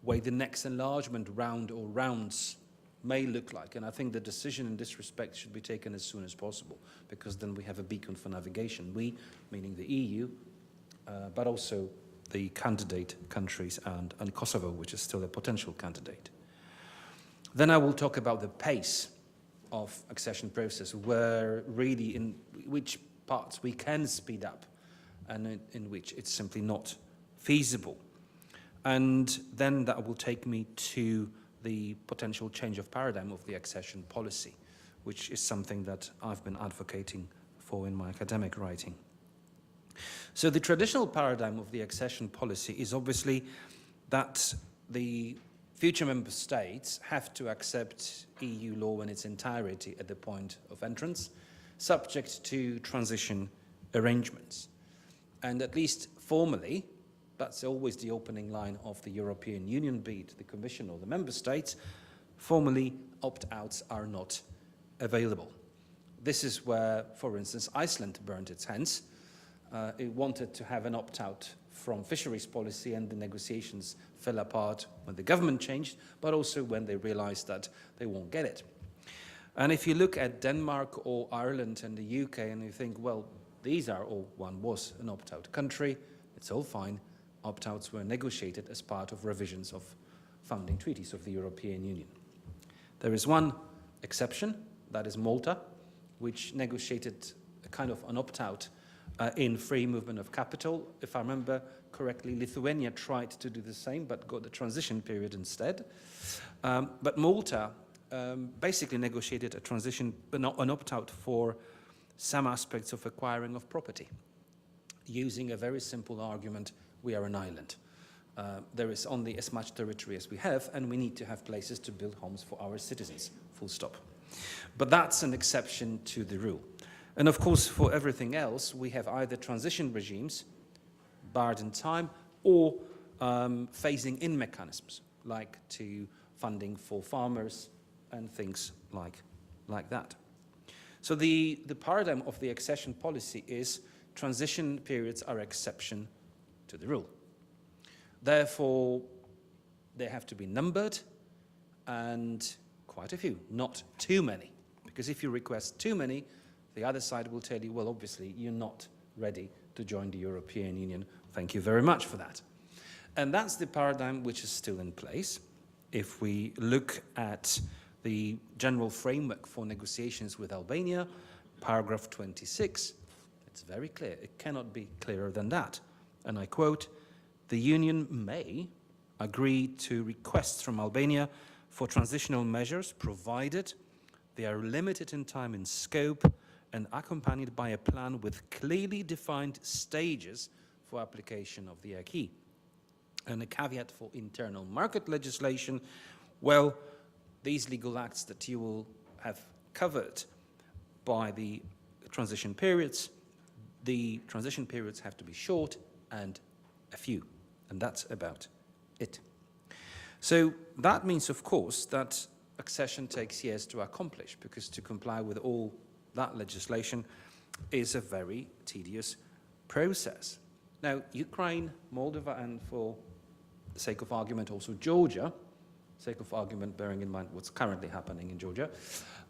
way the next enlargement round or rounds may look like. And I think the decision in this respect should be taken as soon as possible, because then we have a beacon for navigation. We, meaning the EU, but also the candidate countries and Kosovo, which is still a potential candidate. Then I will talk about the pace of accession process, where really in which parts we can speed up and in which it's simply not feasible. And then that will take me to the potential change of paradigm of the accession policy, which is something that I've been advocating for in my academic writing. So the traditional paradigm of the accession policy is obviously that the future member states have to accept EU law in its entirety at the point of entrance, subject to transition arrangements. And at least formally, that's always the opening line of the European Union, be it the Commission or the Member States, formally opt-outs are not available. This is where, for instance, Iceland burned its hands. It wanted to have an opt-out from fisheries policy, and the negotiations fell apart when the government changed, but also when they realized that they won't get it. And if you look at Denmark or Ireland and the UK and you think, well, these are all, one was an opt-out country, it's all fine. Opt-outs were negotiated as part of revisions of founding treaties of the European Union. There is one exception, that is Malta, which negotiated a kind of an opt-out in free movement of capital. If I remember correctly, Lithuania tried to do the same, but got the transition period instead. But Malta basically negotiated a transition, an opt-out for some aspects of acquiring of property, using a very simple argument: we are an island. There is only as much territory as we have, and we need to have places to build homes for our citizens, full stop. But that's an exception to the rule. And of course, for everything else, we have either transition regimes, barred in time, or phasing in mechanisms, like to funding for farmers and things like that. So the paradigm of the accession policy is transition periods are exception to the rule. Therefore, they have to be numbered, and quite a few, not too many. Because if you request too many, the other side will tell you, well, obviously, you're not ready to join the European Union. Thank you very much for that. And that's the paradigm which is still in place. If we look at the general framework for negotiations with Albania, paragraph 26, it's very clear. It cannot be clearer than that. And I quote, "The Union may agree to requests from Albania for transitional measures, provided they are limited in time and scope and accompanied by a plan with clearly defined stages for application of the acquis." And a caveat for internal market legislation: well, these legal acts that you will have covered by the transition periods, the transition periods have to be short and a few, and that's about it. So that means, of course, that accession takes years to accomplish, because to comply with all that legislation is a very tedious process. Now, Ukraine, Moldova, and for the sake of argument also Georgia, sake of argument bearing in mind what's currently happening in Georgia,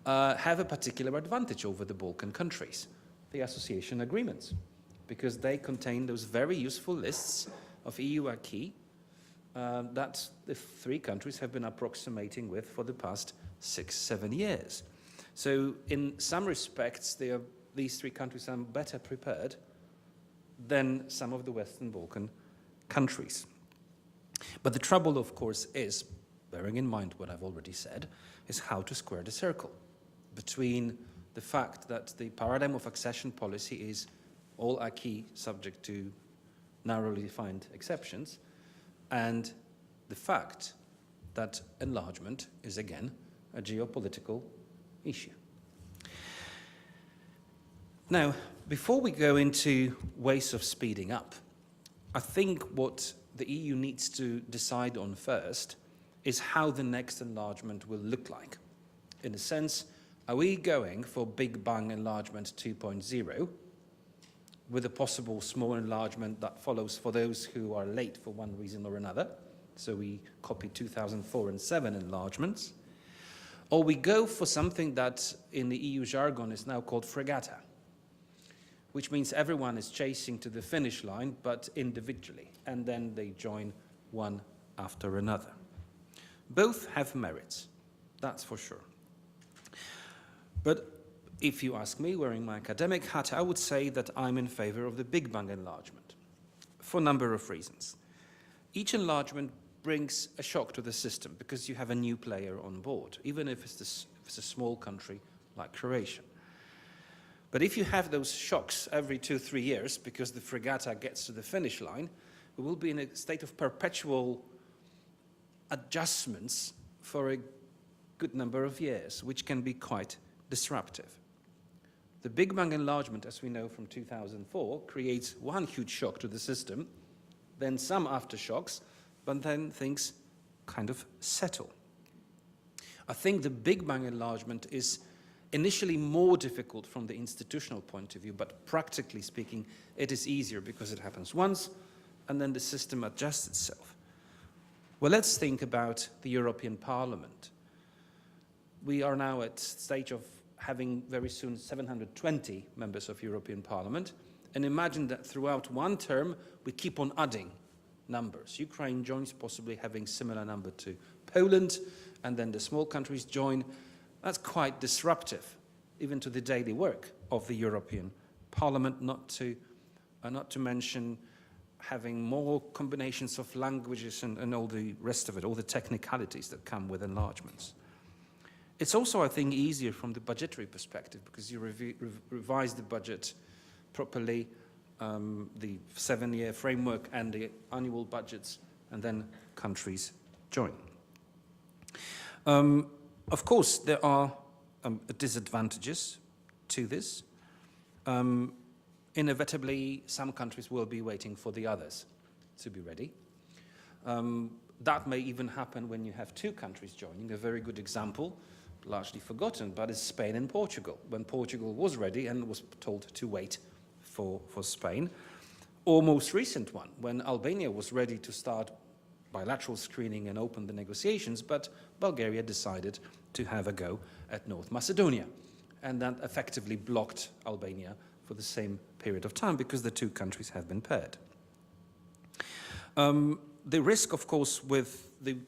have a particular advantage over the Balkan countries, the association agreements, because they contain those very useful lists of EU acquis that the three countries have been approximating with for the past 6-7 years. So in some respects, these three countries are better prepared than some of the Western Balkan countries. But the trouble, of course, is, bearing in mind what I've already said, is how to square the circle between the fact that the paradigm of accession policy is all acquis subject to narrowly defined exceptions, and the fact that enlargement is, again, a geopolitical issue. Now, before we go into ways of speeding up, I think what the EU needs to decide on first is how the next enlargement will look like. In a sense, are we going for Big Bang enlargement 2.0, with a possible small enlargement that follows for those who are late for one reason or another? So we copy 2004 and 7 enlargements. Or we go for something that in the EU jargon is now called fregata, which means everyone is chasing to the finish line, but individually, and then they join one after another. Both have merits, that's for sure. But if you ask me, wearing my academic hat, I would say that I'm in favor of the Big Bang enlargement, for a number of reasons. Each enlargement brings a shock to the system, because you have a new player on board, even if it's a small country like Croatia. But if you have those shocks every 2-3 years, because the fregata gets to the finish line, we will be in a state of perpetual adjustments for a good number of years, which can be quite disruptive. The Big Bang enlargement, as we know from 2004, creates one huge shock to the system, then some aftershocks, but then things kind of settle. I think the Big Bang enlargement is initially more difficult from the institutional point of view, but practically speaking, it is easier because it happens once, and then the system adjusts itself. Well, let's think about the European Parliament. We are now at the stage of having very soon 720 members of European Parliament, and imagine that throughout one term, we keep on adding numbers. Ukraine joins, possibly having similar number to Poland, and then the small countries join. That's quite disruptive, even to the daily work of the European Parliament, not to mention having more combinations of languages and all the rest of it, all the technicalities that come with enlargements. It's also, I think, easier from the budgetary perspective, because you revise the budget properly, the 7-year framework and the annual budgets, and then countries join. Of course, there are disadvantages to this. Inevitably, some countries will be waiting for the others to be ready. That may even happen when you have two countries joining. A very good example, largely forgotten, but is Spain and Portugal, when Portugal was ready and was told to wait for Spain. Or most recent one, when Albania was ready to start bilateral screening and open the negotiations, but Bulgaria decided to have a go at North Macedonia. And that effectively blocked Albania for the same period of time, because the two countries have been paired. The risk, of course,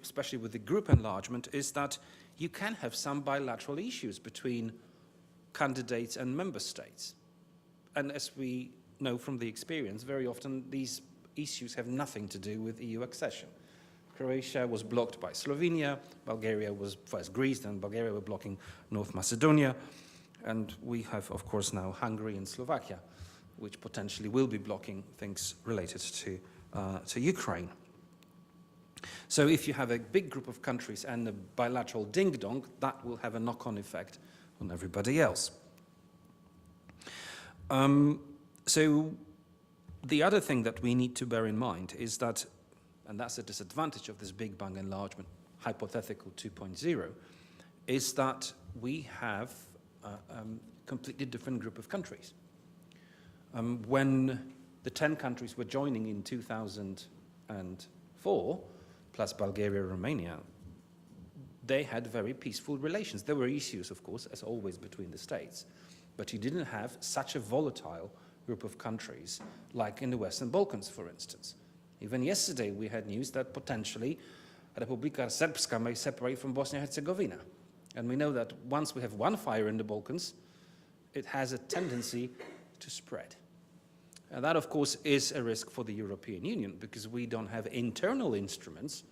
especially with the group enlargement, is that you can have some bilateral issues between candidates and member states. And as we know from the experience, very often these issues have nothing to do with EU accession. Croatia was blocked by Slovenia, Bulgaria was first Greece, then Bulgaria were blocking North Macedonia, and we have, of course, now Hungary and Slovakia, which potentially will be blocking things related to Ukraine. So if you have a big group of countries and a bilateral ding-dong, that will have a knock-on effect on everybody else. So the other thing that we need to bear in mind is that and that's a disadvantage of this Big Bang enlargement, hypothetical 2.0, is that we have a completely different group of countries. When the 10 countries were joining in 2004, plus Bulgaria and Romania, they had very peaceful relations. There were issues, of course, as always, between the states, but you didn't have such a volatile group of countries like in the Western Balkans, for instance. Even yesterday we had news that potentially Republika Srpska may separate from Bosnia and Herzegovina. And we know that once we have one fire in the Balkans, it has a tendency to spread. And that, of course, is a risk for the European Union because we don't have internal instruments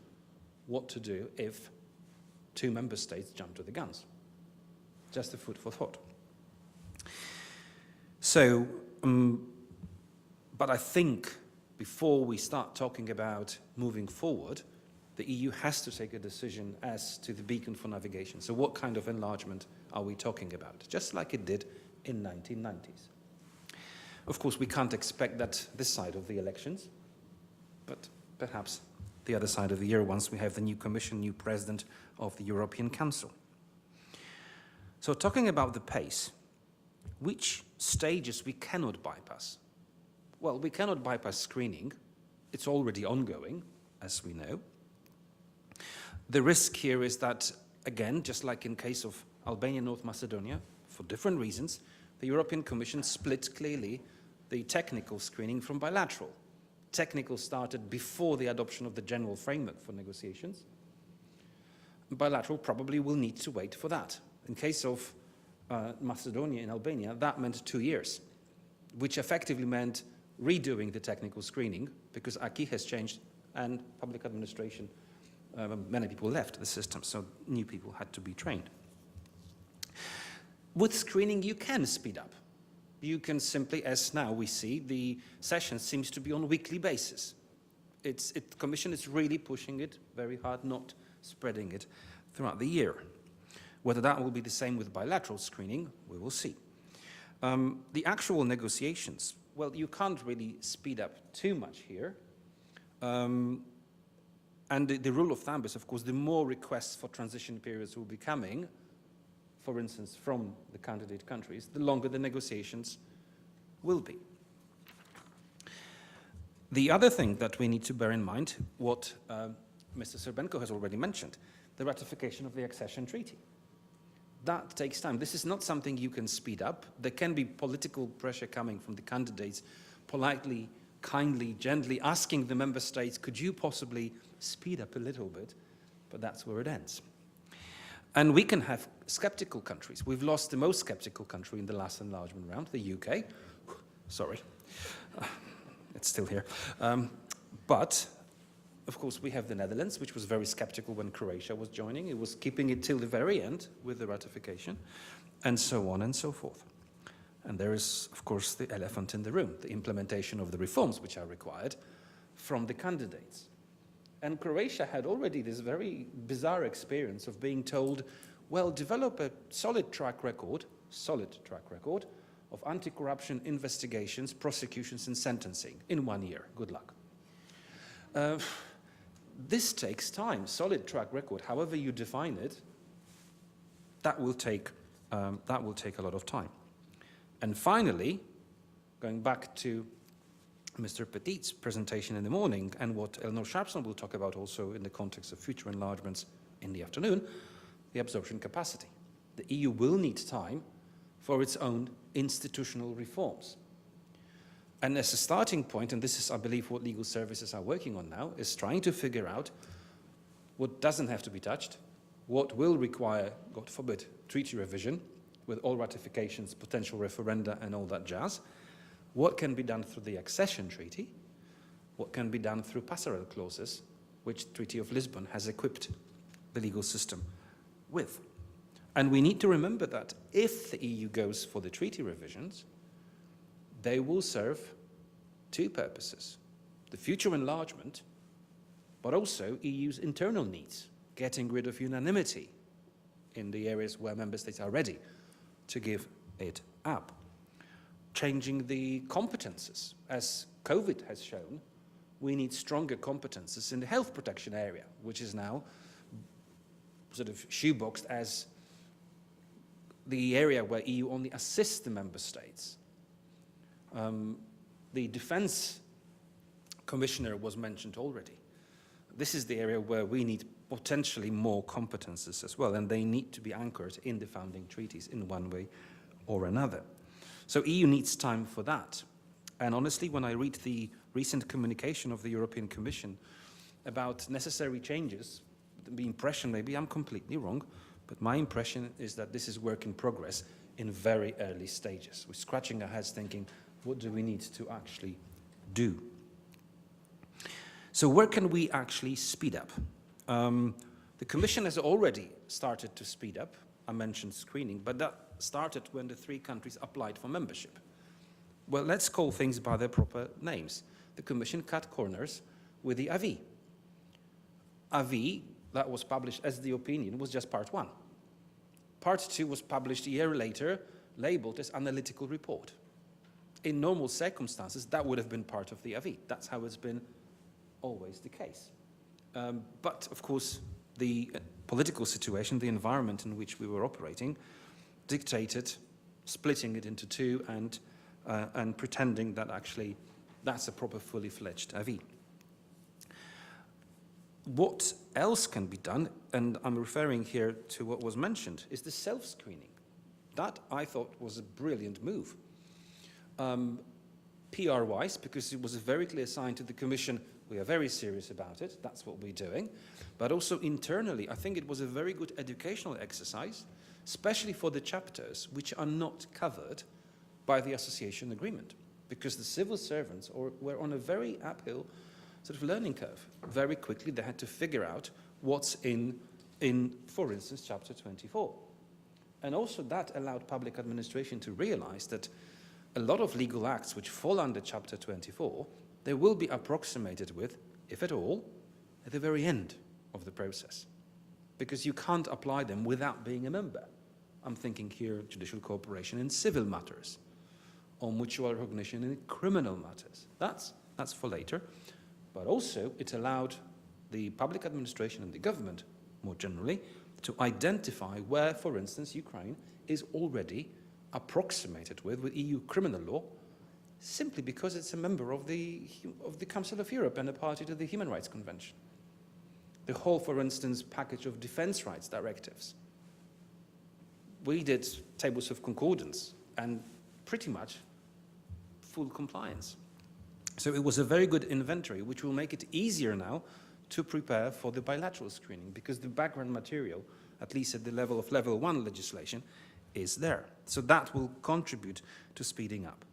what to do if 2 member states jump to the guns. Just a food for thought. So, but I think before we start talking about moving forward, the EU has to take a decision as to the beacon for navigation. So what kind of enlargement are we talking about? Just like it did in 1990s. Of course, we can't expect that this side of the elections, but perhaps the other side of the year once we have the new Commission, new President of the European Council. So talking about the pace, which stages we cannot bypass? Well, we cannot bypass screening. It's already ongoing, as we know. The risk here is that, again, just like in case of Albania and North Macedonia, for different reasons, the European Commission split clearly the technical screening from bilateral. Technical started before the adoption of the general framework for negotiations. Bilateral probably will need to wait for that. In case of Macedonia and Albania, that meant 2 years, which effectively meant redoing the technical screening because acquis has changed and public administration, many people left the system, so new people had to be trained. With screening, you can speed up. You can simply, as now we see, the session seems to be on a weekly basis. The Commission is really pushing it very hard, not spreading it throughout the year. Whether that will be the same with bilateral screening, we will see. The actual negotiations, well, you can't really speed up too much here. And the rule of thumb is, of course, the more requests for transition periods will be coming, for instance, from the candidate countries, the longer the negotiations will be. The other thing that we need to bear in mind, what Mr. Serbenko has already mentioned, the ratification of the accession treaty. That takes time. This is not something you can speed up. There can be political pressure coming from the candidates, politely, kindly, gently asking the member states, could you possibly speed up a little bit? But that's where it ends. And we can have skeptical countries. We've lost the most skeptical country in the last enlargement round, the UK. Sorry, it's still here. But, of course, we have the Netherlands, which was very skeptical when Croatia was joining. It was keeping it till the very end with the ratification, and so on and so forth. And there is, of course, the elephant in the room, the implementation of the reforms which are required from the candidates. And Croatia had already this very bizarre experience of being told, well, develop a solid track record of anti-corruption investigations, prosecutions and sentencing in 1 year. Good luck. This takes time. Solid track record, however you define it, that will take a lot of time. And finally, going back to Mr. Petit's presentation in the morning and what Eleanor Sharpson will talk about also in the context of future enlargements in the afternoon, the absorption capacity. The EU will need time for its own institutional reforms. And as a starting point, and this is, I believe, what legal services are working on now, is trying to figure out what doesn't have to be touched, what will require, God forbid, treaty revision with all ratifications, potential referenda and all that jazz, what can be done through the accession treaty, what can be done through passerelle clauses, which the Treaty of Lisbon has equipped the legal system with. And we need to remember that if the EU goes for the treaty revisions, they will serve 2 purposes. The future enlargement, but also EU's internal needs, getting rid of unanimity in the areas where member states are ready to give it up. Changing the competences, as COVID has shown, we need stronger competences in the health protection area, which is now sort of shoeboxed as the area where EU only assists the member states. The defense commissioner was mentioned already. This is the area where we need potentially more competences as well, and they need to be anchored in the founding treaties in one way or another. So EU needs time for that. And honestly, when I read the recent communication of the European Commission about necessary changes, the impression, maybe I'm completely wrong, but my impression is that this is work in progress in very early stages. We're scratching our heads thinking, what do we need to actually do? So where can we actually speed up? The Commission has already started to speed up. I mentioned screening, but that started when the 3 countries applied for membership. Well, let's call things by their proper names. The Commission cut corners with the avis. Avis, that was published as the opinion, was just part 1. Part 2 was published a year later, labeled as analytical report. In normal circumstances, that would have been part of the avis. That's how it's been always the case. But, of course, the political situation, the environment in which we were operating, dictated splitting it into 2 and pretending that actually that's a proper fully fledged avis. What else can be done, and I'm referring here to what was mentioned, is the self-screening. That, I thought, was a brilliant move. PR-wise, because it was a very clear sign to the Commission, we are very serious about it, that's what we're doing. But also internally, I think it was a very good educational exercise, especially for the chapters which are not covered by the association agreement, because the civil servants were on a very uphill sort of learning curve. Very quickly they had to figure out what's in, for instance, chapter 24. And also that allowed public administration to realize that a lot of legal acts which fall under chapter 24, they will be approximated with, if at all, at the very end of the process. Because you can't apply them without being a member. I'm thinking here judicial cooperation in civil matters, or mutual recognition in criminal matters. That's for later. But also it allowed the public administration and the government, more generally, to identify where, for instance, Ukraine is already approximated with EU criminal law, simply because it's a member of the Council of Europe and a party to the Human Rights Convention. The whole, for instance, package of defense rights directives. We did tables of concordance and pretty much full compliance. So it was a very good inventory, which will make it easier now to prepare for the bilateral screening, because the background material, at least at the level of level 1 legislation, is there. So that will contribute to speeding up.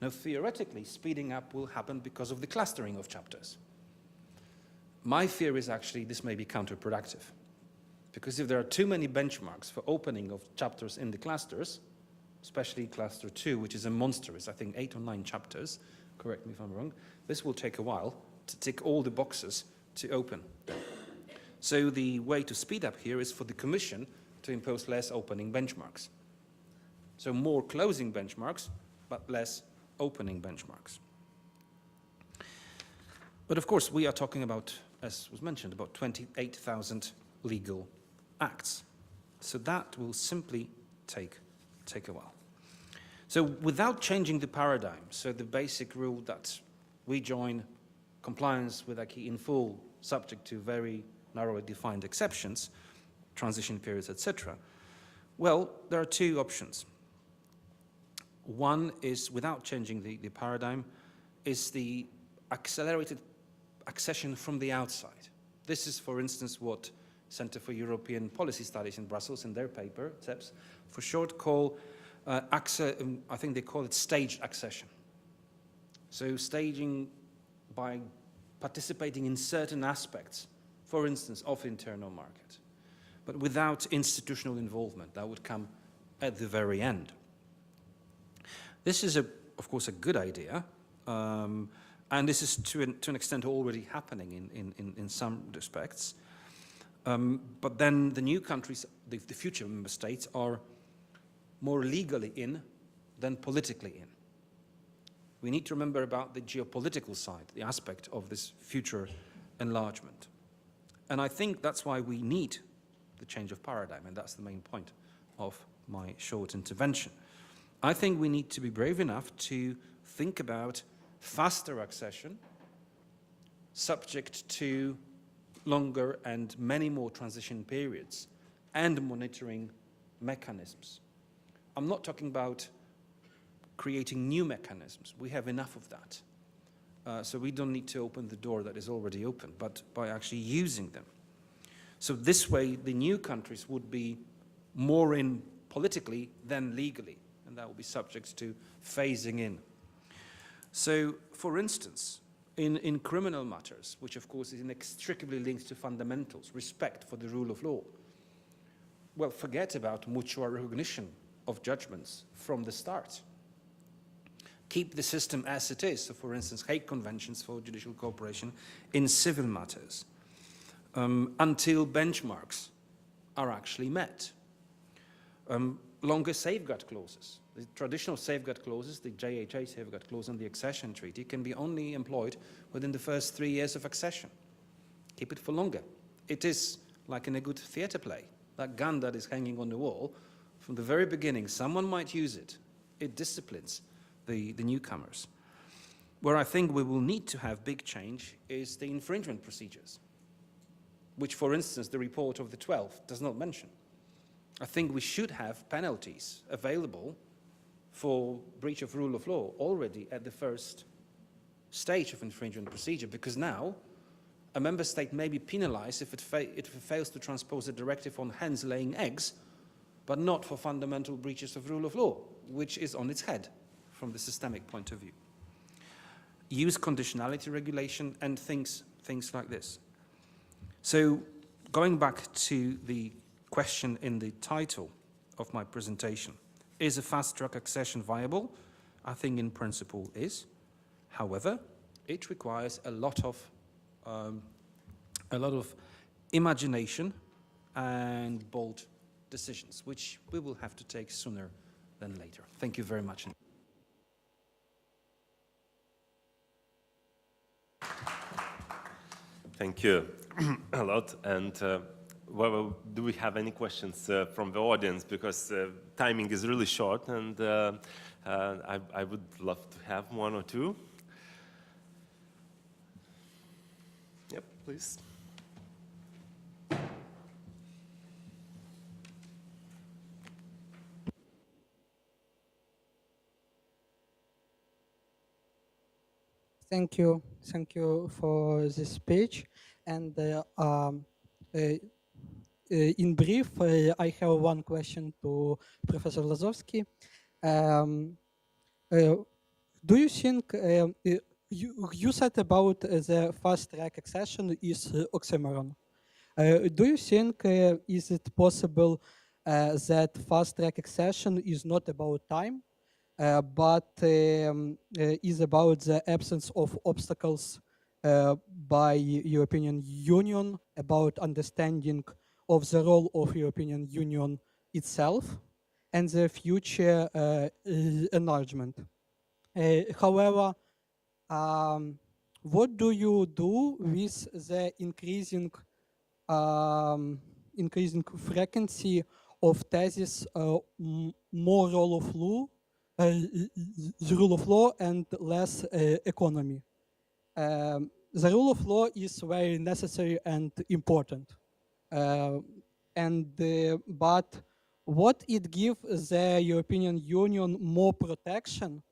Now, theoretically, speeding up will happen because of the clustering of chapters. My fear is actually this may be counterproductive, because if there are too many benchmarks for opening of chapters in the clusters, especially cluster 2, which is a monstrous, I think 8 or 9 chapters, correct me if I'm wrong, this will take a while to tick all the boxes to open. So the way to speed up here is for the Commission to impose less opening benchmarks. So more closing benchmarks, but less opening benchmarks. But of course, we are talking about, as was mentioned, about 28,000 legal acts. So that will simply take a while. So without changing the paradigm, so the basic rule that we join compliance with acquis in full, subject to very narrowly defined exceptions, transition periods, etc. Well, there are 2 options. One is, without changing the paradigm, is the accelerated accession from the outside. This is, for instance, what Center for European Policy Studies in Brussels, in their paper, CEPS, for short, call, I think they call it staged accession. So staging by participating in certain aspects, for instance, of internal market, but without institutional involvement. That would come at the very end. This is, of course, a good idea, and this is to an extent already happening in some respects. But then the new countries, the future member states, are more legally in than politically in. We need to remember about the geopolitical side, the aspect of this future enlargement. And I think that's why we need the change of paradigm, and that's the main point of my short intervention. I think we need to be brave enough to think about faster accession, subject to longer and many more transition periods and monitoring mechanisms. I'm not talking about creating new mechanisms. We have enough of that. So we don't need to open the door that is already open, but by actually using them. So this way, the new countries would be more in politically than legally, and that will be subject to phasing in. So, for instance, in criminal matters, which of course is inextricably linked to fundamentals, respect for the rule of law, well, forget about mutual recognition of judgments from the start. Keep the system as it is. So, for instance, Hague Conventions for judicial cooperation in civil matters, until benchmarks are actually met. Longer safeguard clauses. The traditional safeguard clauses, the JHA safeguard clause and the accession treaty, can be only employed within the first 3 years of accession. Keep it for longer. It is like in a good theatre play. That gun that is hanging on the wall, from the very beginning, someone might use it. It disciplines the newcomers. Where I think we will need to have big change is the infringement procedures, which, for instance, the report of the 12 does not mention. I think we should have penalties available for breach of rule of law already at the first stage of infringement procedure, because now a member state may be penalized if it fails to transpose a directive on hens laying eggs, but not for fundamental breaches of rule of law, which is on its head from the systemic point of view. Use conditionality regulation and things like this. So going back to the question in the title of my presentation, is a fast-track accession viable? I think in principle is. However, it requires a lot of imagination and bold decisions, which we will have to take sooner than later. Thank you very much. Thank you a lot. And well, do we have any questions from the audience? Because timing is really short, and I would love to have one or two. Yep, please. Thank you. Thank you for this speech. And in brief, I have one question to Professor Lazowski. Do you think you said about the fast-track accession is oxymoron? Do you think is it possible that fast-track accession is not about time, but is about the absence of obstacles by European Union, about understanding of the role of European Union itself and the future enlargement? However, what do you do with the increasing frequency of thesis more rule of law, and less economy? The rule of law is very necessary and important, but what it gives the European Union more protection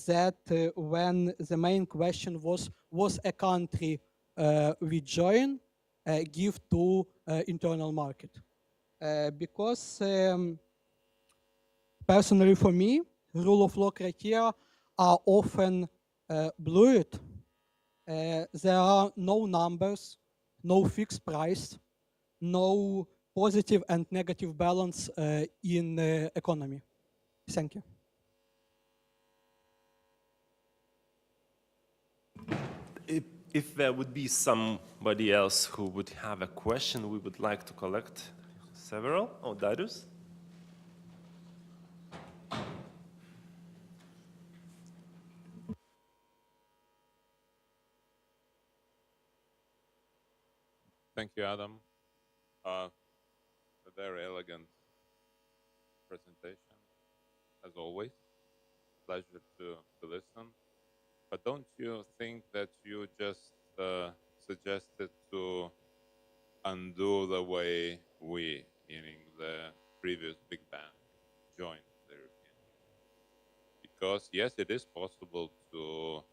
that when the main question was a country we join give to internal market? Because personally for me, rule of law criteria are often blurred. There are no numbers, no fixed price, no positive and negative balance in the economy. Thank you. If there would be somebody else who would have a question, we would like to collect several. Oh, Darius? Thank you, Adam. A very elegant presentation, as always. Pleasure to listen. But don't you think that you just suggested to undo the way we, meaning the previous Big Bang, joined the European Union? Because yes, it is possible to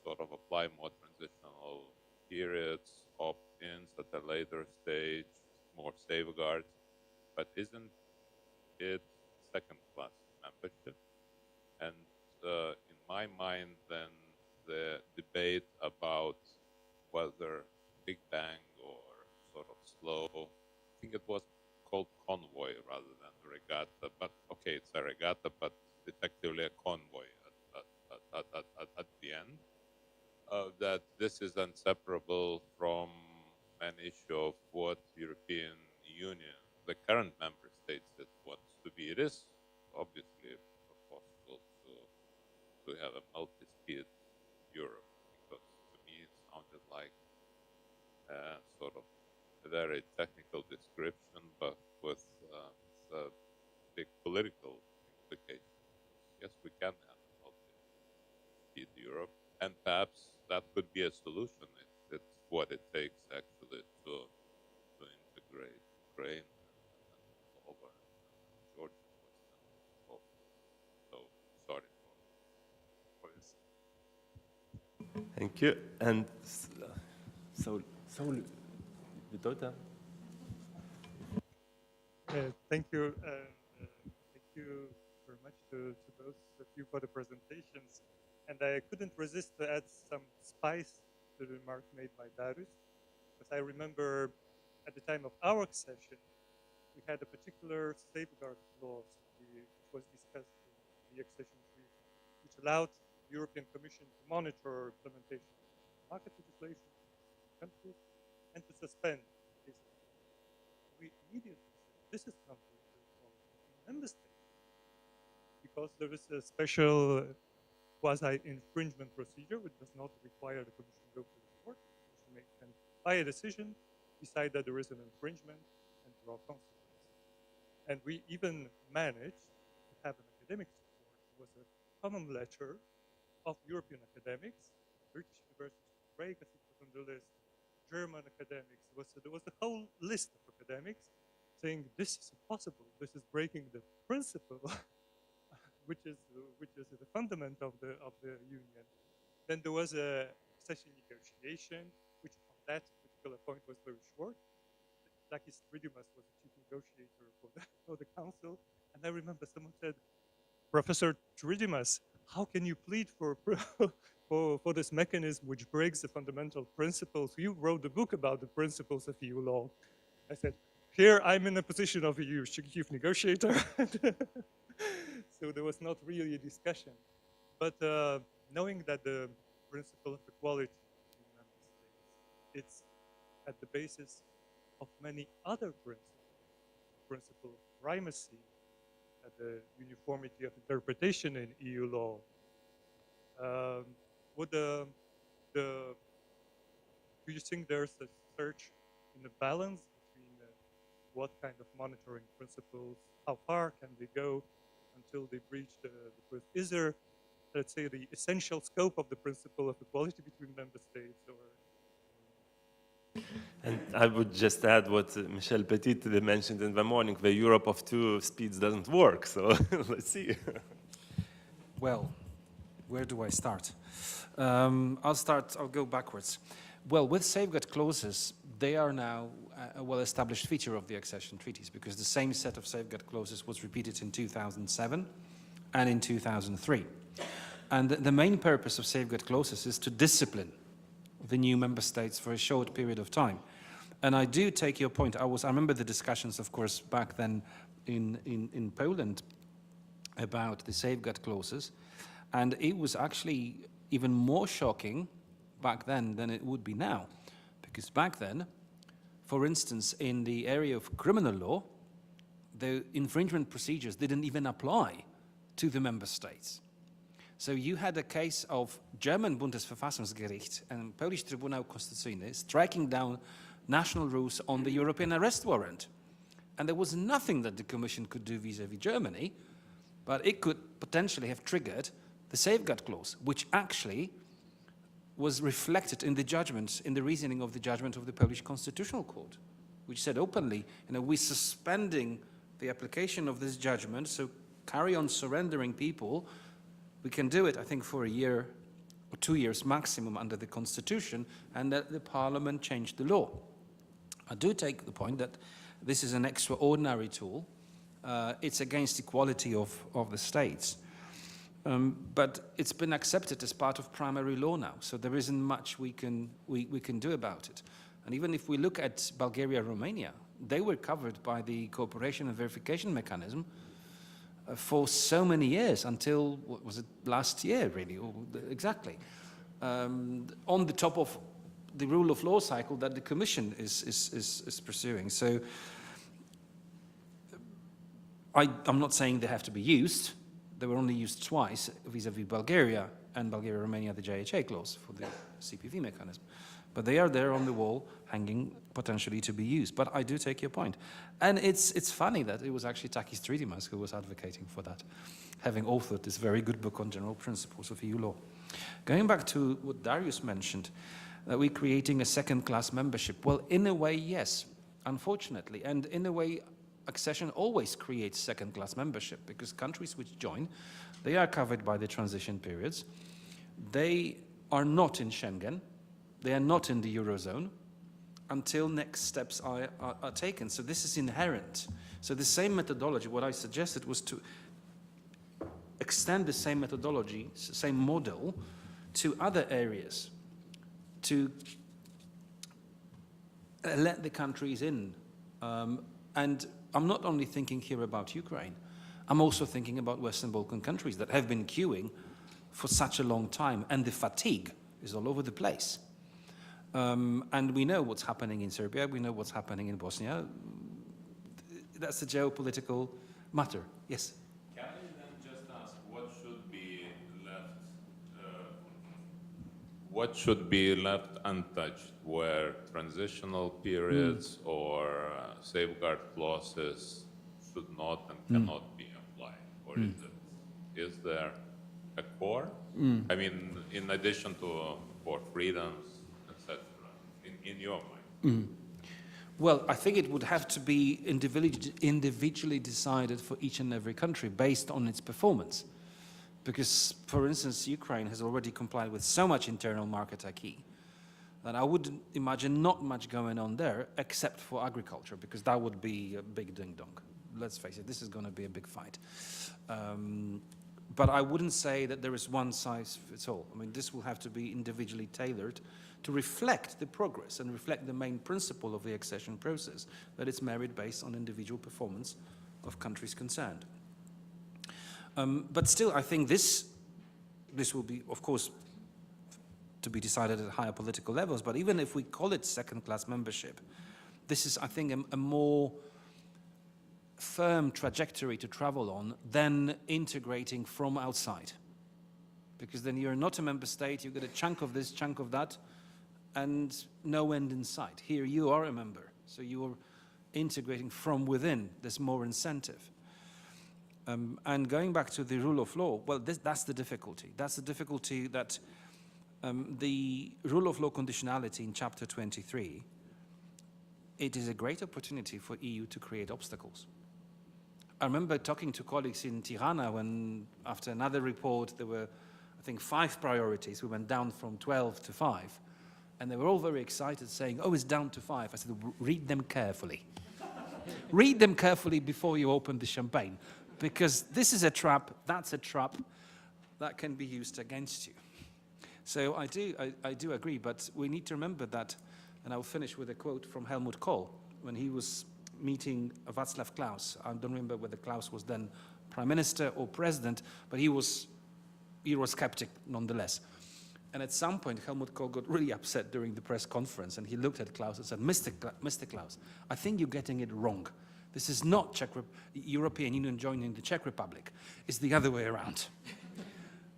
sort of apply more transitional periods, opt-ins at a later stage, more safeguards, but isn't it second-class membership? And in my mind, then the debate about whether Big Bang or sort of slow, I think it was called convoy rather than regatta, but okay, it's a regatta, but effectively a convoy at the end. That this is inseparable from an issue of what European Union, the current member states, it wants to be. It is obviously possible to have a multi-speed Europe, because to me it sounded like sort of a very technical description, but with big political implications. Yes, we can have a multi-speed Europe, and perhaps that could be a solution. It's what it takes actually to integrate Ukraine and Moldova and Georgia, for instance. So sorry for this. Thank you. And Saul, Vidota. Thank you. Thank you very much to both of you for the presentations. And I couldn't resist to add some spice to the remark made by Darius, because I remember at the time of our accession, we had a particular safeguard clause which was discussed in the accession treaty, which allowed the European Commission to monitor implementation of market legislation in countries and to suspend this. We immediately said this is contrary to the policy of member states, because there is a special quasi-infringement procedure which does not require the Commission to go to the court. The Commission can, by a decision, decide that there is an infringement and draw consequences. And we even managed to have an academic support. It was a common letter of European academics, British universities, Prague, as it was on the list, German academics. There was a whole list of academics saying this is impossible, this is breaking the principle, which is the fundament of the union. Then there was a accession negotiation, which on that particular point was very short. Takis Tridimas was the chief negotiator for the council, and I remember someone said, "Professor Tridimas, how can you plead for this mechanism which breaks the fundamental principles? You wrote a book about the principles of EU law." I said, "Here I'm in a position of EU chief negotiator." So there was not really a discussion. But knowing that the principle of equality between member states, it's at the basis of many other principles, the principle of primacy, the uniformity of interpretation in EU law. Do you think there's a search in the balance between what kind of monitoring principles, how far can they go until they breach the is there, let's say, the essential scope of the principle of equality between member states? And I would just add what Michel Petit mentioned in the morning, the Europe of two speeds doesn't work, so let's see. Well, where do I start? I'll go backwards. Well, with safeguard clauses, they are now a well-established feature of the accession treaties, because the same set of safeguard clauses was repeated in 2007 and in 2003. And the main purpose of safeguard clauses is to discipline the new member states for a short period of time. And I do take your point. I remember the discussions, of course, back then in Poland about the safeguard clauses. And it was actually even more shocking back then than it would be now. Because back then, for instance, in the area of criminal law, the infringement procedures didn't even apply to the member states. So you had a case of German Bundesverfassungsgericht and Polish Tribunał Konstytucyjny striking down national rules on the European arrest warrant. And there was nothing that the Commission could do vis-à-vis Germany, but it could potentially have triggered the safeguard clause, which actually was reflected in the judgment, in the reasoning of the judgment of the Polish Constitutional Court, which said openly, we're suspending the application of this judgment, so carry on surrendering people. We can do it, I think, for a year or 2 years maximum under the Constitution, and that the Parliament changed the law. I do take the point that this is an extraordinary tool. It's against equality of the states. But it's been accepted as part of primary law now, so there isn't much we can do about it. And even if we look at Bulgaria, Romania, they were covered by the cooperation and verification mechanism for so many years, until, what was it, last year, really, or exactly, on the top of the rule of law cycle that the Commission is pursuing. So I'm not saying they have to be used. They were only used twice vis-à-vis Bulgaria and Bulgaria, Romania, the JHA clause for the CPV mechanism. But they are there on the wall, hanging, potentially to be used. But I do take your point. And it's funny that it was actually Takis Tridimas who was advocating for that, having authored this very good book on general principles of EU law. Going back to what Darius mentioned, that we're creating a second-class membership. Well, in a way, yes, unfortunately. And in a way, accession always creates second-class membership, because countries which join, they are covered by the transition periods. They are not in Schengen. They are not in the Eurozone until next steps are taken. So this is inherent. So the same methodology, what I suggested was to extend the same methodology, same model, to other areas, to let the countries in. And I'm not only thinking here about Ukraine, I'm also thinking about Western Balkan countries that have been queuing for such a long time, and the fatigue is all over the place. And we know what's happening in Serbia, we know what's happening in Bosnia. That's a geopolitical matter. Yes? Can I then just ask, what should be left untouched, where transitional periods or safeguard clauses should not and cannot be applied? Or is there a core? I mean, in addition to for freedoms, etc., in your mind? Well, I think it would have to be individually decided for each and every country based on its performance. Because, for instance, Ukraine has already complied with so much internal market acquis that I would imagine not much going on there except for agriculture, because that would be a big ding-dong. Let's face it, this is going to be a big fight. But I wouldn't say that there is one size fits all. I mean, this will have to be individually tailored to reflect the progress and reflect the main principle of the accession process, that it's merit based on individual performance of countries concerned. But still, I think this will be, of course, to be decided at higher political levels, but even if we call it second-class membership, this is, I think, a more firm trajectory to travel on than integrating from outside. Because then you're not a member state, you get a chunk of this, chunk of that, and no end in sight. Here you are a member, so you're integrating from within. There's more incentive. And going back to the rule of law, well, that's the difficulty. That's the difficulty that the rule of law conditionality in Chapter 23, it is a great opportunity for EU to create obstacles. I remember talking to colleagues in Tirana when, after another report, there were, I think, 5 priorities. We went down from 12 to 5. And they were all very excited, saying, oh, it's down to 5. I said, read them carefully. Read them carefully before you open the champagne. Because this is a trap, that's a trap that can be used against you. So I do agree, but we need to remember that, and I'll finish with a quote from Helmut Kohl, when he was meeting Václav Klaus. I don't remember whether Klaus was then prime minister or president, but he was Eurosceptic nonetheless. And at some point, Helmut Kohl got really upset during the press conference, and he looked at Klaus and said, Mr. Klaus, I think you're getting it wrong. This is not European Union joining the Czech Republic. It's the other way around.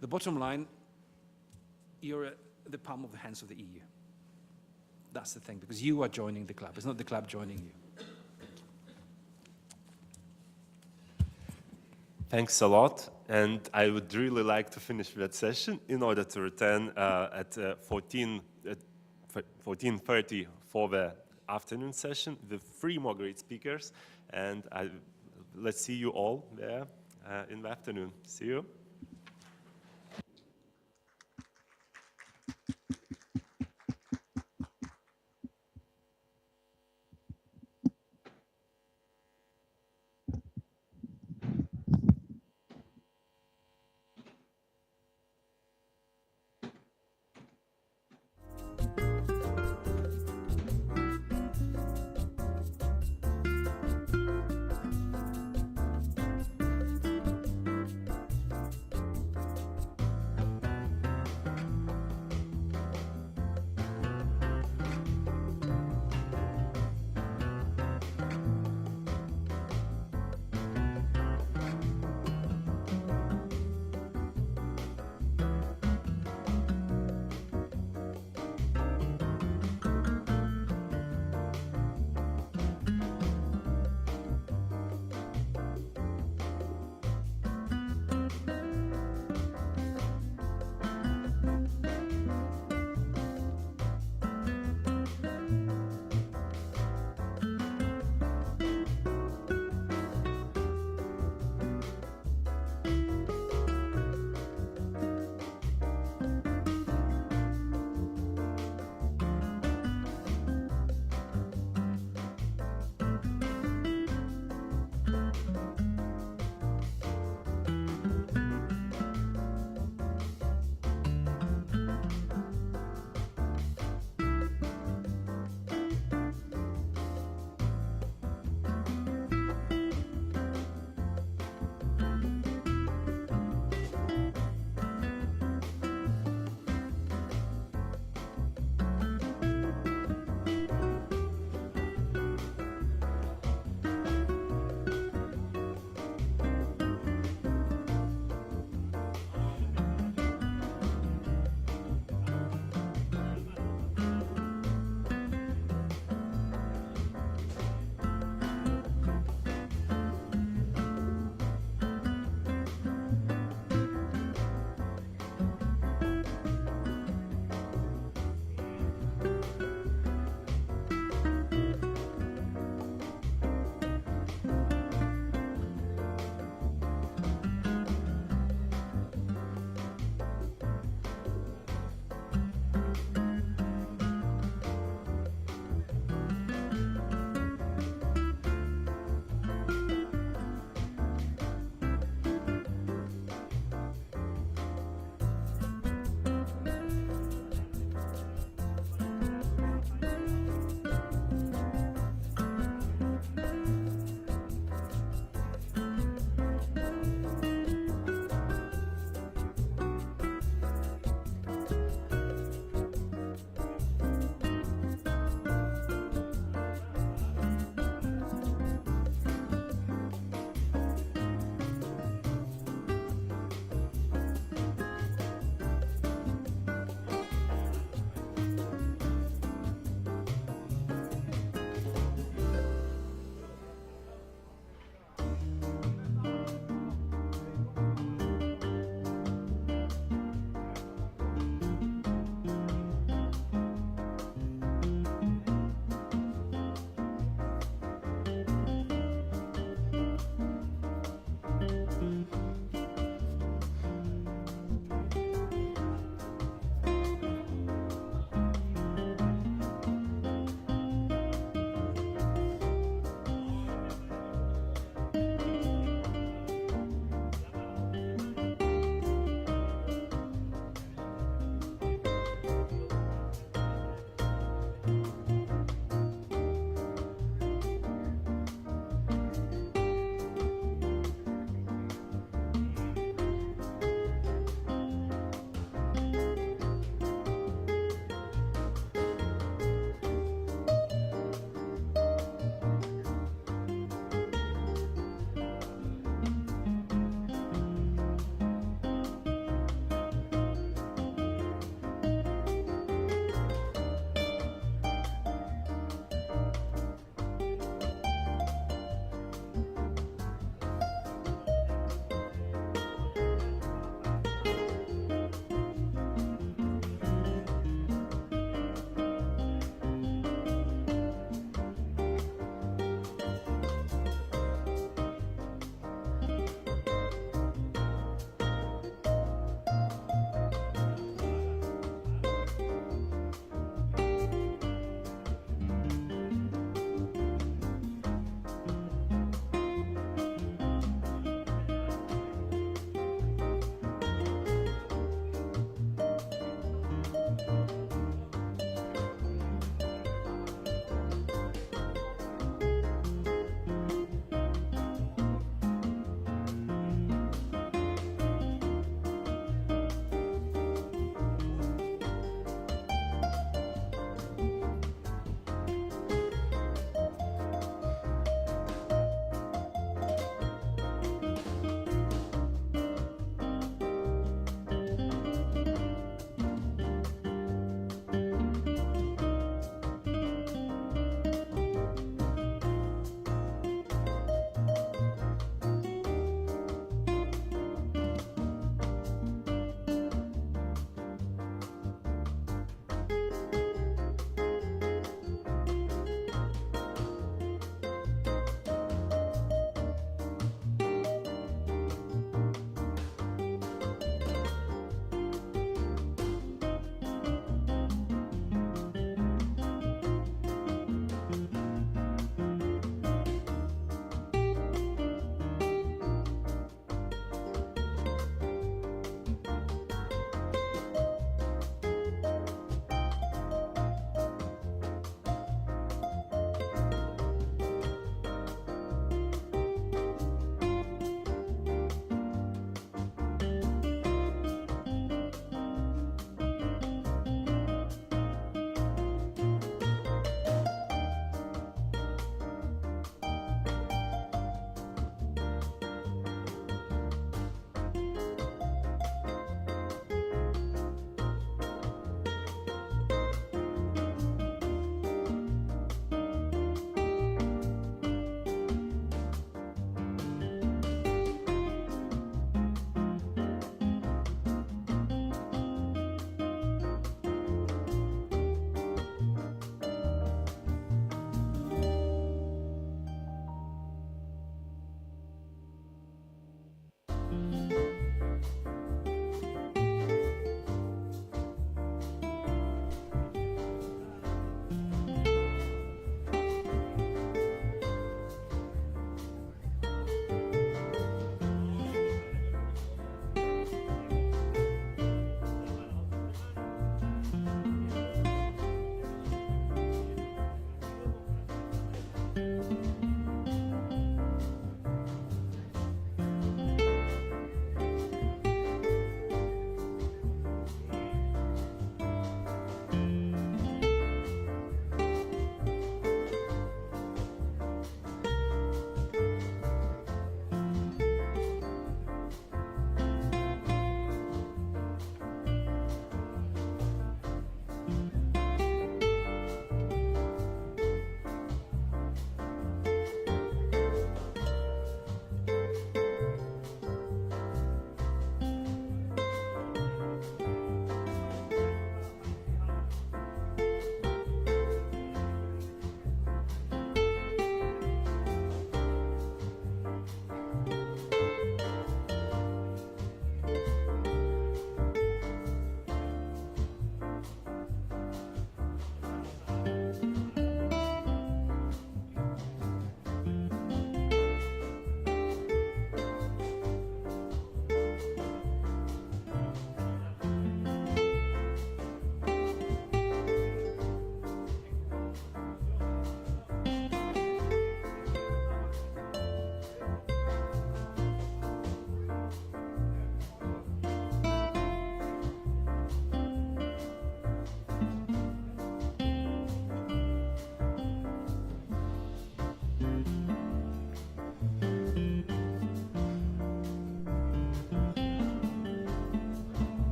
The bottom line, you're at the palm of the hands of the EU. That's the thing, because you are joining the club. It's not the club joining you. Thanks a lot, and I would really like to finish that session in order to return at 14:30 for the afternoon session with 3 more great speakers, and let's see you all there in the afternoon. See you.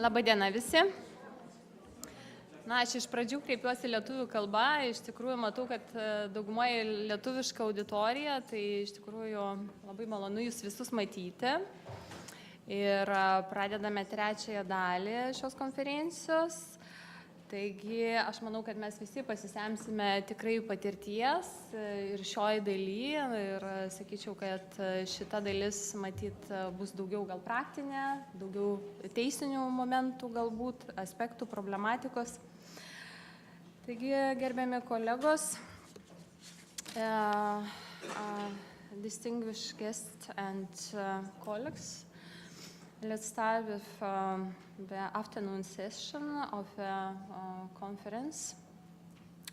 Labadiena visi. Na, aš iš pradžių kreipiuosi lietuvių kalba, iš tikrųjų matau, kad daugumoje lietuviška auditorija, tai iš tikrųjų labai malonu jūs visus matyti. Ir pradedame trečiąją dalį šios konferencijos. Taigi, aš manau, kad mes visi pasisemsime tikrai patirties ir šioj daly. Ir sakyčiau, kad šita dalis matyt bus daugiau gal praktinė, daugiau teisinių momentų galbūt, aspektų, problematikos. Taigi, gerbiami kolegos, distinguished guests and colleagues, let's start with the afternoon session of the conference.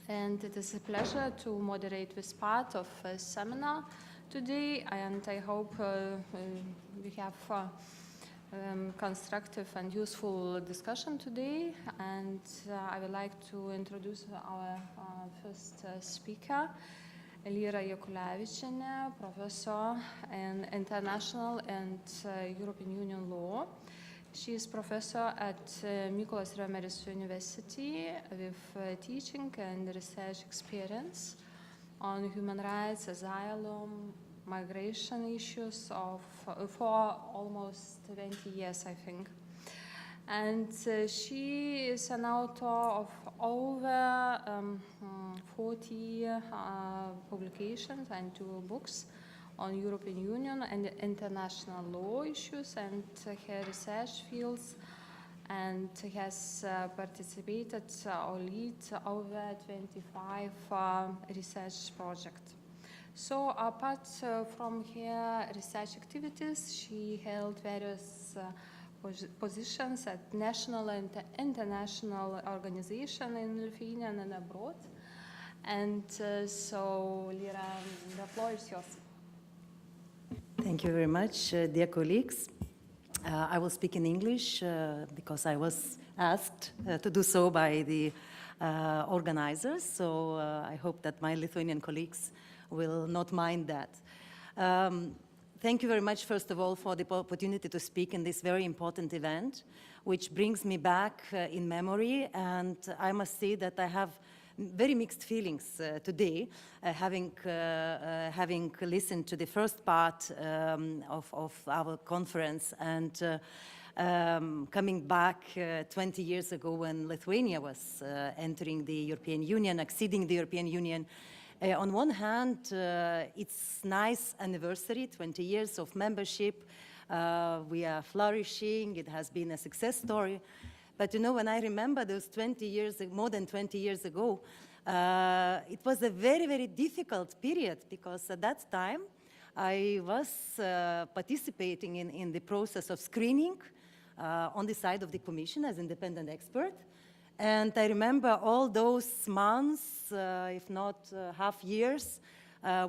And it is a pleasure to moderate this part of the seminar today, and I hope we have constructive and useful discussion today. And I would like to introduce our first speaker, Elira Jakulevičienė, professor in international and European Union law. She is professor at Mykolas Riomeris University with teaching and research experience on human rights, asylum, migration issues for almost 20 years, I think. And she is an author of over 40 publications and 2 books on European Union and international law issues and her research fields, and has participated or lead over 25 research projects. So apart from her research activities, she held various positions at national and international organizations in Lithuania and abroad. And so, Lira, the floor is yours. Thank you very much, dear colleagues. I will speak in English because I was asked to do so by the organizers, so I hope that my Lithuanian colleagues will not mind that. Thank you very much, first of all, for the opportunity to speak in this very important event, which brings me back in memory, and I must say that I have very mixed feelings today, having listened to the first part of our conference and coming back 20 years ago when Lithuania was entering the European Union, acceding the European Union. On one hand, it's nice anniversary, 20 years of membership. We are flourishing. It has been a success story. But you know, when I remember those 20 years, more than 20 years ago, it was a very, very difficult period because at that time I was participating in the process of screening on the side of the Commission as independent expert. And I remember all those months, if not half years,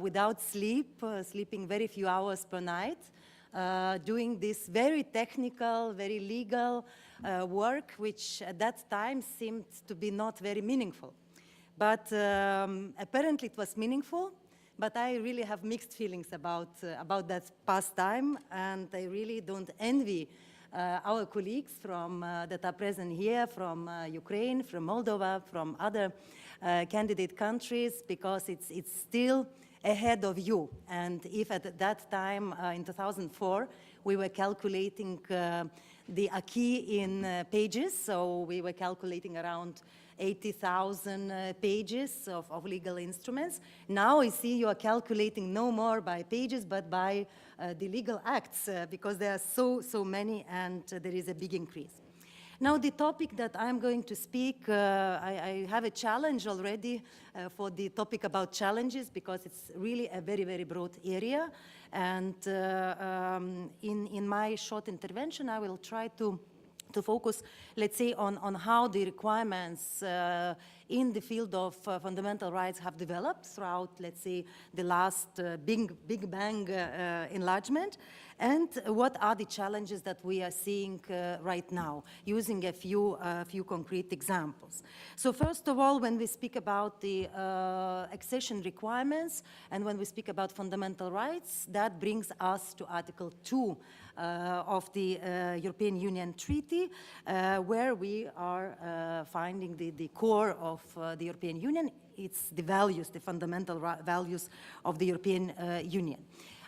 without sleep, sleeping very few hours per night, doing this very technical, very legal work, which at that time seemed to be not very meaningful. But apparently it was meaningful, but I really have mixed feelings about that past time, and I really don't envy our colleagues that are present here from Ukraine, from Moldova, from other candidate countries, because it's still ahead of you. And if at that time, in 2004, we were calculating the acquis in pages, so we were calculating around 80,000 pages of legal instruments. Now I see you are calculating no more by pages, but by the legal acts, because there are so many, and there is a big increase. Now, the topic that I'm going to speak, I have a challenge already for the topic about challenges, because it's really a very, very broad area. And in my short intervention, I will try to focus, let's say, on how the requirements in the field of fundamental rights have developed throughout, let's say, the last Big Bang enlargement, and what are the challenges that we are seeing right now, using a few concrete examples. So first of all, when we speak about the accession requirements and when we speak about fundamental rights, that brings us to Article 2 of the European Union Treaty, where we are finding the core of the European Union. It's the values, the fundamental values of the European Union.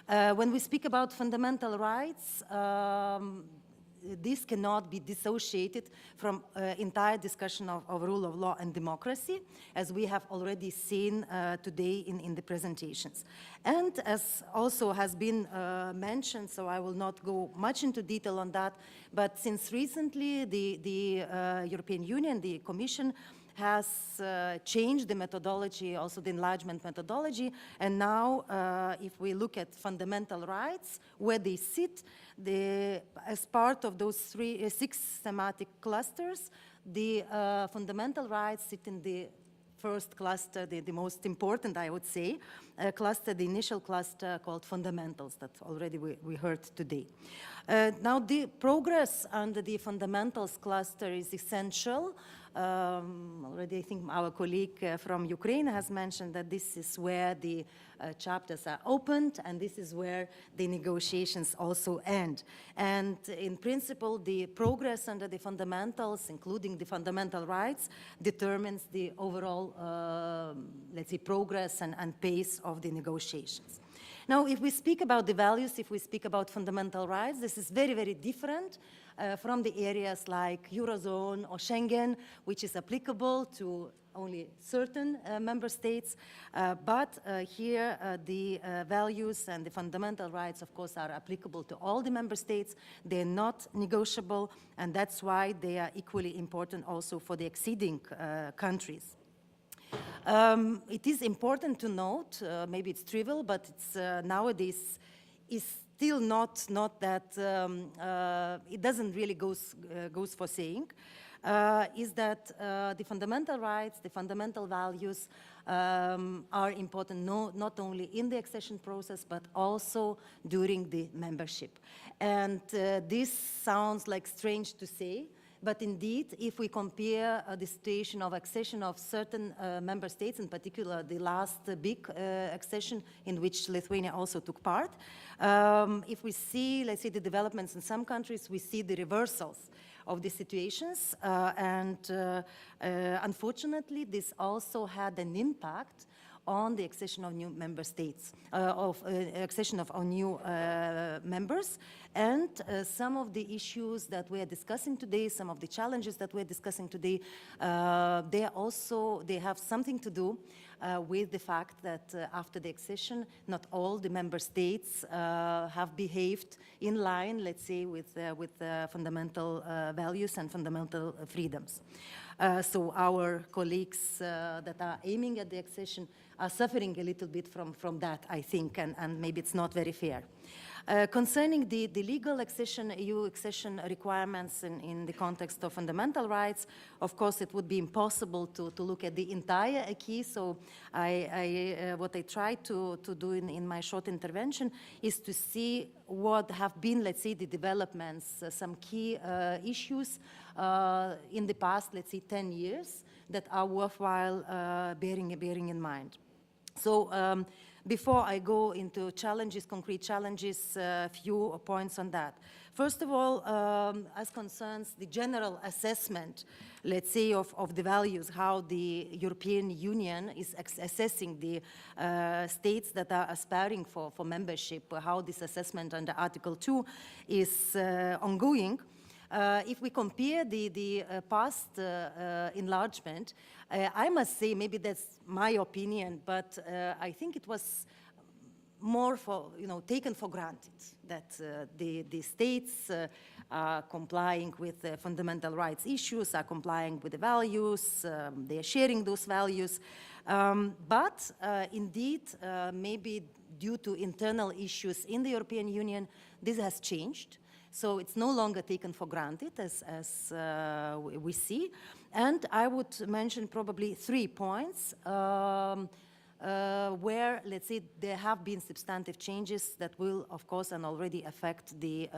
When we speak about fundamental rights, this cannot be dissociated from entire discussion of rule of law and democracy, as we have already seen today in the presentations. And as also has been mentioned, so I will not go much into detail on that, but since recently the European Union, the Commission, has changed the methodology, also the enlargement methodology, and now if we look at fundamental rights, where they sit, as part of those six thematic clusters, the fundamental rights sit in the first cluster, the most important, I would say, cluster, the initial cluster called fundamentals that already we heard today. Now the progress under the fundamentals cluster is essential. Already I think our colleague from Ukraine has mentioned that this is where the chapters are opened and this is where the negotiations also end. And in principle, the progress under the fundamentals, including the fundamental rights, determines the overall, let's say, progress and pace of the negotiations. Now, if we speak about the values, if we speak about fundamental rights, this is very, very different from the areas like Eurozone or Schengen, which is applicable to only certain member states. But here, the values and the fundamental rights, of course, are applicable to all the member states. They're not negotiable, and that's why they are equally important also for the acceding countries. It is important to note, maybe it's trivial, but it's nowadays is still not that, it doesn't really goes for saying, is that the fundamental rights, the fundamental values are important not only in the accession process, but also during the membership. And this sounds like strange to say, but indeed, if we compare the situation of accession of certain member states, in particular the last big accession in which Lithuania also took part, if we see, let's say, the developments in some countries, we see the reversals of the situations. Unfortunately, this also had an impact on the accession of new member states, accession of new members. And some of the issues that we are discussing today, some of the challenges that we're discussing today, they have something to do with the fact that after the accession, not all the member states have behaved in line, let's say, with fundamental values and fundamental freedoms. So our colleagues that are aiming at the accession are suffering a little bit from that, I think, and maybe it's not very fair. Concerning the legal accession, EU accession requirements in the context of fundamental rights, of course, it would be impossible to look at the entire acquis. So what I tried to do in my short intervention is to see what have been, let's say, the developments, some key issues in the past, let's say, 10 years that are worthwhile bearing in mind. So before I go into challenges, concrete challenges, a few points on that. First of all, as concerns the general assessment, let's say, of the values, how the European Union is assessing the states that are aspiring for membership, how this assessment under Article 2 is ongoing. If we compare the past enlargement, I must say, maybe that's my opinion, but I think it was more taken for granted that the states are complying with fundamental rights issues, are complying with the values, they are sharing those values. But indeed, maybe due to internal issues in the European Union, this has changed. So it's no longer taken for granted, as we see. And I would mention probably 3 points where, let's say, there have been substantive changes that will, of course, and already affect the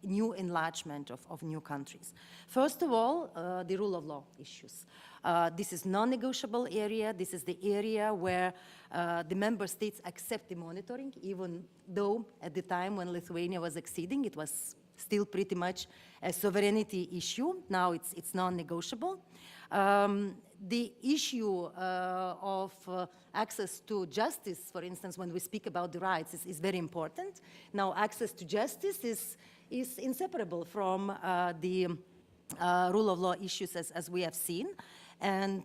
new enlargement of new countries. First of all, the rule of law issues. This is non-negotiable area. This is the area where the member states accept the monitoring, even though at the time when Lithuania was acceding, it was still pretty much a sovereignty issue. Now it's non-negotiable. The issue of access to justice, for instance, when we speak about the rights, is very important. Now, access to justice is inseparable from the rule of law issues, as we have seen. And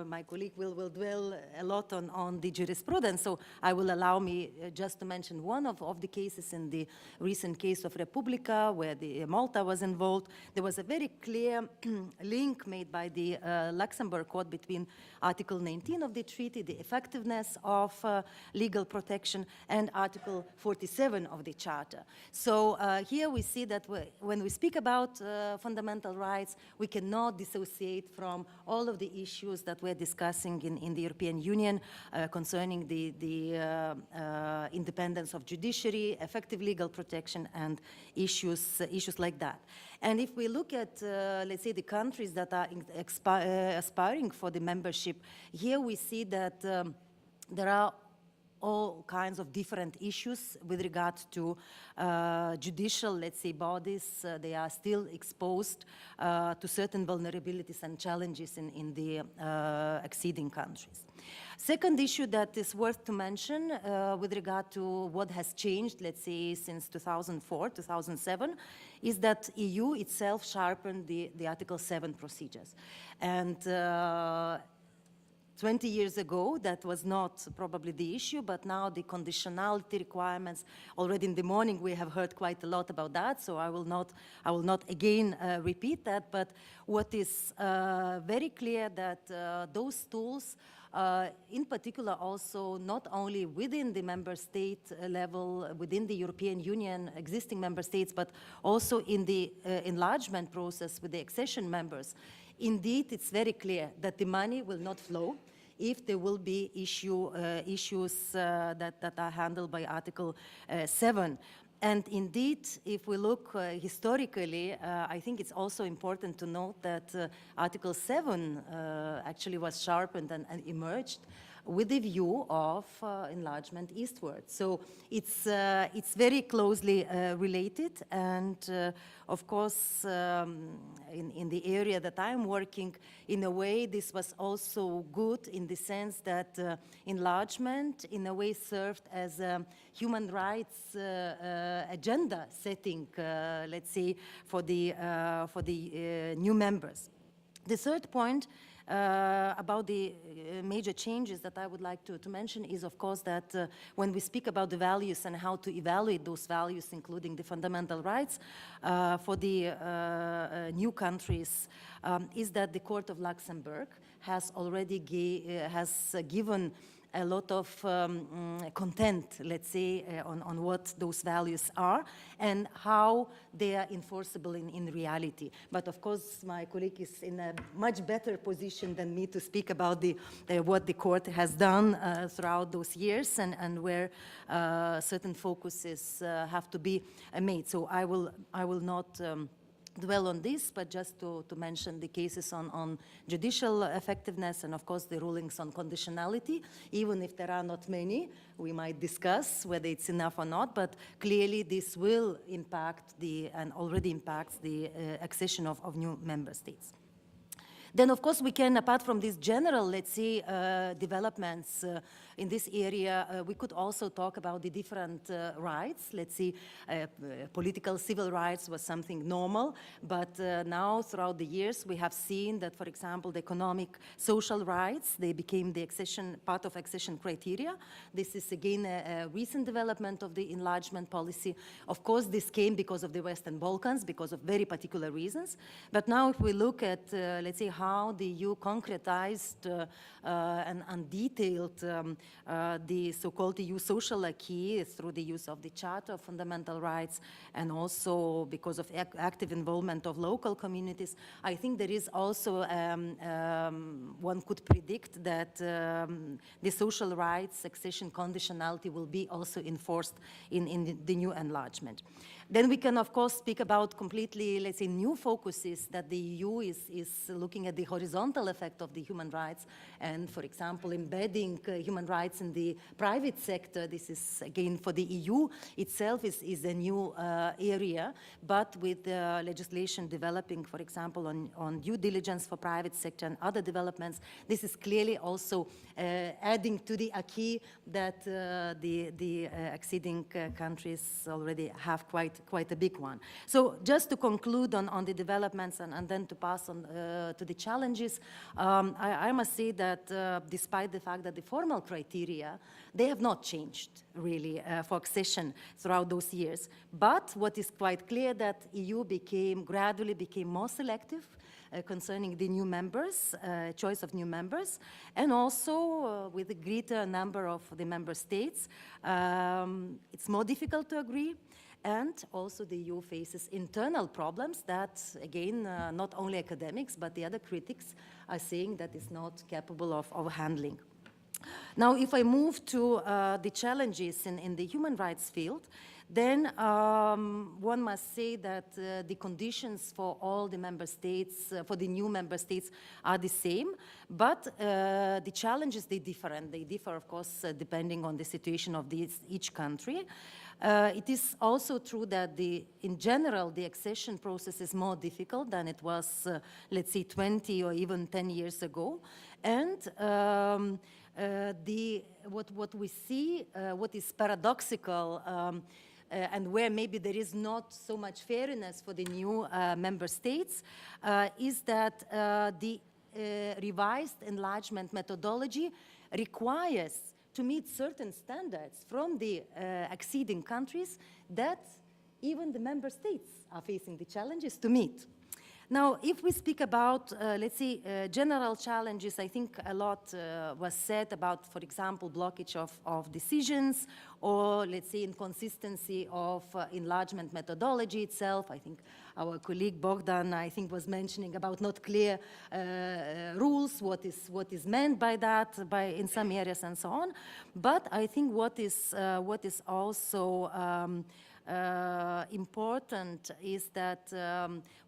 my colleague will dwell a lot on the jurisprudence, so I will allow me just to mention one of the cases in the recent case of Republika, where Malta was involved. There was a very clear link made by the Luxembourg court between Article 19 of the treaty, the effectiveness of legal protection, and Article 47 of the Charter. So here we see that when we speak about fundamental rights, we cannot dissociate from all of the issues that we're discussing in the European Union concerning the independence of judiciary, effective legal protection, and issues like that. And if we look at, let's say, the countries that are aspiring for the membership, here we see that there are all kinds of different issues with regard to judicial, let's say, bodies. They are still exposed to certain vulnerabilities and challenges in the acceding countries. Second issue that is worth to mention with regard to what has changed, let's say, since 2004, 2007, is that EU itself sharpened the Article 7 procedures. And 20 years ago, that was not probably the issue, but now the conditionality requirements, already in the morning we have heard quite a lot about that, so I will not again repeat that, but what is very clear that those tools, in particular also not only within the member state level, within the European Union existing member states, but also in the enlargement process with the accession members, indeed it's very clear that the money will not flow if there will be issues that are handled by Article 7. And indeed, if we look historically, I think it's also important to note that Article 7 actually was sharpened and emerged with the view of enlargement eastward. So it's very closely related, and of course, in the area that I'm working, in a way, this was also good in the sense that enlargement, in a way, served as a human rights agenda setting, let's say, for the new members. The third point about the major changes that I would like to mention is, of course, that when we speak about the values and how to evaluate those values, including the fundamental rights, for the new countries, is that the Court of Luxembourg has already given a lot of content, let's say, on what those values are and how they are enforceable in reality. But of course, my colleague is in a much better position than me to speak about what the court has done throughout those years and where certain focuses have to be made. So I will not dwell on this, but just to mention the cases on judicial effectiveness and, of course, the rulings on conditionality. Even if there are not many, we might discuss whether it's enough or not, but clearly this will impact and already impacts the accession of new member states. Then, of course, we can, apart from these general, let's say, developments in this area, we could also talk about the different rights. Let's see, political civil rights was something normal, but now throughout the years we have seen that, for example, the economic social rights, they became the part of accession criteria. This is again a recent development of the enlargement policy. Of course, this came because of the Western Balkans, because of very particular reasons. But now if we look at, let's say, how the EU concretized and detailed the so-called EU social acquis through the use of the Charter of Fundamental Rights, and also because of active involvement of local communities, I think there is also, one could predict that the social rights accession conditionality will be also enforced in the new enlargement. Then we can, of course, speak about completely, let's say, new focuses that the EU is looking at the horizontal effect of the human rights, and, for example, embedding human rights in the private sector. This is, again, for the EU itself is a new area, but with legislation developing, for example, on due diligence for private sector and other developments, this is clearly also adding to the acquis that the acceding countries already have quite a big one. So just to conclude on the developments and then to pass on to the challenges, I must say that despite the fact that the formal criteria, they have not changed really for accession throughout those years. But what is quite clear that EU gradually became more selective concerning the new members, choice of new members, and also with a greater number of the member states. It's more difficult to agree. And also the EU faces internal problems that, again, not only academics, but the other critics are saying that it's not capable of handling. Now, if I move to the challenges in the human rights field, then one must say that the conditions for all the member states, for the new member states, are the same, but the challenges, they differ, and they differ, of course, depending on the situation of each country. It is also true that in general, the accession process is more difficult than it was, let's say, 20 or even 10 years ago. And what we see, what is paradoxical, and where maybe there is not so much fairness for the new member states, is that the revised enlargement methodology requires to meet certain standards from the acceding countries that even the member states are facing the challenges to meet. Now, if we speak about, let's say, general challenges, I think a lot was said about, for example, blockage of decisions, or, let's say, inconsistency of enlargement methodology itself. I think our colleague Bogdan, I think, was mentioning about not clear rules, what is meant by that, in some areas and so on. But I think what is also important is that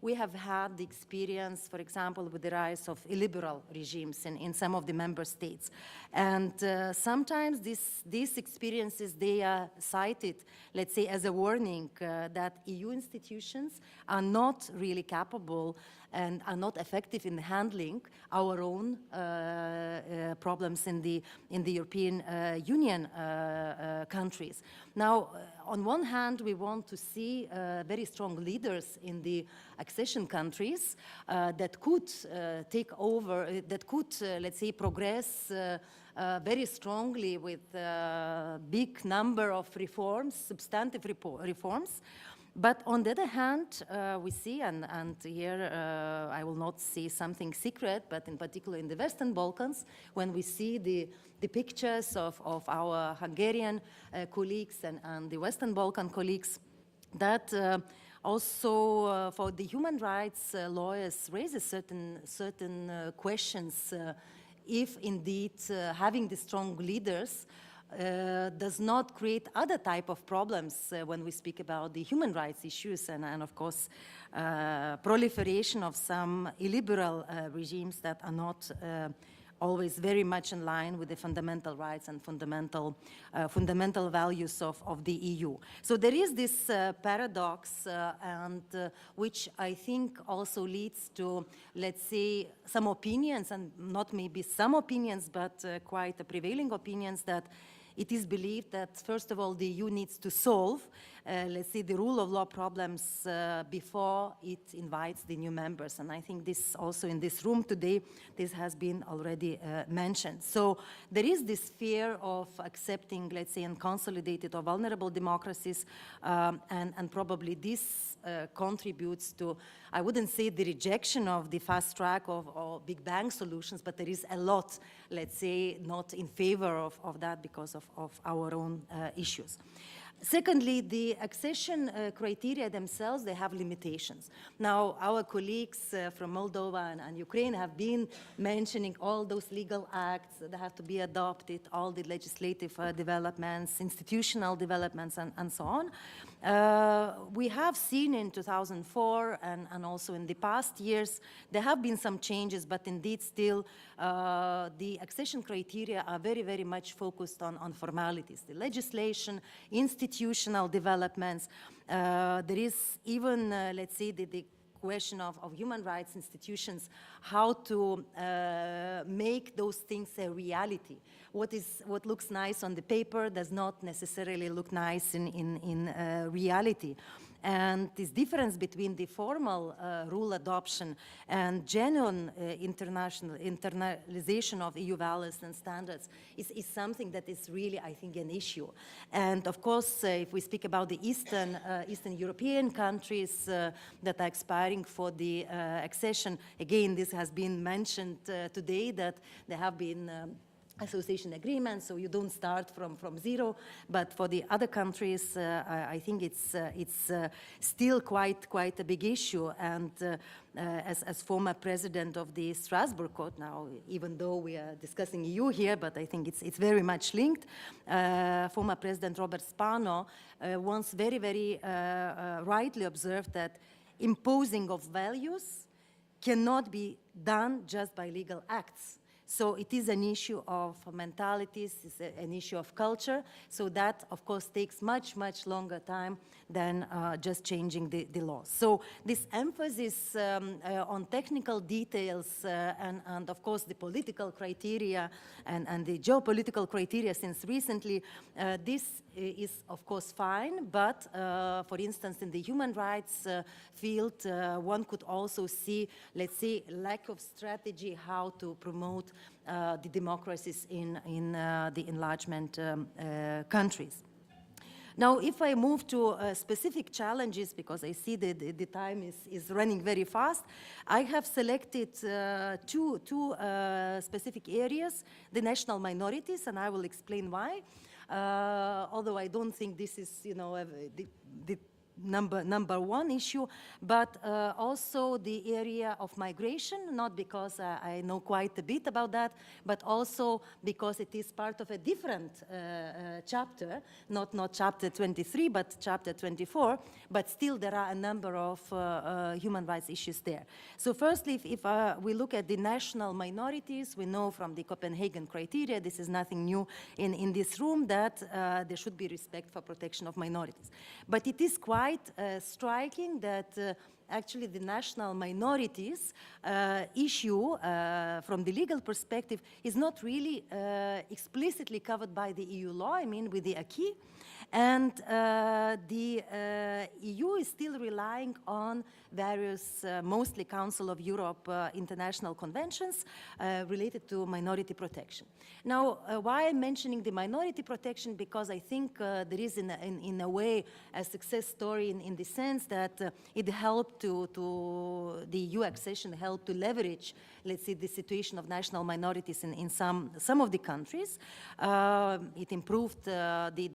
we have had the experience, for example, with the rise of illiberal regimes in some of the member states. And sometimes these experiences, they are cited, let's say, as a warning that EU institutions are not really capable and are not effective in handling our own problems in the European Union countries. Now, on one hand, we want to see very strong leaders in the accession countries that could take over, that could, let's say, progress very strongly with a big number of reforms, substantive reforms. But on the other hand, we see, and here I will not say something secret, but in particular in the Western Balkans, when we see the pictures of our Hungarian colleagues and the Western Balkan colleagues, that also for the human rights lawyers raises certain questions if indeed having the strong leaders does not create other type of problems when we speak about the human rights issues and of course, proliferation of some illiberal regimes that are not always very much in line with the fundamental rights and fundamental values of the EU. So there is this paradox, which I think also leads to, let's say, some opinions, and not maybe some opinions, but quite a prevailing opinions that it is believed that, first of all, the EU needs to solve, let's say, the rule of law problems before it invites the new members. And I think this also in this room today, this has been already mentioned. So there is this fear of accepting, let's say, unconsolidated or vulnerable democracies, and probably this contributes to, I wouldn't say the rejection of the fast track or Big Bang solutions, but there is a lot, let's say, not in favor of that because of our own issues. Secondly, the accession criteria themselves, they have limitations. Now, our colleagues from Moldova and Ukraine have been mentioning all those legal acts that have to be adopted, all the legislative developments, institutional developments, and so on. We have seen in 2004 and also in the past years, there have been some changes, but indeed still the accession criteria are very, very much focused on formalities. The legislation, institutional developments, there is even, let's say, the question of human rights institutions, how to make those things a reality. What looks nice on the paper does not necessarily look nice in reality. And this difference between the formal rule adoption and genuine internalization of EU values and standards is something that is really, I think, an issue. And of course, if we speak about the Eastern European countries that are aspiring for the accession, again, this has been mentioned today, that there have been association agreements, so you don't start from zero. But for the other countries, I think it's still quite a big issue. And as former president of the Strasbourg Court now, even though we are discussing EU here, but I think it's very much linked, former President Robert Spano once very, very rightly observed that imposing of values cannot be done just by legal acts. So it is an issue of mentalities, it's an issue of culture. So that, of course, takes much longer time than just changing the laws. So this emphasis on technical details and, of course, the political criteria and the geopolitical criteria since recently, this is, of course, fine. But, for instance, in the human rights field, one could also see, let's say, lack of strategy how to promote the democracies in the enlargement countries. Now, if I move to specific challenges, because I see that the time is running very fast, I have selected two specific areas, the national minorities, and I will explain why. Although I don't think this is, the number one issue, but also the area of migration, not because I know quite a bit about that, but also because it is part of a different chapter, not chapter 23, but chapter 24, but still there are a number of human rights issues there. So firstly, if we look at the national minorities, we know from the Copenhagen criteria, this is nothing new in this room, that there should be respect for protection of minorities. But it is quite striking that actually the national minorities issue from the legal perspective is not really explicitly covered by the EU law, I mean with the acquis, and the EU is still relying on various, mostly Council of Europe international conventions related to minority protection. Now, why I'm mentioning the minority protection? Because I think there is in a way a success story in the sense that it helped to the EU accession helped to leverage, let's say, the situation of national minorities in some of the countries. It improved the